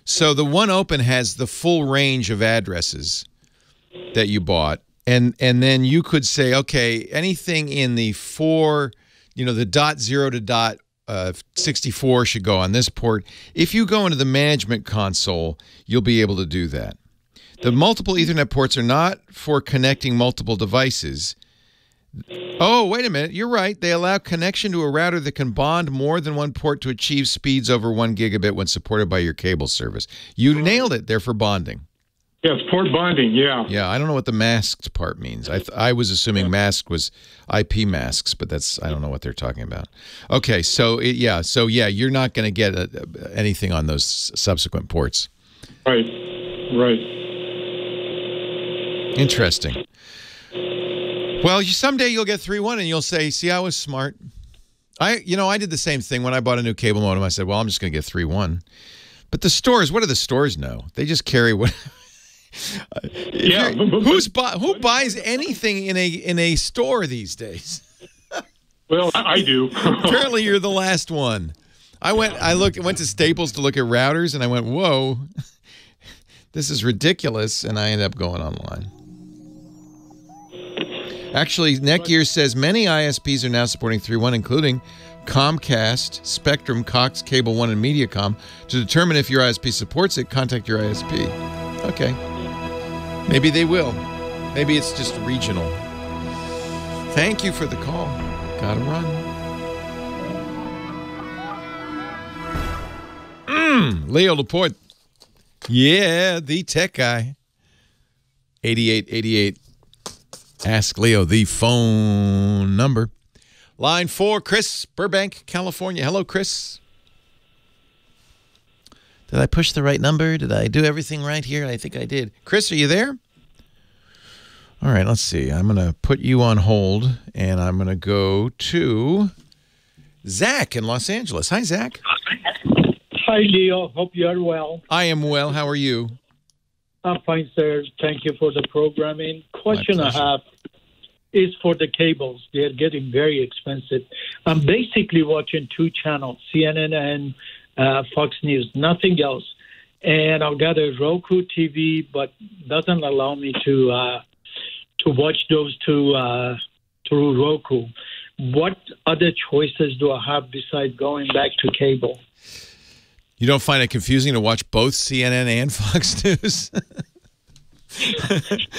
So the 1 open has the full range of addresses that you bought, And then you could say, okay, anything in the the .0 to .64 should go on this port. If you go into the management console, you'll be able to do that. The multiple Ethernet ports are not for connecting multiple devices. Oh, wait a minute. You're right. They allow connection to a router that can bond more than one port to achieve speeds over 1 gigabit when supported by your cable service. You nailed it. They're for bonding. Yes, port bonding, yeah. Yeah, I don't know what the masked part means. I was assuming masked was IP masks, but I don't know what they're talking about. Okay, so you're not going to get anything on those subsequent ports. Right. Interesting. Well, someday you'll get 3.1 and you'll say, "See, I was smart." I did the same thing when I bought a new cable modem. I said, "Well, I'm just going to get 3.1." But the stores, what do the stores know? They just carry what. Who buys anything in a store these days? Well, I do. Apparently, you're the last one. I went to Staples to look at routers, and I went, "Whoa, this is ridiculous," and I ended up going online. Actually, Netgear says many ISPs are now supporting 3.1, including Comcast, Spectrum, Cox, Cable One, and Mediacom. To determine if your ISP supports it, contact your ISP. Okay. Maybe they will. Maybe it's just regional. Thank you for the call. Gotta run. Leo Laporte. Yeah, the tech guy. 8888. Ask Leo, the phone number. Line 4, Chris, Burbank, California. Hello, Chris. Did I push the right number? Did I do everything right here? I think I did. Chris, are you there? All right, let's see. I'm going to put you on hold, and I'm going to go to Zach in Los Angeles. Hi, Zach. Hi, Leo. Hope you are well. I am well. How are you? I'm fine, sir. Thank you for the programming. Question I have is for the cables. They're getting very expensive. I'm basically watching 2 channels, CNN and Fox News, nothing else. And I've got a Roku TV, but doesn't allow me to watch those two through Roku. What other choices do I have besides going back to cable? You don't find it confusing to watch both CNN and Fox News?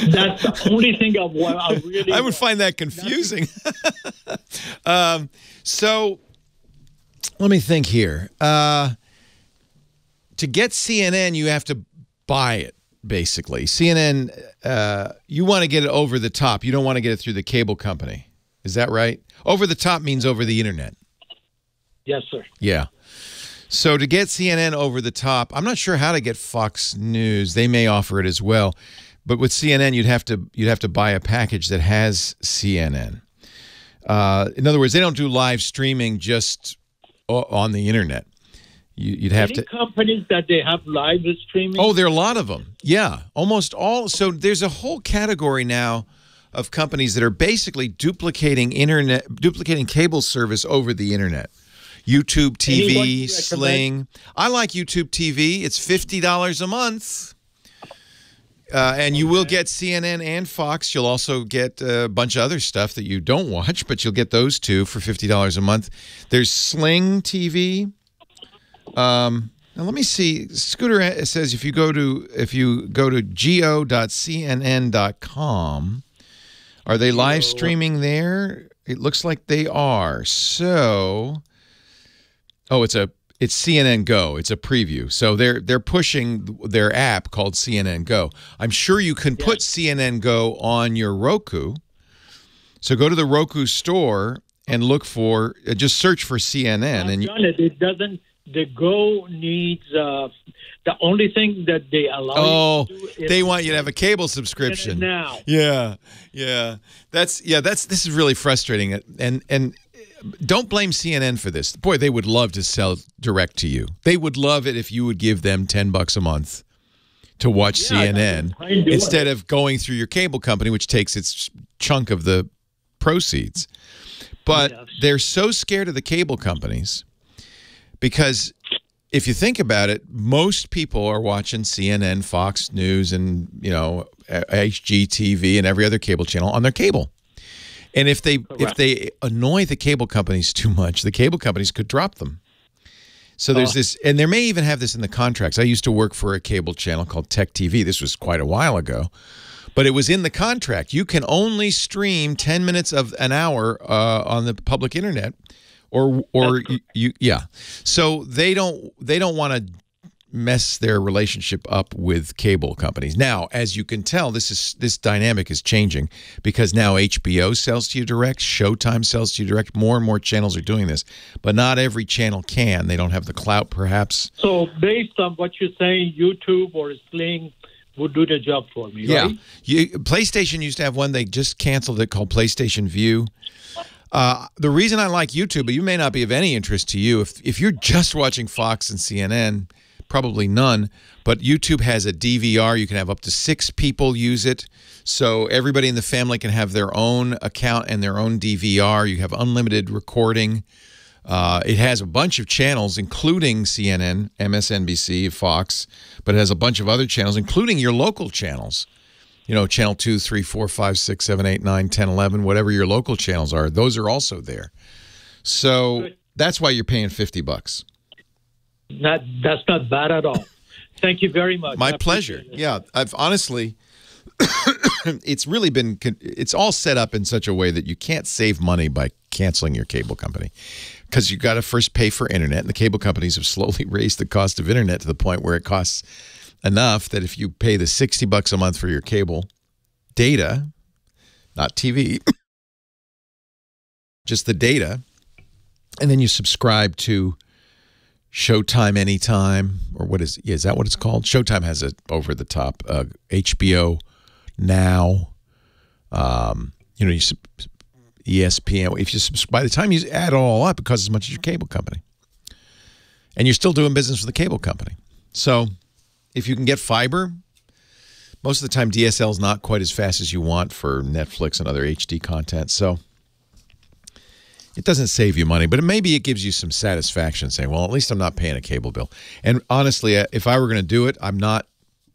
That's the only thing I would find that confusing. So let me think here. To get CNN, you have to buy it, basically. CNN, you want to get it over the top. You don't want to get it through the cable company. Is that right? Over the top means over the internet. Yes, sir. Yeah. So to get CNN over the top, I'm not sure how to get Fox News. They may offer it as well, but with CNN, you'd have to buy a package that has CNN. In other words, they don't do live streaming just on the internet. You'd have Any companies that they have live streaming? Oh, there are a lot of them. Yeah, almost all. So there's a whole category now of companies that are basically duplicating cable service over the internet. YouTube TV, Sling. I like YouTube TV. It's $50 a month. And you will get CNN and Fox. You'll also get a bunch of other stuff that you don't watch, but you'll get those two for $50 a month. There's Sling TV. Now let me see. Scooter says if you go to go.go.cnn.com, are they live streaming there? It looks like they are. So, it's CNN Go. It's a preview. So they're pushing their app called CNN Go. I'm sure you can put CNN Go on your Roku. So go to the Roku store and look for just search for CNN. I've done it. It doesn't. The Go needs the only thing that they allow. You to do they want you to have a cable subscription now. Yeah. This is really frustrating. And don't blame CNN for this. Boy, they would love to sell direct to you. They would love it if you would give them $10 a month to watch CNN instead of going through your cable company, which takes its chunk of the proceeds. But they're so scared of the cable companies because if you think about it, most people are watching CNN, Fox News, and HGTV and every other cable channel on their cable. And if they annoy the cable companies too much, the cable companies could drop them. So there's this, and they may even have this in the contracts. I used to work for a cable channel called Tech TV. This was quite a while ago, but it was in the contract. You can only stream 10 minutes of an hour on the public internet, or yeah. So they don't want to mess their relationship up with cable companies. Now, as you can tell, this dynamic is changing because now HBO sells to you direct, Showtime sells to you direct. More and more channels are doing this, but not every channel can. They don't have the clout, perhaps. So based on what you're saying, YouTube or Sling would do the job for me, right? Yeah. PlayStation used to have one. They just canceled it called PlayStation View. The reason I like YouTube, but you may not be of any interest to you, if you're just watching Fox and CNN, probably none, but YouTube has a DVR. You can have up to 6 people use it. So everybody in the family can have their own account and their own DVR. You have unlimited recording. It has a bunch of channels, including CNN, MSNBC, Fox, but it has a bunch of other channels, including your local channels. You know, channel 2, 3, 4, 5, 6, 7, 8, 9, 10, 11, whatever your local channels are, those are also there. So that's why you're paying $50. That's not bad at all. Thank you very much. My pleasure. Yeah, I've honestly, it's really been, it's all set up in such a way that you can't save money by canceling your cable company because you got to first pay for internet, and the cable companies have slowly raised the cost of internet to the point where it costs enough that if you pay the $60 a month for your cable data, not TV, just the data, and then you subscribe to Showtime Anytime, or what is that what it's called? Showtime has it over the top. HBO Now, you know, ESPN. If you by the time you add it all up, it costs as much as your cable company, and you're still doing business with the cable company. So, if you can get fiber, most of the time DSL is not quite as fast as you want for Netflix and other HD content. So. It doesn't save you money, but maybe it gives you some satisfaction saying, well, at least I'm not paying a cable bill. And honestly, if I were going to do it, I'm not,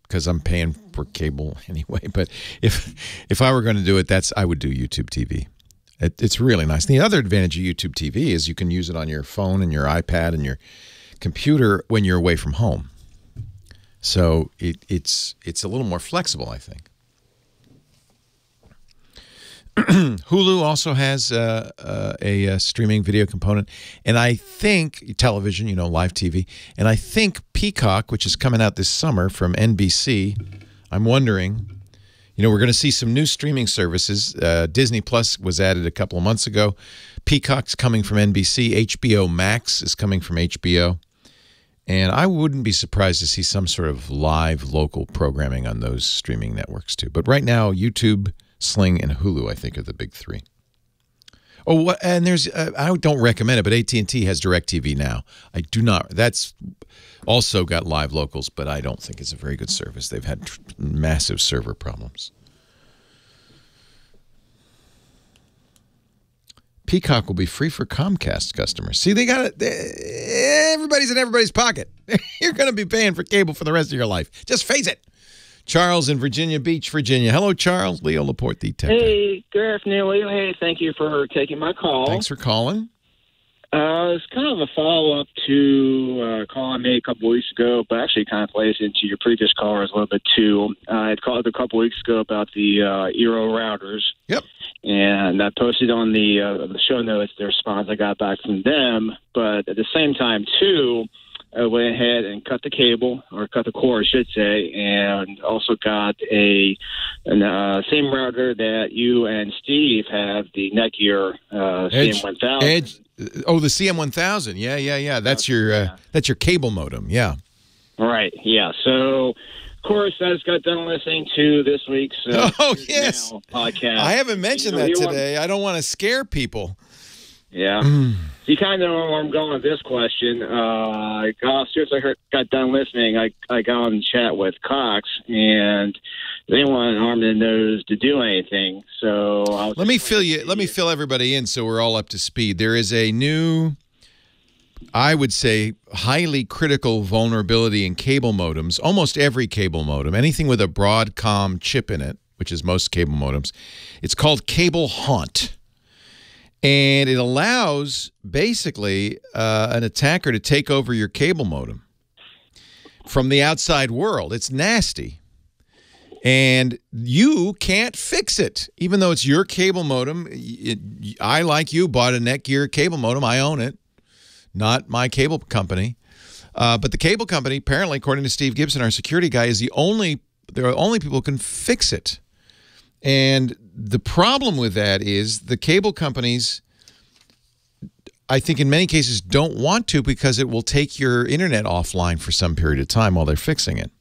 because I'm paying for cable anyway. But if I were going to do it, I would do YouTube TV. It's really nice. And the other advantage of YouTube TV is you can use it on your phone and your iPad and your computer when you're away from home. So it's a little more flexible, I think. Hulu also has a streaming video component, and I think television, you know, live TV, and I think Peacock, which is coming out this summer from NBC, I'm wondering, you know, we're going to see some new streaming services. Disney Plus was added a couple of months ago. Peacock's coming from NBC. HBO Max is coming from HBO. And I wouldn't be surprised to see some sort of live local programming on those streaming networks too. But right now, YouTube, Sling, and Hulu, I think, are the big 3. Oh, and there's I don't recommend it, but AT&T has DirecTV now. I do not. That's also got live locals, but I don't think it's a very good service. They've had massive server problems. Peacock will be free for Comcast customers. See, they got it. Everybody's in everybody's pocket. You're going to be paying for cable for the rest of your life. Just face it. Charles in Virginia Beach, Virginia. Hello, Charles. Leo Laporte, the tech. Hey, good afternoon, Leo. Hey, thank you for taking my call. Thanks for calling. It's kind of a follow-up to a call I made a couple weeks ago, but actually kind of plays into your previous callers a little bit, too. I had called a couple weeks ago about the Eero routers. Yep. And I posted on the show notes the response I got back from them. But at the same time, too, I went ahead and cut the cable, or cut the cord, I should say, and also got a same router that you and Steve have, the Netgear CM1000. Oh, the CM1000. Yeah. That's your cable modem. Yeah. Right. Yeah. So, of course, I just got done listening to this week's yes podcast. I haven't mentioned that today. I don't want to scare people. Yeah. You kind of know where I'm going with this question. As soon as I got done listening, I got on the chat with Cox, and they didn't want an arm and nose to do anything. So let me fill everybody in so we're all up to speed. There is a new I would say, highly critical vulnerability in cable modems. Almost every cable modem, anything with a Broadcom chip in it, which is most cable modems, it's called cable haunt. And it allows, basically, an attacker to take over your cable modem from the outside world. It's nasty. And you can't fix it, even though it's your cable modem. I, like you, bought a Netgear cable modem. I own it, not my cable company. But the cable company, apparently, according to Steve Gibson, our security guy, is they're the only people who can fix it. And the problem with that is the cable companies, I think in many cases, don't want to because it will take your internet offline for some period of time while they're fixing it.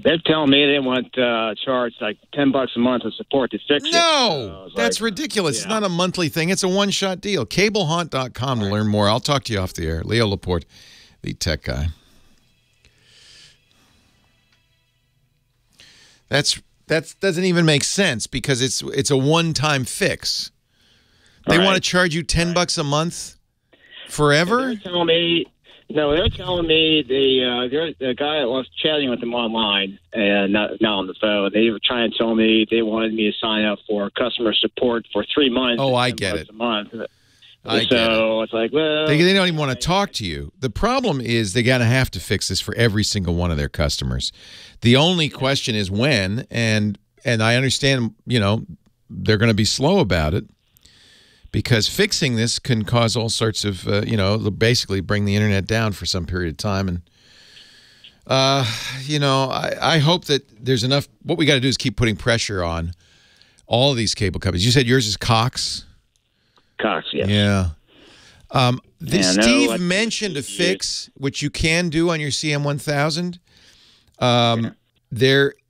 They're telling me they want to charge like $10 a month of support to fix it. No, that's ridiculous. Yeah. It's not a monthly thing. It's a one-shot deal. CableHaunt.com to learn more. I'll talk to you off the air. Leo Laporte, the tech guy. That doesn't even make sense because it's a one-time fix. They want to charge you $10 a month forever? They're telling me. No, they're telling me the guy that was chatting with them online and not on the phone. They were trying to tell me they wanted me to sign up for customer support for 3 months. Oh, I get it. A month. So it's like, well, they don't even want to talk to you. The problem is they're going to have to fix this for every single one of their customers. The only question is when, and I understand, they're going to be slow about it. Because fixing this can cause all sorts of, basically bring the internet down for some period of time. And, I hope that there's enough. What we got to do is keep putting pressure on all of these cable companies. You said yours is Cox? Cox, yes. Yeah. Steve mentioned a fix, which you can do on your CM1000.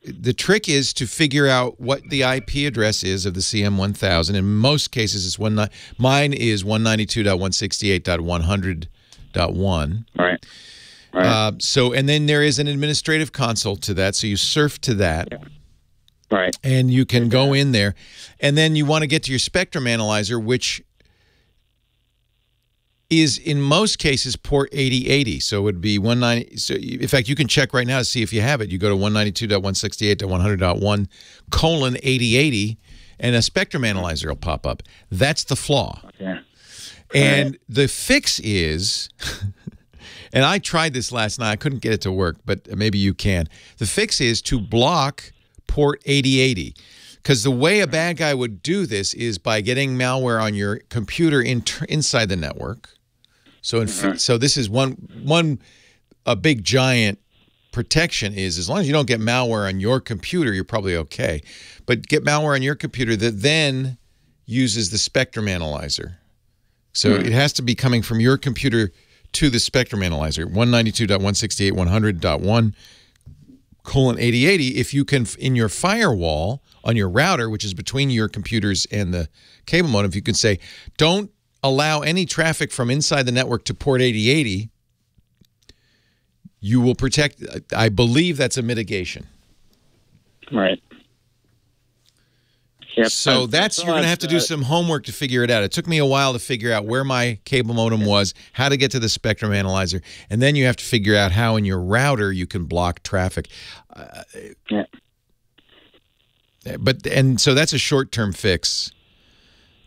The trick is to figure out what the IP address is of the CM1000. In most cases, mine is 192.168.100.1. Right. And then there is an administrative console to that, so you surf to that. Yeah. Right. And you can go in there. And then you want to get to your spectrum analyzer, which is in most cases port 8080. So it would be 190. So in fact, you can check right now to see if you have it. You go to 192.168.100.1:8080 and a spectrum analyzer will pop up. That's the flaw. Okay. And the fix is, and I tried this last night. I couldn't get it to work, but maybe you can. The fix is to block port 8080. Because the way a bad guy would do this is by getting malware on your computer inside the network. So, so this is a big giant protection is as long as you don't get malware on your computer, you're probably okay. But get malware on your computer that then uses the spectrum analyzer. So it has to be coming from your computer to the spectrum analyzer, 192.168.100.1:8080. If you can, in your firewall, on your router, which is between your computers and the cable modem, if you can say, don't allow any traffic from inside the network to port 8080, you will protect. I believe that's a mitigation. Right. Yep. So you're going to have to do some homework to figure it out. It took me a while to figure out where my cable modem was, how to get to the spectrum analyzer, and then you have to figure out how in your router you can block traffic. Yeah. So that's a short-term fix,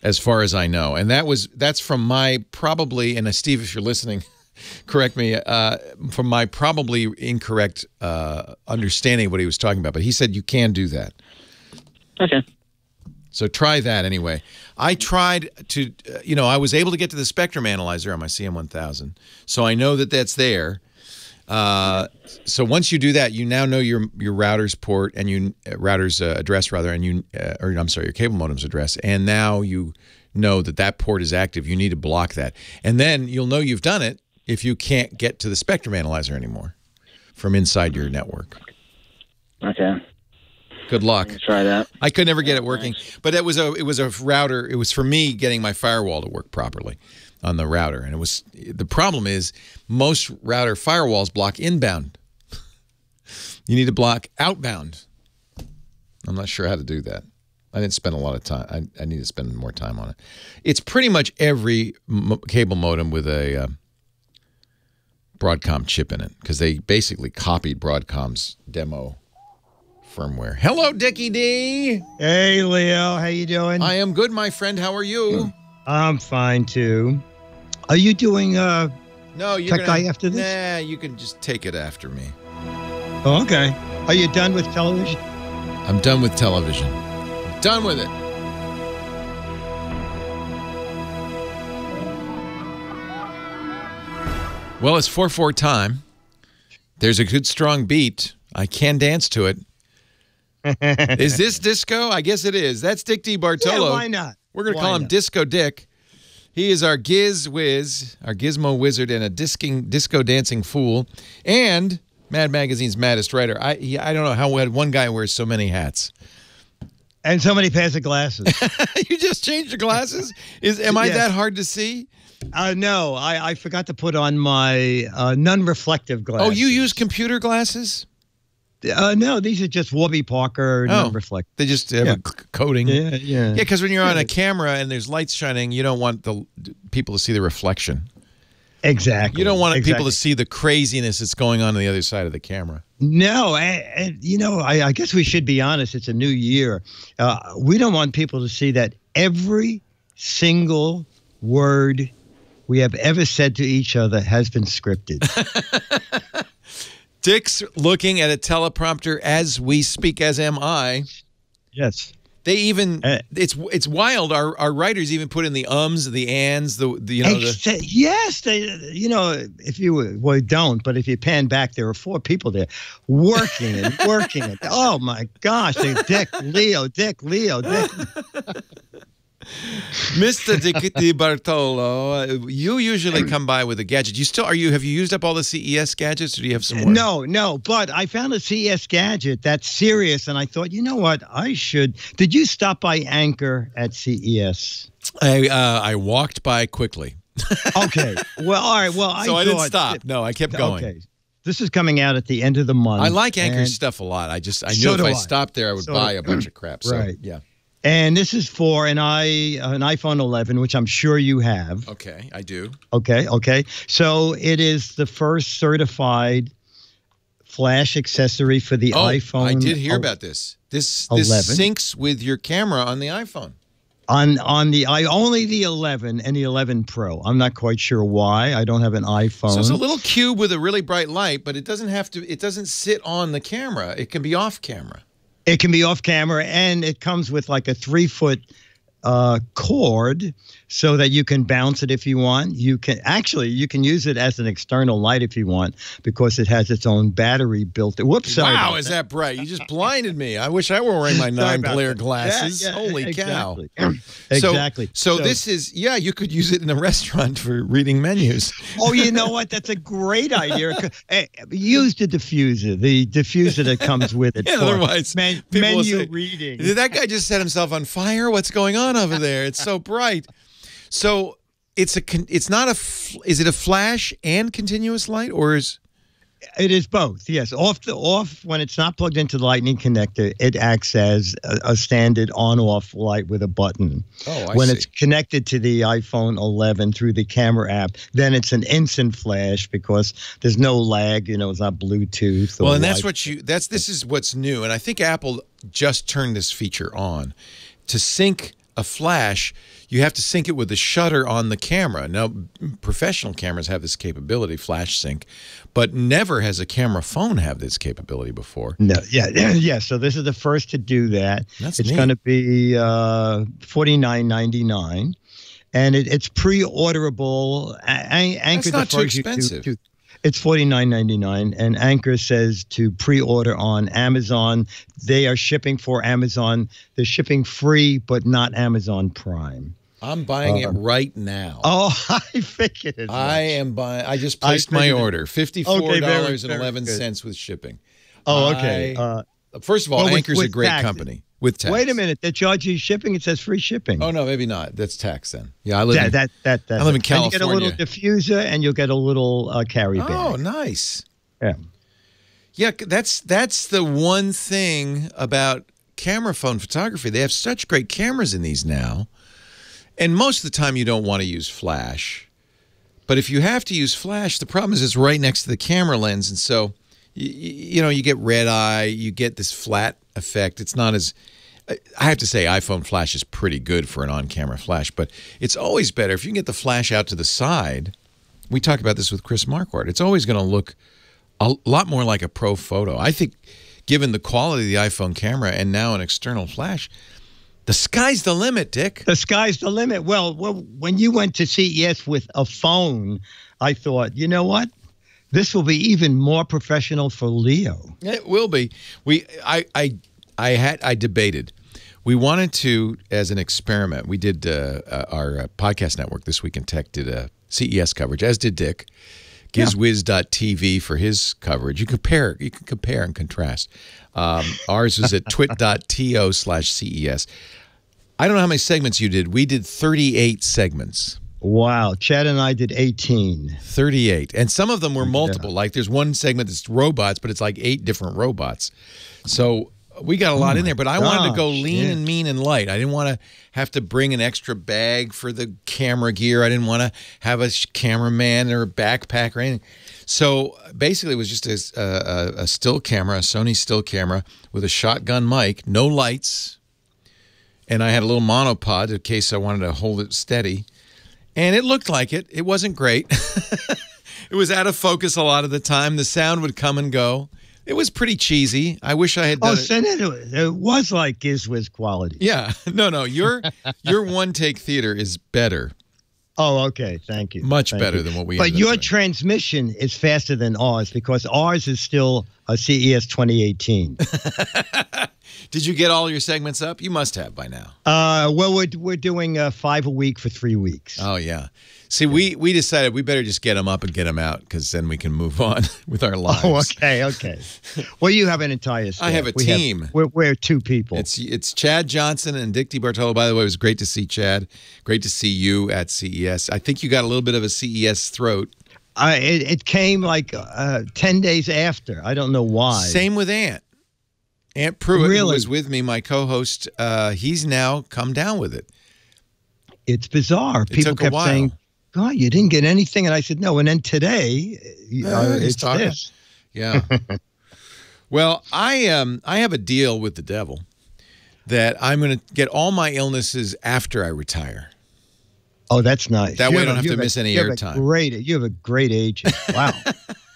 as far as I know, and that's from my probably, and Steve, if you're listening, correct me, from my probably incorrect understanding of what he was talking about. But he said you can do that. Okay. So try that anyway. I tried to, I was able to get to the spectrum analyzer on my CM1000, so I know that that's there. So once you do that, you now know your router's port and router's address rather, and your cable modem's address, and now you know that port is active. You need to block that, and then you'll know you've done it if you can't get to the spectrum analyzer anymore from inside your network. Okay. Good luck. Try that. I could never get it working, but it was a router. It was for me getting my firewall to work properly on the router, and the problem is most router firewalls block inbound. You need to block outbound. I'm not sure how to do that. I didn't spend a lot of time. I need to spend more time on it. It's pretty much every cable modem with a Broadcom chip in it because they basically copied Broadcom's demo firmware. Hello, Dickie D. Hey, Leo. How you doing? I am good, my friend. How are you? I'm fine, too. Are you doing no, you're Tech Guy after this? Nah, you can just take it after me. Oh, okay. Are you done with television? I'm done with television. Done with it. Well, it's 4/4 time. There's a good strong beat. I can dance to it. Is this disco? I guess it is. That's Dick DeBartolo. Yeah, why not? We're going to call him Disco Dick. He is our Giz Wiz, our Gizmo Wizard, and a disco dancing fool, and Mad Magazine's maddest writer. I don't know how one guy wears so many hats. And so many pairs of glasses. You just changed your glasses? Am I that hard to see? No, I forgot to put on my non-reflective glasses. Oh, you use computer glasses? No, these are just Warby Parker non-reflective. They just have a coating. Yeah. Yeah, because when you're on a camera and there's lights shining, you don't want the people to see the reflection. Exactly. You don't want people to see the craziness that's going on the other side of the camera. No, and I guess we should be honest. It's a new year. We don't want people to see that every single word we have ever said to each other has been scripted. Dick's looking at a teleprompter as we speak, as am I. Yes. They even it's wild. Our writers even put in the ums, the ands, yes, they if you don't, but if you pan back, there are 4 people there working and working. Oh my gosh, Dick, Leo. Mr. DeBartolo, you usually come by with a gadget. Have you used up all the CES gadgets, or do you have some more? No, but I found a CES gadget that's serious, and I thought, you know what, I should. Did you stop by Anchor at CES? I walked by quickly. Okay. Well, all right. Well, I didn't stop. No, I kept going. Okay. This is coming out at the end of the month. I like Anchor's stuff a lot. I knew if I stopped there, I would buy a bunch of crap. So, right. Yeah. And this is for an iPhone 11, which I'm sure you have. Okay, I do. Okay. So it is the first certified flash accessory for the iPhone. I did hear about this. This syncs with your camera on the iPhone. Only the 11 and the 11 Pro. I'm not quite sure why. I don't have an iPhone. So it's a little cube with a really bright light, but it doesn't sit on the camera. It can be off camera. It can be off camera, and it comes with like a 3-foot cord so that you can bounce it if you want. You can use it as an external light if you want, because it has its own battery built in. Whoops! Wow, is that bright? You just blinded me. I wish I were wearing my non-glare glasses. Yeah, Holy cow! Exactly. So this is you could use it in a restaurant for reading menus. Oh, you know what? That's a great idea. Hey, use the diffuser that comes with it. Yeah, otherwise, menu reading. Did that guy just set himself on fire? What's going on over there? It's so bright. So is it a flash and continuous light, or is it is both? Yes, off when it's not plugged into the Lightning connector, it acts as a standard on-off light with a button. Oh, I when see. It's connected to the iPhone 11 through the camera app, then it's an instant flash because there's no lag. It's not Bluetooth. Well, and this is what's new, and I think Apple just turned this feature on. To sync a flash, you have to sync it with the shutter on the camera. Now, professional cameras have this capability, flash sync, but never has a camera phone have this capability before. No, yeah. So this is the first to do that. It's going to be $49.99, and it's pre-orderable. That's not too expensive. It's $49.99, and Anchor says to pre-order on Amazon. They are shipping for Amazon. They're shipping free, but not Amazon Prime. I'm buying it right now. Oh, I figured it. I am buying. I just placed my order, $54.11 with shipping. Oh, okay. First of all, Anchor's a great company. With tax. Wait a minute, they charge you shipping. It says free shipping. Oh no, maybe not. That's tax then. Yeah, I live in California. You get a little diffuser and you'll get a little carry bag. Oh, nice. Yeah, that's the one thing about camera phone photography. They have such great cameras in these now. And most of the time you don't want to use flash. But if you have to use flash, the problem is it's right next to the camera lens. And so, you know, you get red eye, you get this flat effect. It's not as... I have to say iPhone flash is pretty good for an on-camera flash, but it's always better if you can get the flash out to the side. We talked about this with Chris Marquardt. It's always going to look a lot more like a pro photo. I think given the quality of the iPhone camera and now an external flash, the sky's the limit, Dick. The sky's the limit. Well, when you went to CES with a phone, I thought, you know what? This will be even more professional for Leo. It will be. I debated. We wanted to, as an experiment, we did our podcast network, This Week in Tech, did a CES coverage, as did Dick. GizWiz.tv for his coverage. You can compare and contrast. Ours was at twit.to/CES. I don't know how many segments you did. We did 38 segments. Wow. Chad and I did 18. 38. And some of them were multiple. Like there's one segment that's robots, but it's like 8 different robots. So we got a lot in there, but I wanted to go lean and mean and light. I didn't want to have to bring an extra bag for the camera gear. I didn't want to have a cameraman or a backpack or anything. So basically it was just a still camera, a Sony still camera with a shotgun mic, no lights. And I had a little monopod in case I wanted to hold it steady. And it looked like it. It wasn't great. It was out of focus a lot of the time. The sound would come and go. It was pretty cheesy. I wish I had done it was like GizWiz quality. Yeah. No. Your one-take theater is better. Oh, okay. Thank you. Much better than what we But your transmission is faster than ours because ours is still a CES 2018. Did you get all your segments up? You must have by now. Well, we're doing 5 a week for 3 weeks. Oh, yeah. See, we decided we better just get them up and get them out because then we can move on with our lives. Oh, okay. Well, you have an entire staff. I have a team. We're 2 people. It's Chad Johnson and Dick DeBartolo. By the way, it was great to see Chad. Great to see you at CES. I think you got a little bit of a CES throat. It came like 10 days after. I don't know why. Same with Ant. Ant Pruitt, who was with me, my co-host, he's now come down with it. It's bizarre. People kept saying, God, you didn't get anything. And I said, no. And then today, it's this. Yeah. Well, I have a deal with the devil that I'm going to get all my illnesses after I retire. Oh, that's nice. That way I don't have to miss any airtime. You have a great agent. Wow.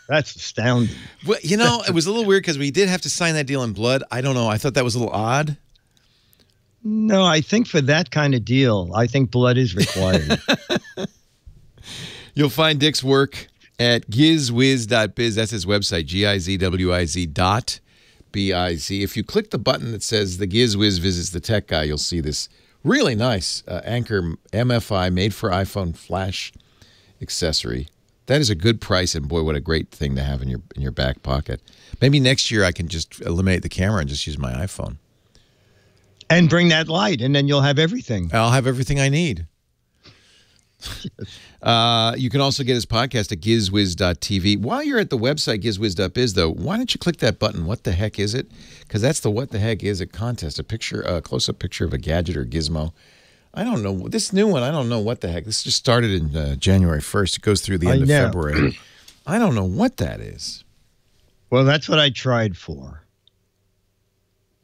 That's astounding. Well, you know, it was a little weird because we did have to sign that deal in blood. I don't know. I thought that was a little odd. No, I think for that kind of deal, I think blood is required. You'll find Dick's work at gizwiz.biz. That's his website, gizwiz.biz. If you click the button that says the GizWiz visits the tech guy, you'll see this really nice Anchor MFI made for iPhone flash accessory. That is a good price, and boy, what a great thing to have in your back pocket. Maybe next year I can just eliminate the camera and just use my iPhone. And bring that light, and then you'll have everything. I'll have everything I need. You can also get his podcast at gizwiz.tv. While you're at the website, gizwiz.biz, though, why don't you click that button, What the Heck Is It? Because that's the What the Heck Is It contest, a close-up picture of a gadget or gizmo. I don't know. This new one, I don't know what the heck. This just started in January 1st. It goes through the end of February. I don't know what that is. Well, that's what I tried for.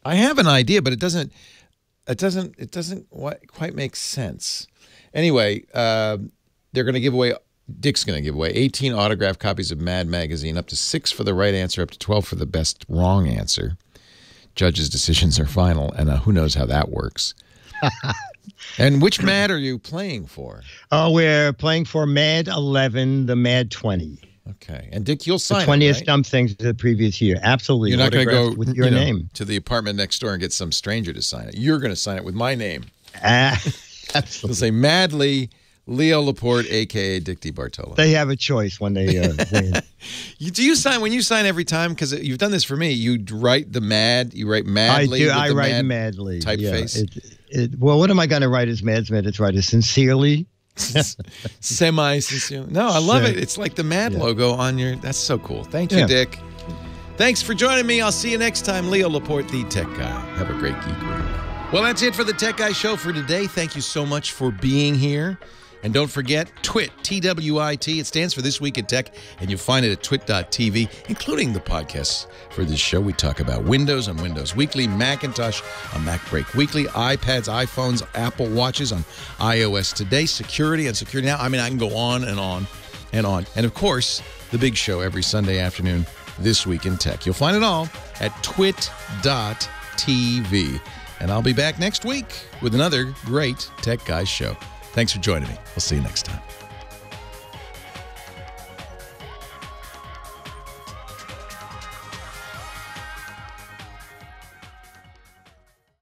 I have an idea, but it doesn't quite make sense. Anyway, they're going to give away, Dick's going to give away 18 autographed copies of Mad Magazine, up to 6 for the right answer, up to 12 for the best wrong answer. Judges' decisions are final, and who knows how that works. And which Mad are you playing for? Oh, we're playing for Mad 11, the Mad 20. Okay. And Dick, you'll sign the 20th right? dumb things of the previous year. Absolutely. You're not going to go with your name to the apartment next door and get some stranger to sign it. You're going to sign it with my name. Absolutely. They'll say Madly Leo Laporte, a.k.a. Dick DeBartolo. They have a choice when they win. Do you sign when you sign every time? Because you've done this for me. You write the mad. You write madly. I do. I write madly. Typeface. Yeah, well, what am I going to write as Mads Mad? It's write as sincerely. Semi-sincere. No, I love it. It's like the Mad logo on your. That's so cool. Thank you, Dick. Thanks for joining me. I'll see you next time. Leo Laporte, the Tech Guy. Have a great geek week. Well, that's it for the Tech Guy Show for today. Thank you so much for being here. And don't forget, TWIT, T-W-I-T. It stands for This Week in Tech, and you'll find it at twit.tv, including the podcasts for this show. We talk about Windows on Windows Weekly, Macintosh on MacBreak Weekly, iPads, iPhones, Apple Watches on iOS Today, security on Security Now. I mean, I can go on and on and on. And, of course, the big show every Sunday afternoon, This Week in Tech. You'll find it all at twit.tv. And I'll be back next week with another great Tech Guys show. Thanks for joining me. We'll see you next time.